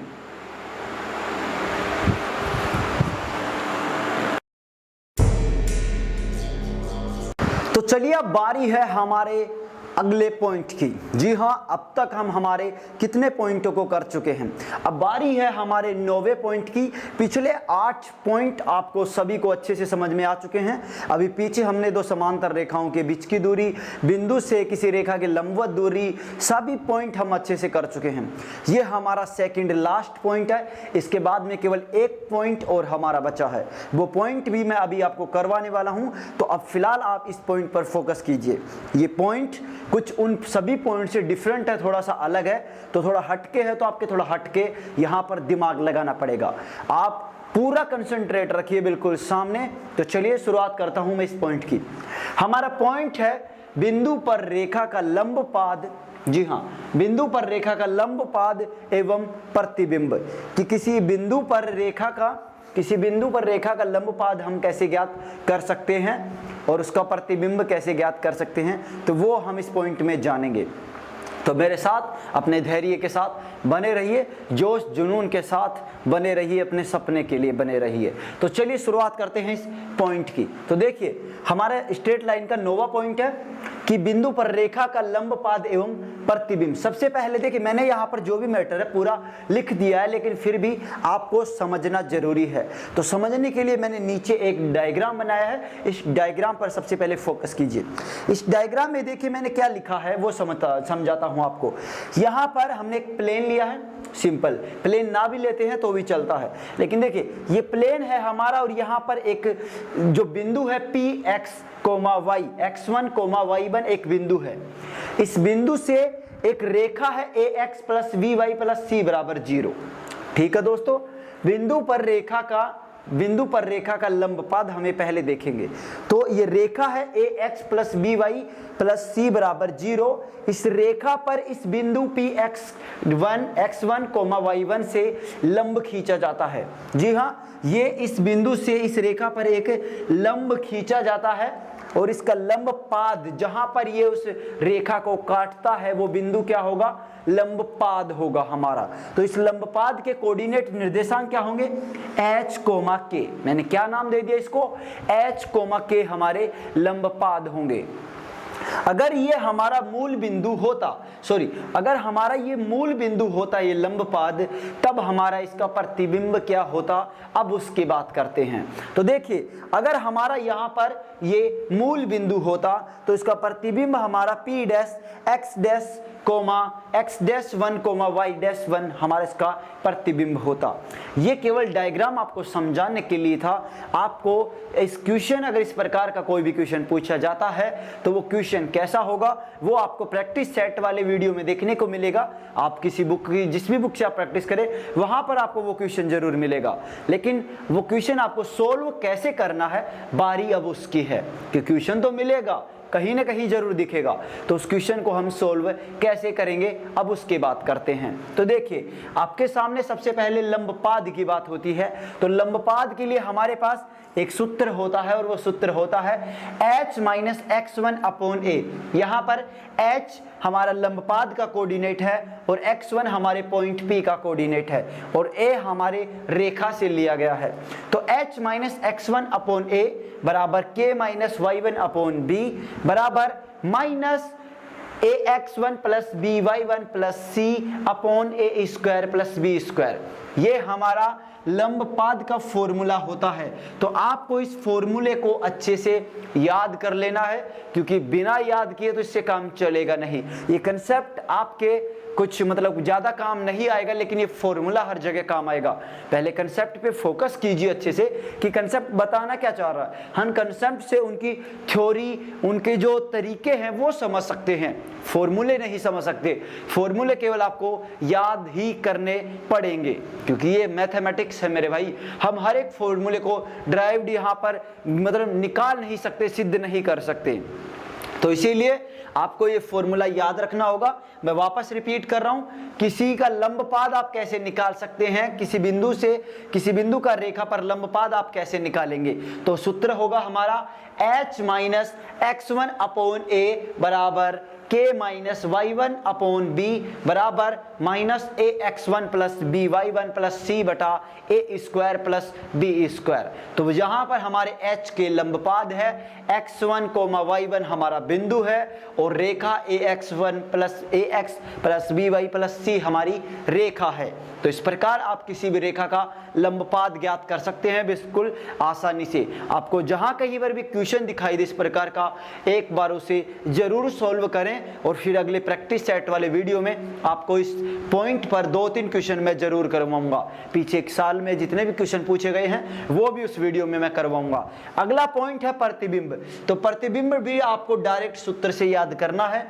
तो चलिए अब बारी है हमारे अगले पॉइंट की। जी हाँ, अब तक हम हमारे कितने पॉइंटों को कर चुके हैं, अब बारी है हमारे 9वें पॉइंट की। पिछले 8 पॉइंट आपको सभी को अच्छे से समझ में आ चुके हैं। अभी पीछे हमने 2 समांतर रेखाओं के बीच की दूरी, बिंदु से किसी रेखा के लंबवत दूरी, सभी पॉइंट हम अच्छे से कर चुके हैं। ये हमारा सेकंड लास्ट पॉइंट है। इसके बाद में केवल एक पॉइंट और हमारा बचा है, वो पॉइंट भी मैं अभी आपको करवाने वाला हूं। तो अब फिलहाल आप इस पॉइंट पर फोकस कीजिए। ये पॉइंट कुछ उन सभी पॉइंट से डिफरेंट है, थोड़ा सा अलग है, तो थोड़ा हटके है, तो आपके थोड़ा हटके यहां पर दिमाग लगाना पड़ेगा। आप पूरा कंसंट्रेट रखिए बिल्कुल सामने। तो चलिए शुरुआत करता हूं मैं इस पॉइंट की। हमारा पॉइंट है बिंदु पर रेखा का लंब पाद। जी हाँ, बिंदु पर रेखा का लंब पाद एवं प्रतिबिंब। कि किसी बिंदु पर रेखा का लंब पाद हम कैसे ज्ञात कर सकते हैं और उसका प्रतिबिंब कैसे ज्ञात कर सकते हैं, तो वो हम इस पॉइंट में जानेंगे। तो मेरे साथ अपने धैर्य के साथ बने रहिए, जोश जुनून के साथ बने रहिए, अपने सपने के लिए बने रहिए। तो चलिए शुरुआत करते हैं इस पॉइंट की। तो देखिए हमारा स्ट्रेट लाइन का 9वां पॉइंट है कि बिंदु पर रेखा का लंब पाद एवं प्रतिबिंब। सबसे पहले देखिए मैंने यहाँ पर जो भी मैटर है पूरा लिख दिया है, लेकिन फिर भी आपको समझना जरूरी है। तो समझने के लिए मैंने नीचे एक डायग्राम बनाया है, इस डायग्राम पर सबसे पहले फोकस कीजिए। इस डायग्राम में देखिए मैंने क्या लिखा है वो समझाता हूँ आपको। यहाँ पर हमने एक प्लेन लिया है, सिंपल प्लेन ना भी लेते हैं तो भी चलता है, लेकिन देखिए ये प्लेन है हमारा, और यहाँ पर एक जो बिंदु है Px, y, x1, y1 एक बिंदु है। इस बिंदु से एक रेखा है ax plus by plus c बराबर 0। ठीक है दोस्तों, बिंदु पर रेखा का लंब पाद हमें पहले देखेंगे। तो ये रेखा है ax plus by plus c बराबर 0। इस रेखा पर इस बिंदु Px1, x1, y1 से लंब खींचा जाता है। जी हाँ, ये इस बिंदु से इस रेखा पर एक लंब खींचा जाता है, और इसका लंब पाद जहां पर ये उस रेखा को काटता है वो बिंदु क्या होगा, लंब पाद होगा हमारा। तो इस लंब पाद के कोऑर्डिनेट निर्देशांक क्या होंगे, h, k। मैंने क्या नाम दे दिया इसको, h, k हमारे लंब पाद होंगे। अगर ये हमारा मूल बिंदु होता, अगर हमारा ये मूल बिंदु होता ये लंब पाद, तब हमारा इसका प्रतिबिंब क्या होता, अब उसकी बात करते हैं। तो देखिए अगर हमारा यहाँ पर ये मूल बिंदु होता तो इसका प्रतिबिंब हमारा P dash x dash comma X dash one comma Y dash one हमारा इसका प्रतिबिंब होता। ये केवल डायग्राम आपको समझाने के लिए था। आपको इस क्वेश्चन, अगर इस प्रकार का कोई भी क्वेश्चन पूछा जाता है तो वो क्वेश्चन कैसा होगा वो आपको प्रैक्टिस सेट वाले वीडियो में देखने को मिलेगा। आप किसी बुक की, जिस भी बुक से आप प्रैक्टिस करें वहां पर आपको वो क्वेश्चन जरूर मिलेगा, लेकिन वो क्वेश्चन आपको सोल्व कैसे करना है बारी अब उसकी है। कि क्वेश्चन तो मिलेगा, कहीं ना कहीं जरूर दिखेगा, तो उस क्वेश्चन को हम सोल्व कैसे करेंगे अब उसकी बात करते हैं। तो देखिए आपके सामने सबसे पहले लंबपाद की बात होती है। तो लंबपाद के लिए हमारे पास एक सूत्र होता है और वो सूत्र होता है h minus x1 upon a। यहाँ पर h हमारा लंबपाद का कोऑर्डिनेट है और x1 हमारे पॉइंट P का कोऑर्डिनेट है और a हमारे रेखा से लिया गया है। तो h minus x1 upon a बराबर k minus y1 upon b बराबर minus ax1 plus by1 plus c upon a square plus b square. ये हमारा लंबपाद का फॉर्मूला होता है। तो आपको इस फॉर्मूले को अच्छे से याद कर लेना है, क्योंकि बिना याद किए तो इससे काम चलेगा नहीं। ये कंसेप्ट आपके कुछ मतलब ज़्यादा काम नहीं आएगा, लेकिन ये फॉर्मूला हर जगह काम आएगा। पहले कंसेप्ट पे फोकस कीजिए अच्छे से कि कंसेप्ट बताना क्या चाह रहा है। हम कंसेप्ट से उनकी थ्योरी, उनके जो तरीके हैं वो समझ सकते हैं, फॉर्मूले नहीं समझ सकते। फॉर्मूले केवल आपको याद ही करने पड़ेंगे, क्योंकि ये मैथमेटिक्स है मेरे भाई। हम हर एक फॉर्मूले को ड्राइव्ड यहाँ पर मतलब निकाल नहीं सकते, सिद्ध नहीं कर सकते। तो इसीलिए आपको ये फॉर्मूला याद रखना होगा। मैं वापस रिपीट कर रहा हूं, किसी का लंबपाद आप कैसे निकाल सकते हैं, किसी बिंदु से किसी बिंदु का रेखा पर लंबपाद आप कैसे निकालेंगे। तो सूत्र होगा हमारा h minus x1 upon a बराबर k minus y1 upon b बराबर minus ax1 plus by1 plus c बटा a square plus b square. तो यहाँ पर हमारे h के लंबपाद है, x1 कोमा y1 हमारा बिंदु है और रेखा ax1 plus ax plus by plus c हमारी रेखा है। तो इस प्रकार आप किसी भी रेखा का लंबपाद ज्ञात कर सकते हैं बिल्कुल आसानी से। आपको जहां कहीं पर भी क्वेश्चन दिखाई दे इस प्रकार का, एक बार उसे जरूर सॉल्व करें और फिर अगले प्रैक्टिस सेट वाले वीडियो में आपको इस पॉइंट पर 2-3 क्वेश्चन मैं जरूर करवाऊंगा। पीछे एक साल में जितने भी क्वेश्चन पूछे गए हैं वो भी उस वीडियो में मैं करवाऊंगा। अगला पॉइंट है प्रतिबिंब। तो प्रतिबिंब भी आपको डायरेक्ट सूत्र से याद करना है,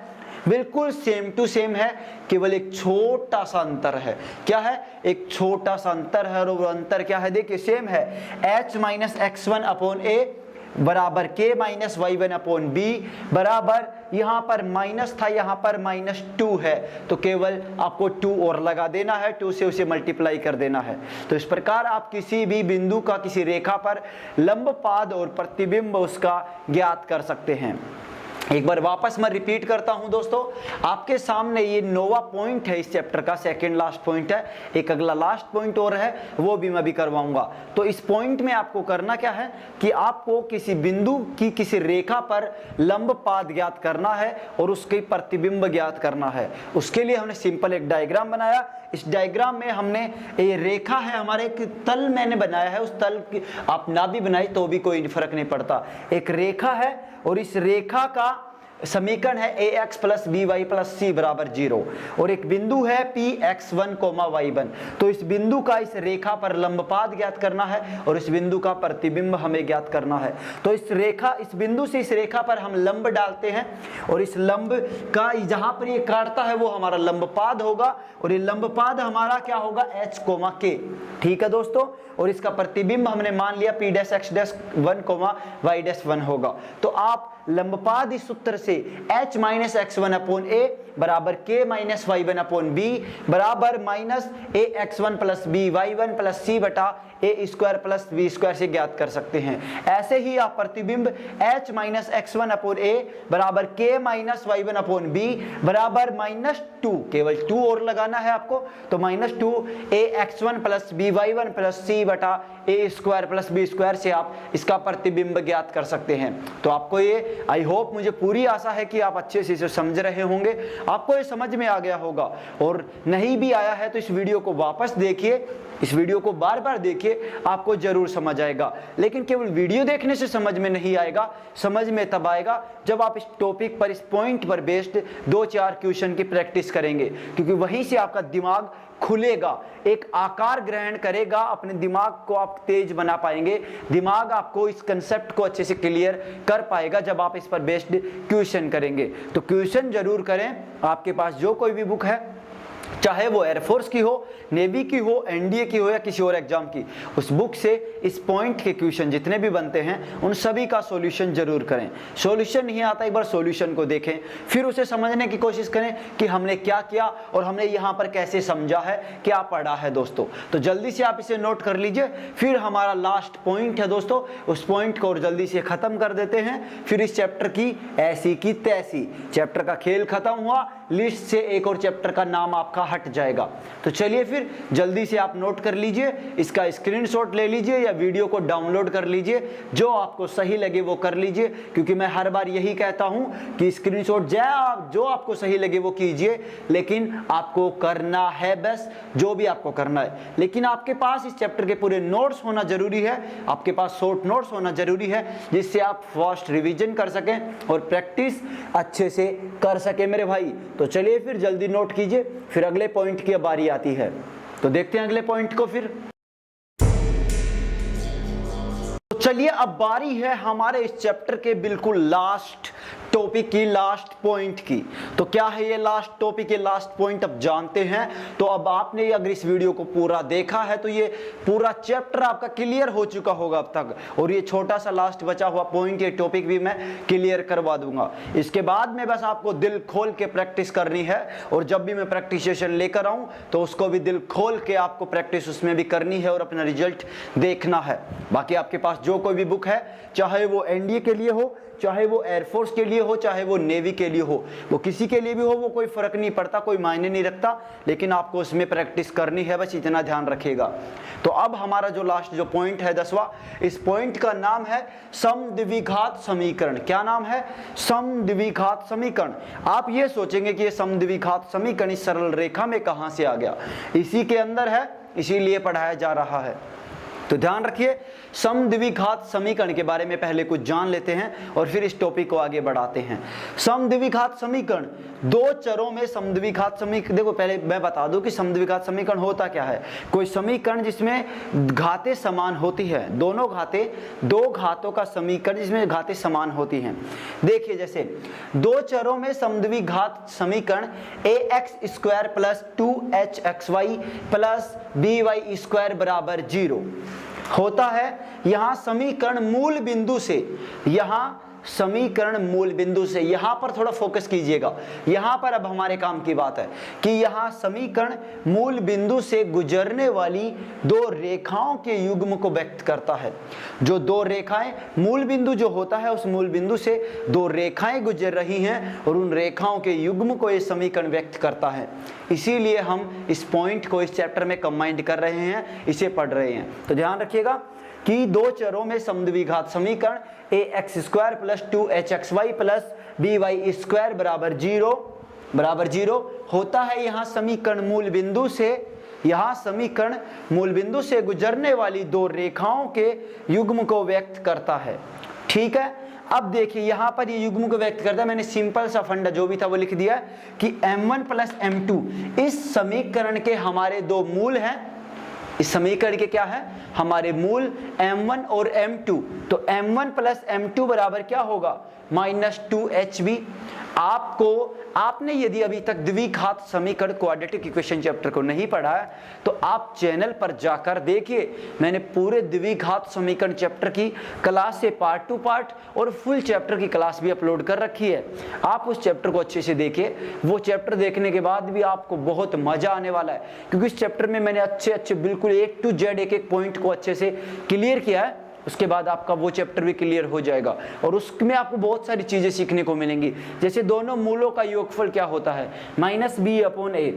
बिल्कुल सेम टू सेम है, केवल एक छोटा सा अंतर है। क्या है? एक छोटा सा अंतर है और वो अंतर क्या है? देखिए सेम है, h minus x1 upon a बराबर k minus y1 upon b बराबर, यहाँ पर माइनस था, यहाँ पर माइनस 2 है, तो केवल आपको 2 और लगा देना है, 2 से उसे मल्टीप्लाई कर देना है। तो इस प्रकार आप किसी भी बिंदु का किसी रेखा पर लंबपाद और प्रतिबिंब उसका ज्ञात कर सकते हैं। एक बार वापस मैं रिपीट करता हूं दोस्तों, आपके सामने ये 9वां पॉइंट है इस चैप्टर का, सेकंड लास्ट पॉइंट है। एक अगला लास्ट पॉइंट और है, वो भी मैं भी करवाऊंगा। तो इस पॉइंट में आपको करना क्या है कि आपको किसी बिंदु की किसी रेखा पर लंबपाद ज्ञात करना है और उसके प्रतिबिंब ज्ञात करना है। उसके लिए हमने सिंपल एक डायग्राम बनाया। इस डायग्राम में हमने ये रेखा है, हमारे एक तल मैंने बनाया है, उस तल की आप ना भी बनाई तो भी कोई फर्क नहीं पड़ता। एक रेखा है और इस रेखा का समीकरण है ax plus by plus c बराबर 0 और एक बिंदु है px1 y1। तो इस बिंदु का इस रेखा पर लंबपाद ज्ञात करना है और इस बिंदु का प्रतिबिंब हमें ज्ञात करना है। तो इस रेखा, इस बिंदु से इस रेखा पर हम लंब डालते हैं और इस लंब का जहां पर ये काटता है वो हमारा लंबपाद होगा और ये लंबपाद हमारा क्या होगा? h, k। ठीक है दोस्तों, और इसका प्रतिबिंब हमने मान लिया p dash x dash 1 y dash 1 होगा। तो आप लंबपाद इस सूत्र से h minus x1 upon a बराबर k minus y1 upon b बराबर minus ax1 plus by1 plus c बटा a square plus b square से ज्ञात कर सकते हैं। ऐसे ही आप प्रतिबिंब h minus x1 upon a बराबर k minus y1 upon b बराबर माइनस 2, केवल 2 और लगाना है आपको, तो minus 2 ax1 plus by1 plus c बटा a square plus b square से आप इसका प्रतिबिंब ज्ञात कर सकते हैं। तो आपको ये आई होप, मुझे पूरी आशा है कि आप अच्छे से इसे समझ रहे होंगे आपको ये समझ में आ गया होगा, और नहीं भी आया है तो इस वीडियो को वापस देखिए, इस वीडियो को बार बार देखिए, आपको जरूर समझ आएगा। लेकिन केवल वीडियो देखने से समझ में नहीं आएगा, समझ में तब आएगा जब आप इस टॉपिक पर, इस पॉइंट पर बेस्ड 2-4 क्वेश्चन की प्रैक्टिस करेंगे, क्योंकि वहीं से आपका दिमाग खुलेगा, एक आकार ग्रहण करेगा, अपने दिमाग को आप तेज बना पाएंगे, दिमाग आपको इस कंसेप्ट को अच्छे से क्लियर कर पाएगा जब आप इस पर बेस्ड क्वेश्चन करेंगे। तो क्वेश्चन जरूर करें। आपके पास जो कोई भी बुक है, चाहे वो एयरफोर्स की हो, नेवी की हो, एनडीए की हो या किसी और एग्जाम की, उस बुक से इस पॉइंट के क्वेश्चन जितने भी बनते हैं उन सभी का सॉल्यूशन जरूर करें। सॉल्यूशन नहीं आता, एक बार सॉल्यूशन को देखें, फिर उसे समझने की कोशिश करें कि हमने क्या किया और हमने यहाँ पर कैसे समझा है, क्या पढ़ा है दोस्तों। तो जल्दी से आप इसे नोट कर लीजिए। फिर हमारा लास्ट पॉइंट है दोस्तों, उस पॉइंट को और जल्दी से खत्म कर देते हैं। फिर इस चैप्टर की ऐसी की तैसी, चैप्टर का खेल खत्म हुआ, लिस्ट से एक और चैप्टर का नाम आपका हट जाएगा। तो चलिए फिर जल्दी से आप नोट कर लीजिए, इसका स्क्रीनशॉट ले लीजिए या वीडियो को डाउनलोड कर लीजिए, जो आपको सही लगे वो कर लीजिए, क्योंकि मैं हर बार यही कहता हूं कि स्क्रीनशॉट जो आपको सही लगे वो कीजिए, लेकिन आपको करना है बस जो भी आपको करना है। लेकिन आपके पास इस चैप्टर के पूरे नोट्स होना जरूरी है, आपके पास शॉर्ट नोट्स होना जरूरी है, जिससे आप फास्ट रिवीजन कर सकें और प्रैक्टिस अच्छे से कर सके मेरे भाई। तो चलिए फिर जल्दी नोट कीजिए, फिर अगले पॉइंट की बारी आती है। तो देखते हैं अगले पॉइंट को। फिर तो चलिए अब बारी है हमारे इस चैप्टर के बिल्कुल लास्ट टॉपिक की, लास्ट पॉइंट की। तो क्या है ये लास्ट टॉपिक, ये लास्ट पॉइंट अब जानते हैं। तो अब आपने अगर इस वीडियो को पूरा देखा है तो ये पूरा चैप्टर आपका क्लियर हो चुका होगा अब तक, और ये छोटा सा लास्ट बचा हुआ पॉइंट, ये टॉपिक भी मैं क्लियर करवा दूंगा। इसके बाद में बस आपको दिल खोल के प्रैक्टिस करनी है, और जब भी मैं प्रैक्टिस सेशन लेकर आऊं तो उसको भी दिल खोल के आपको प्रैक्टिस उसमें भी करनी है और अपना रिजल्ट देखना है। बाकी आपके पास जो कोई भी बुक है, चाहे वो एनडीए के लिए हो, चाहे वो एयरफोर्स के लिए हो, चाहे वो नेवी के लिए हो, वो किसी के लिए भी हो, वो कोई फर्क नहीं पड़ता, कोई मायने नहीं रखता, लेकिन आपको उसमें प्रैक्टिस करनी है, बस इतना ध्यान रखिएगा। तो अब हमारा जो लास्ट जो पॉइंट है 10वां, इस पॉइंट का नाम है समद्विघात समीकरण। क्या नाम है? समद्विघात समीकरण। आप ये सोचेंगे कि ये समद्विघात समीकरण इस सरल रेखा में कहां से आ गया, इसी के अंदर है, इसीलिए पढ़ाया जा रहा है। तो ध्यान रखिए, समद्विघात समीकरण के बारे में पहले कुछ जान लेते हैं और फिर इस टॉपिक को आगे बढ़ाते हैं। समद्विघात समीकरण, दो चरों में समद्विघात समीकरण। देखो पहले मैं बता दूं कि समद्विघात समीकरण होता क्या है। कोई समीकरण जिसमें घातें समान होती है, दोनों घातें, दो घातों का समीकरण जिसमें घातें समान होती हैं। देखिए जैसे दो चरों में समद्विघात समीकरण ax² plus 2hxy plus by² बराबर 0 होता है। यहां समीकरण मूल बिंदु से, यहां समीकरण मूल बिंदु से, यहां पर थोड़ा फोकस कीजिएगा, यहां पर अब हमारे काम की बात है कि यहां समीकरण मूल बिंदु से गुजरने वाली दो रेखाओं के युग्म को व्यक्त करता है। जो दो रेखाएं, मूल बिंदु जो होता है, उस मूल बिंदु से दो रेखाएं गुजर रही हैं और उन रेखाओं के युग्म को ये समीकरण व्यक्त करता है। इसीलिए हम इस पॉइंट को इस चैप्टर में कंबाइंड कर रहे हैं, इसे पढ़ रहे हैं। तो ध्यान रखिएगा कि दो चरों में समद्विघात समीकरण ax² plus 2hxy plus by² बराबर 0 होता है। यहाँ समीकरण मूल बिंदु से, यहाँ समीकरण मूल बिंदु से गुजरने वाली दो रेखाओं के युग्म को व्यक्त करता है। ठीक है, अब देखिए यहाँ पर ये युग्म को व्यक्त करता है। मैंने सिंपल सा फंडा जो भी था वो लिख दिया कि m1 प्लस m2 इस समीकरण के हमारे दो मूल हैं। इस समीकरण के क्या है? हमारे मूल m1 और m2। तो m1 प्लस m2 बराबर क्या होगा? -2hb। आपने यदि अभी तक द्विघात समीकरण क्वाड्रेटिक इक्वेशन चैप्टर को नहीं पढ़ा है तो आप चैनल पर जाकर देखिए, मैंने पूरे द्विघात समीकरण चैप्टर की क्लास से पार्ट टू पार्ट और फुल चैप्टर की क्लास भी अपलोड कर रखी है। आप उस चैप्टर को अच्छे से देखिए। वो चैप्टर देखने के बाद भी आपको बहुत मजा आने वाला है, क्योंकि इस चैप्टर में मैंने अच्छे बिल्कुल A to Z एक पॉइंट को अच्छे से क्लियर किया है। उसके बाद आपका वो चैप्टर भी क्लियर हो जाएगा और उसमें आपको बहुत सारी चीजें सीखने को मिलेंगी। जैसे दोनों मूलों का योगफल क्या होता है? -b/a।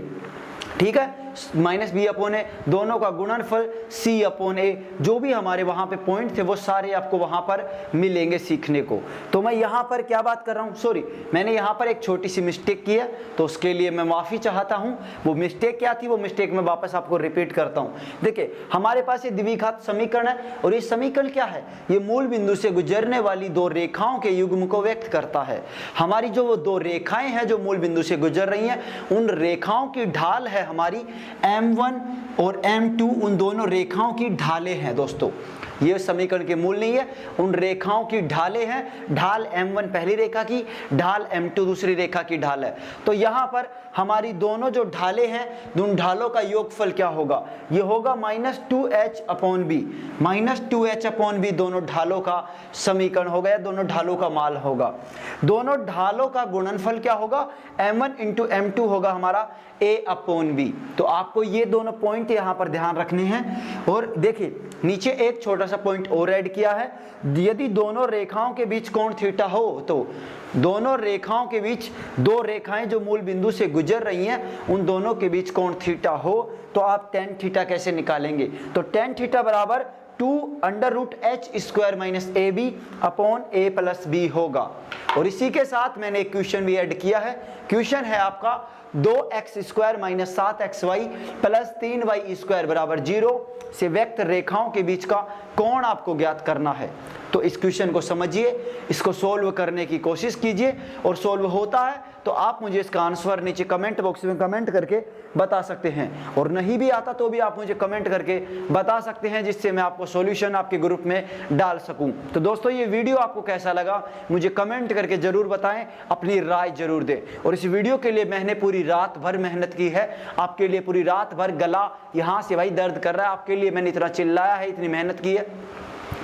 ठीक है, माइनस बी अपॉन ए, दोनों का गुणनफल सी अपॉन ए। जो भी हमारे वहां पे पॉइंट थे वो सारे आपको वहां पर मिलेंगे सीखने को। तो मैं यहां पर क्या बात कर रहा हूं, सॉरी मैंने यहां पर एक छोटी सी मिस्टेक की है, तो उसके लिए मैं माफी चाहता हूं। वो मिस्टेक क्या थी, वो मिस्टेक मैं वापस आपको रिपीट करता हूं। देखिए हमारे पास ये द्विघात समीकरण है, और ये समीकरण क्या है, ये मूल बिंदु से गुजरने वाली दो रेखाओं के युग्म को व्यक्त करता है। हमारी जो वो दो रेखाएं हैं जो मूल बिंदु से गुजर रही हैं, उन रेखाओं की ढाल है हमारी M1 और M2, उन दोनों रेखाओं की ढालें हैं दोस्तों। ये समीकरण के मूल नहीं है, उन रेखाओं की ढालें हैं। ढाल M1 पहली रेखा की, ढाल M2 दूसरी रेखा की ढाल है। तो यहाँ पर हमारी दोनों जो ढालें हैं, उन ढालों का योगफल क्या होगा, ये होगा -2h upon B. -2h upon B दोनों ढालों का समीकरण होगा, या दोनों ढालों का मान होगा। दोनों ढालों का गुणनफल क्या होगा, M1 इंटू M2 होगा हमारा a अपॉन बी। तो आपको ये दोनों पॉइंट यहाँ पर ध्यान रखने हैं। और देखिए नीचे एक छोटा सा पॉइंट और ऐड किया है, यदि दोनों रेखाओं के बीच कोण थीटा हो, तो दोनों रेखाओं के बीच दो रेखाएं जो मूल बिंदु से गुजर रही हैं, उन दोनों के बीच कोण थीटा हो, तो आप tan थीटा कैसे निकालेंगे, तो tan थीटा बराबर 2√h² - ab upon a + b होगा। और इसी के साथ मैंने एक क्वेश्चन भी ऐड किया है। क्वेश्चन है आपका 2x² - 7xy + 3y² बराबर 0 से व्यक्त रेखाओं के बीच का कोण आपको ज्ञात करना है। तो इस क्वेश्चन को समझिए, इसको सोल्व करने की कोशिश कीजिए, और सोल्व होता है तो आप मुझे इसका आंसर नीचे कमेंट बॉक्स में कमेंट करके बता सकते हैं, और नहीं भी आता तो भी आप मुझे कमेंट करके बता सकते हैं, जिससे मैं आपको सॉल्यूशन आपके ग्रुप में डाल सकूं। तो दोस्तों ये वीडियो आपको कैसा लगा मुझे कमेंट करके जरूर बताएं, अपनी राय जरूर दें। और इस वीडियो के लिए मैंने पूरी रात भर मेहनत की है, आपके लिए पूरी रात भर, गला यहाँ से भाई दर्द कर रहा है, आपके लिए मैंने इतना चिल्लाया है, इतनी मेहनत की है।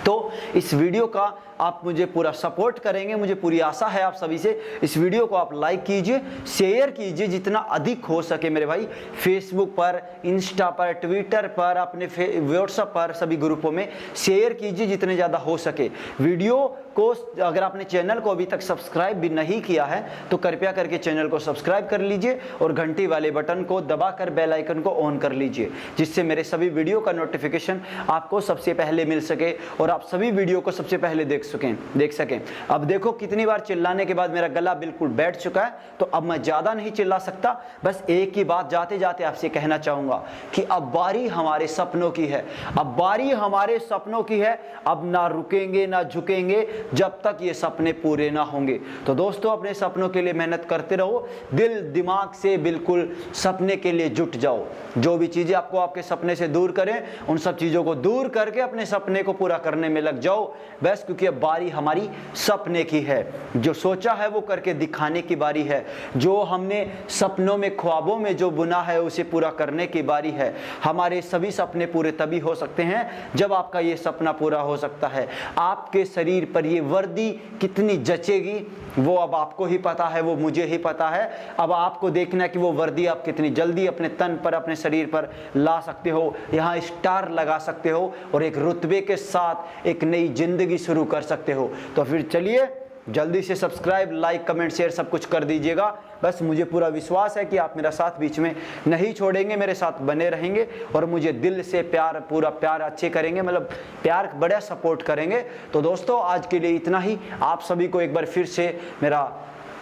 तो इस वीडियो का आप मुझे पूरा सपोर्ट करेंगे, मुझे पूरी आशा है आप सभी से। इस वीडियो को आप लाइक कीजिए, शेयर कीजिए जितना अधिक हो सके मेरे भाई, फेसबुक पर, इंस्टा पर, ट्विटर पर, अपने व्हाट्सएप पर, सभी ग्रुपों में शेयर कीजिए जितने ज़्यादा हो सके। वीडियो को अगर आपने चैनल को अभी तक सब्सक्राइब भी नहीं किया है तो कृपया करके चैनल को सब्सक्राइब कर लीजिए, और घंटी वाले बटन को दबाकर बेल आइकन को ऑन कर लीजिए, जिससे मेरे सभी वीडियो का नोटिफिकेशन आपको सबसे पहले मिल सके, और आप सभी वीडियो को सबसे पहले देख सकें। अब देखो कितनी बार चिल्लाने के बाद मेरा गला बिल्कुल बैठ चुका है, तो अब मैं ज्यादा नहीं चिल्ला सकता। बस एक ही बात जाते जाते आपसे कहना चाहूंगा कि अब बारी हमारे सपनों की है, अब बारी हमारे सपनों की है। अब ना रुकेंगे ना झुकेंगे जब तक ये सपने पूरे ना होंगे। तो दोस्तों अपने सपनों के लिए मेहनत करते रहो, दिल दिमाग से बिल्कुल सपने के लिए जुट जाओ। जो भी चीजें आपको आपके सपने से दूर करें, उन सब चीजों को दूर करके अपने सपने को पूरा करने में लग जाओ बस, क्योंकि अब बारी हमारी सपने की है। जो सोचा है वो करके दिखाने की बारी है, जो हमने सपनों में, ख्वाबों में जो बुना है उसे पूरा करने की बारी है। हमारे सभी सपने पूरे तभी हो सकते हैं जब आपका ये सपना पूरा हो सकता है। आपके शरीर पर ये वर्दी कितनी जचेगी वो अब आपको ही पता है, वो मुझे ही पता है। अब आपको देखना है कि वो वर्दी आप कितनी जल्दी अपने तन पर, अपने शरीर पर ला सकते हो, यहाँ स्टार लगा सकते हो, और एक रुतबे के साथ एक नई जिंदगी शुरू कर सकते हो। तो फिर चलिए जल्दी से सब्सक्राइब, लाइक, कमेंट, शेयर सब कुछ कर दीजिएगा। बस मुझे पूरा विश्वास है कि आप मेरा साथ बीच में नहीं छोड़ेंगे, मेरे साथ बने रहेंगे, और मुझे दिल से प्यार, पूरा प्यार अच्छे करेंगे, मतलब प्यार बड़ा सपोर्ट करेंगे। तो दोस्तों आज के लिए इतना ही। आप सभी को एक बार फिर से मेरा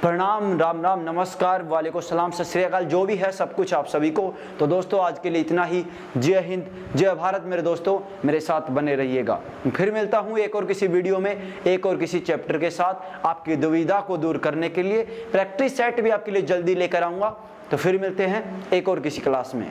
प्रणाम, राम राम, नमस्कार, वालेकुम सलाम, सत श्री अकाल, जो भी है सब कुछ आप सभी को। तो दोस्तों आज के लिए इतना ही। जय हिंद, जय भारत मेरे दोस्तों, मेरे साथ बने रहिएगा। फिर मिलता हूँ एक और किसी वीडियो में, एक और किसी चैप्टर के साथ, आपकी दुविधा को दूर करने के लिए प्रैक्टिस सेट भी आपके लिए जल्दी लेकर आऊँगा। तो फिर मिलते हैं एक और किसी क्लास में।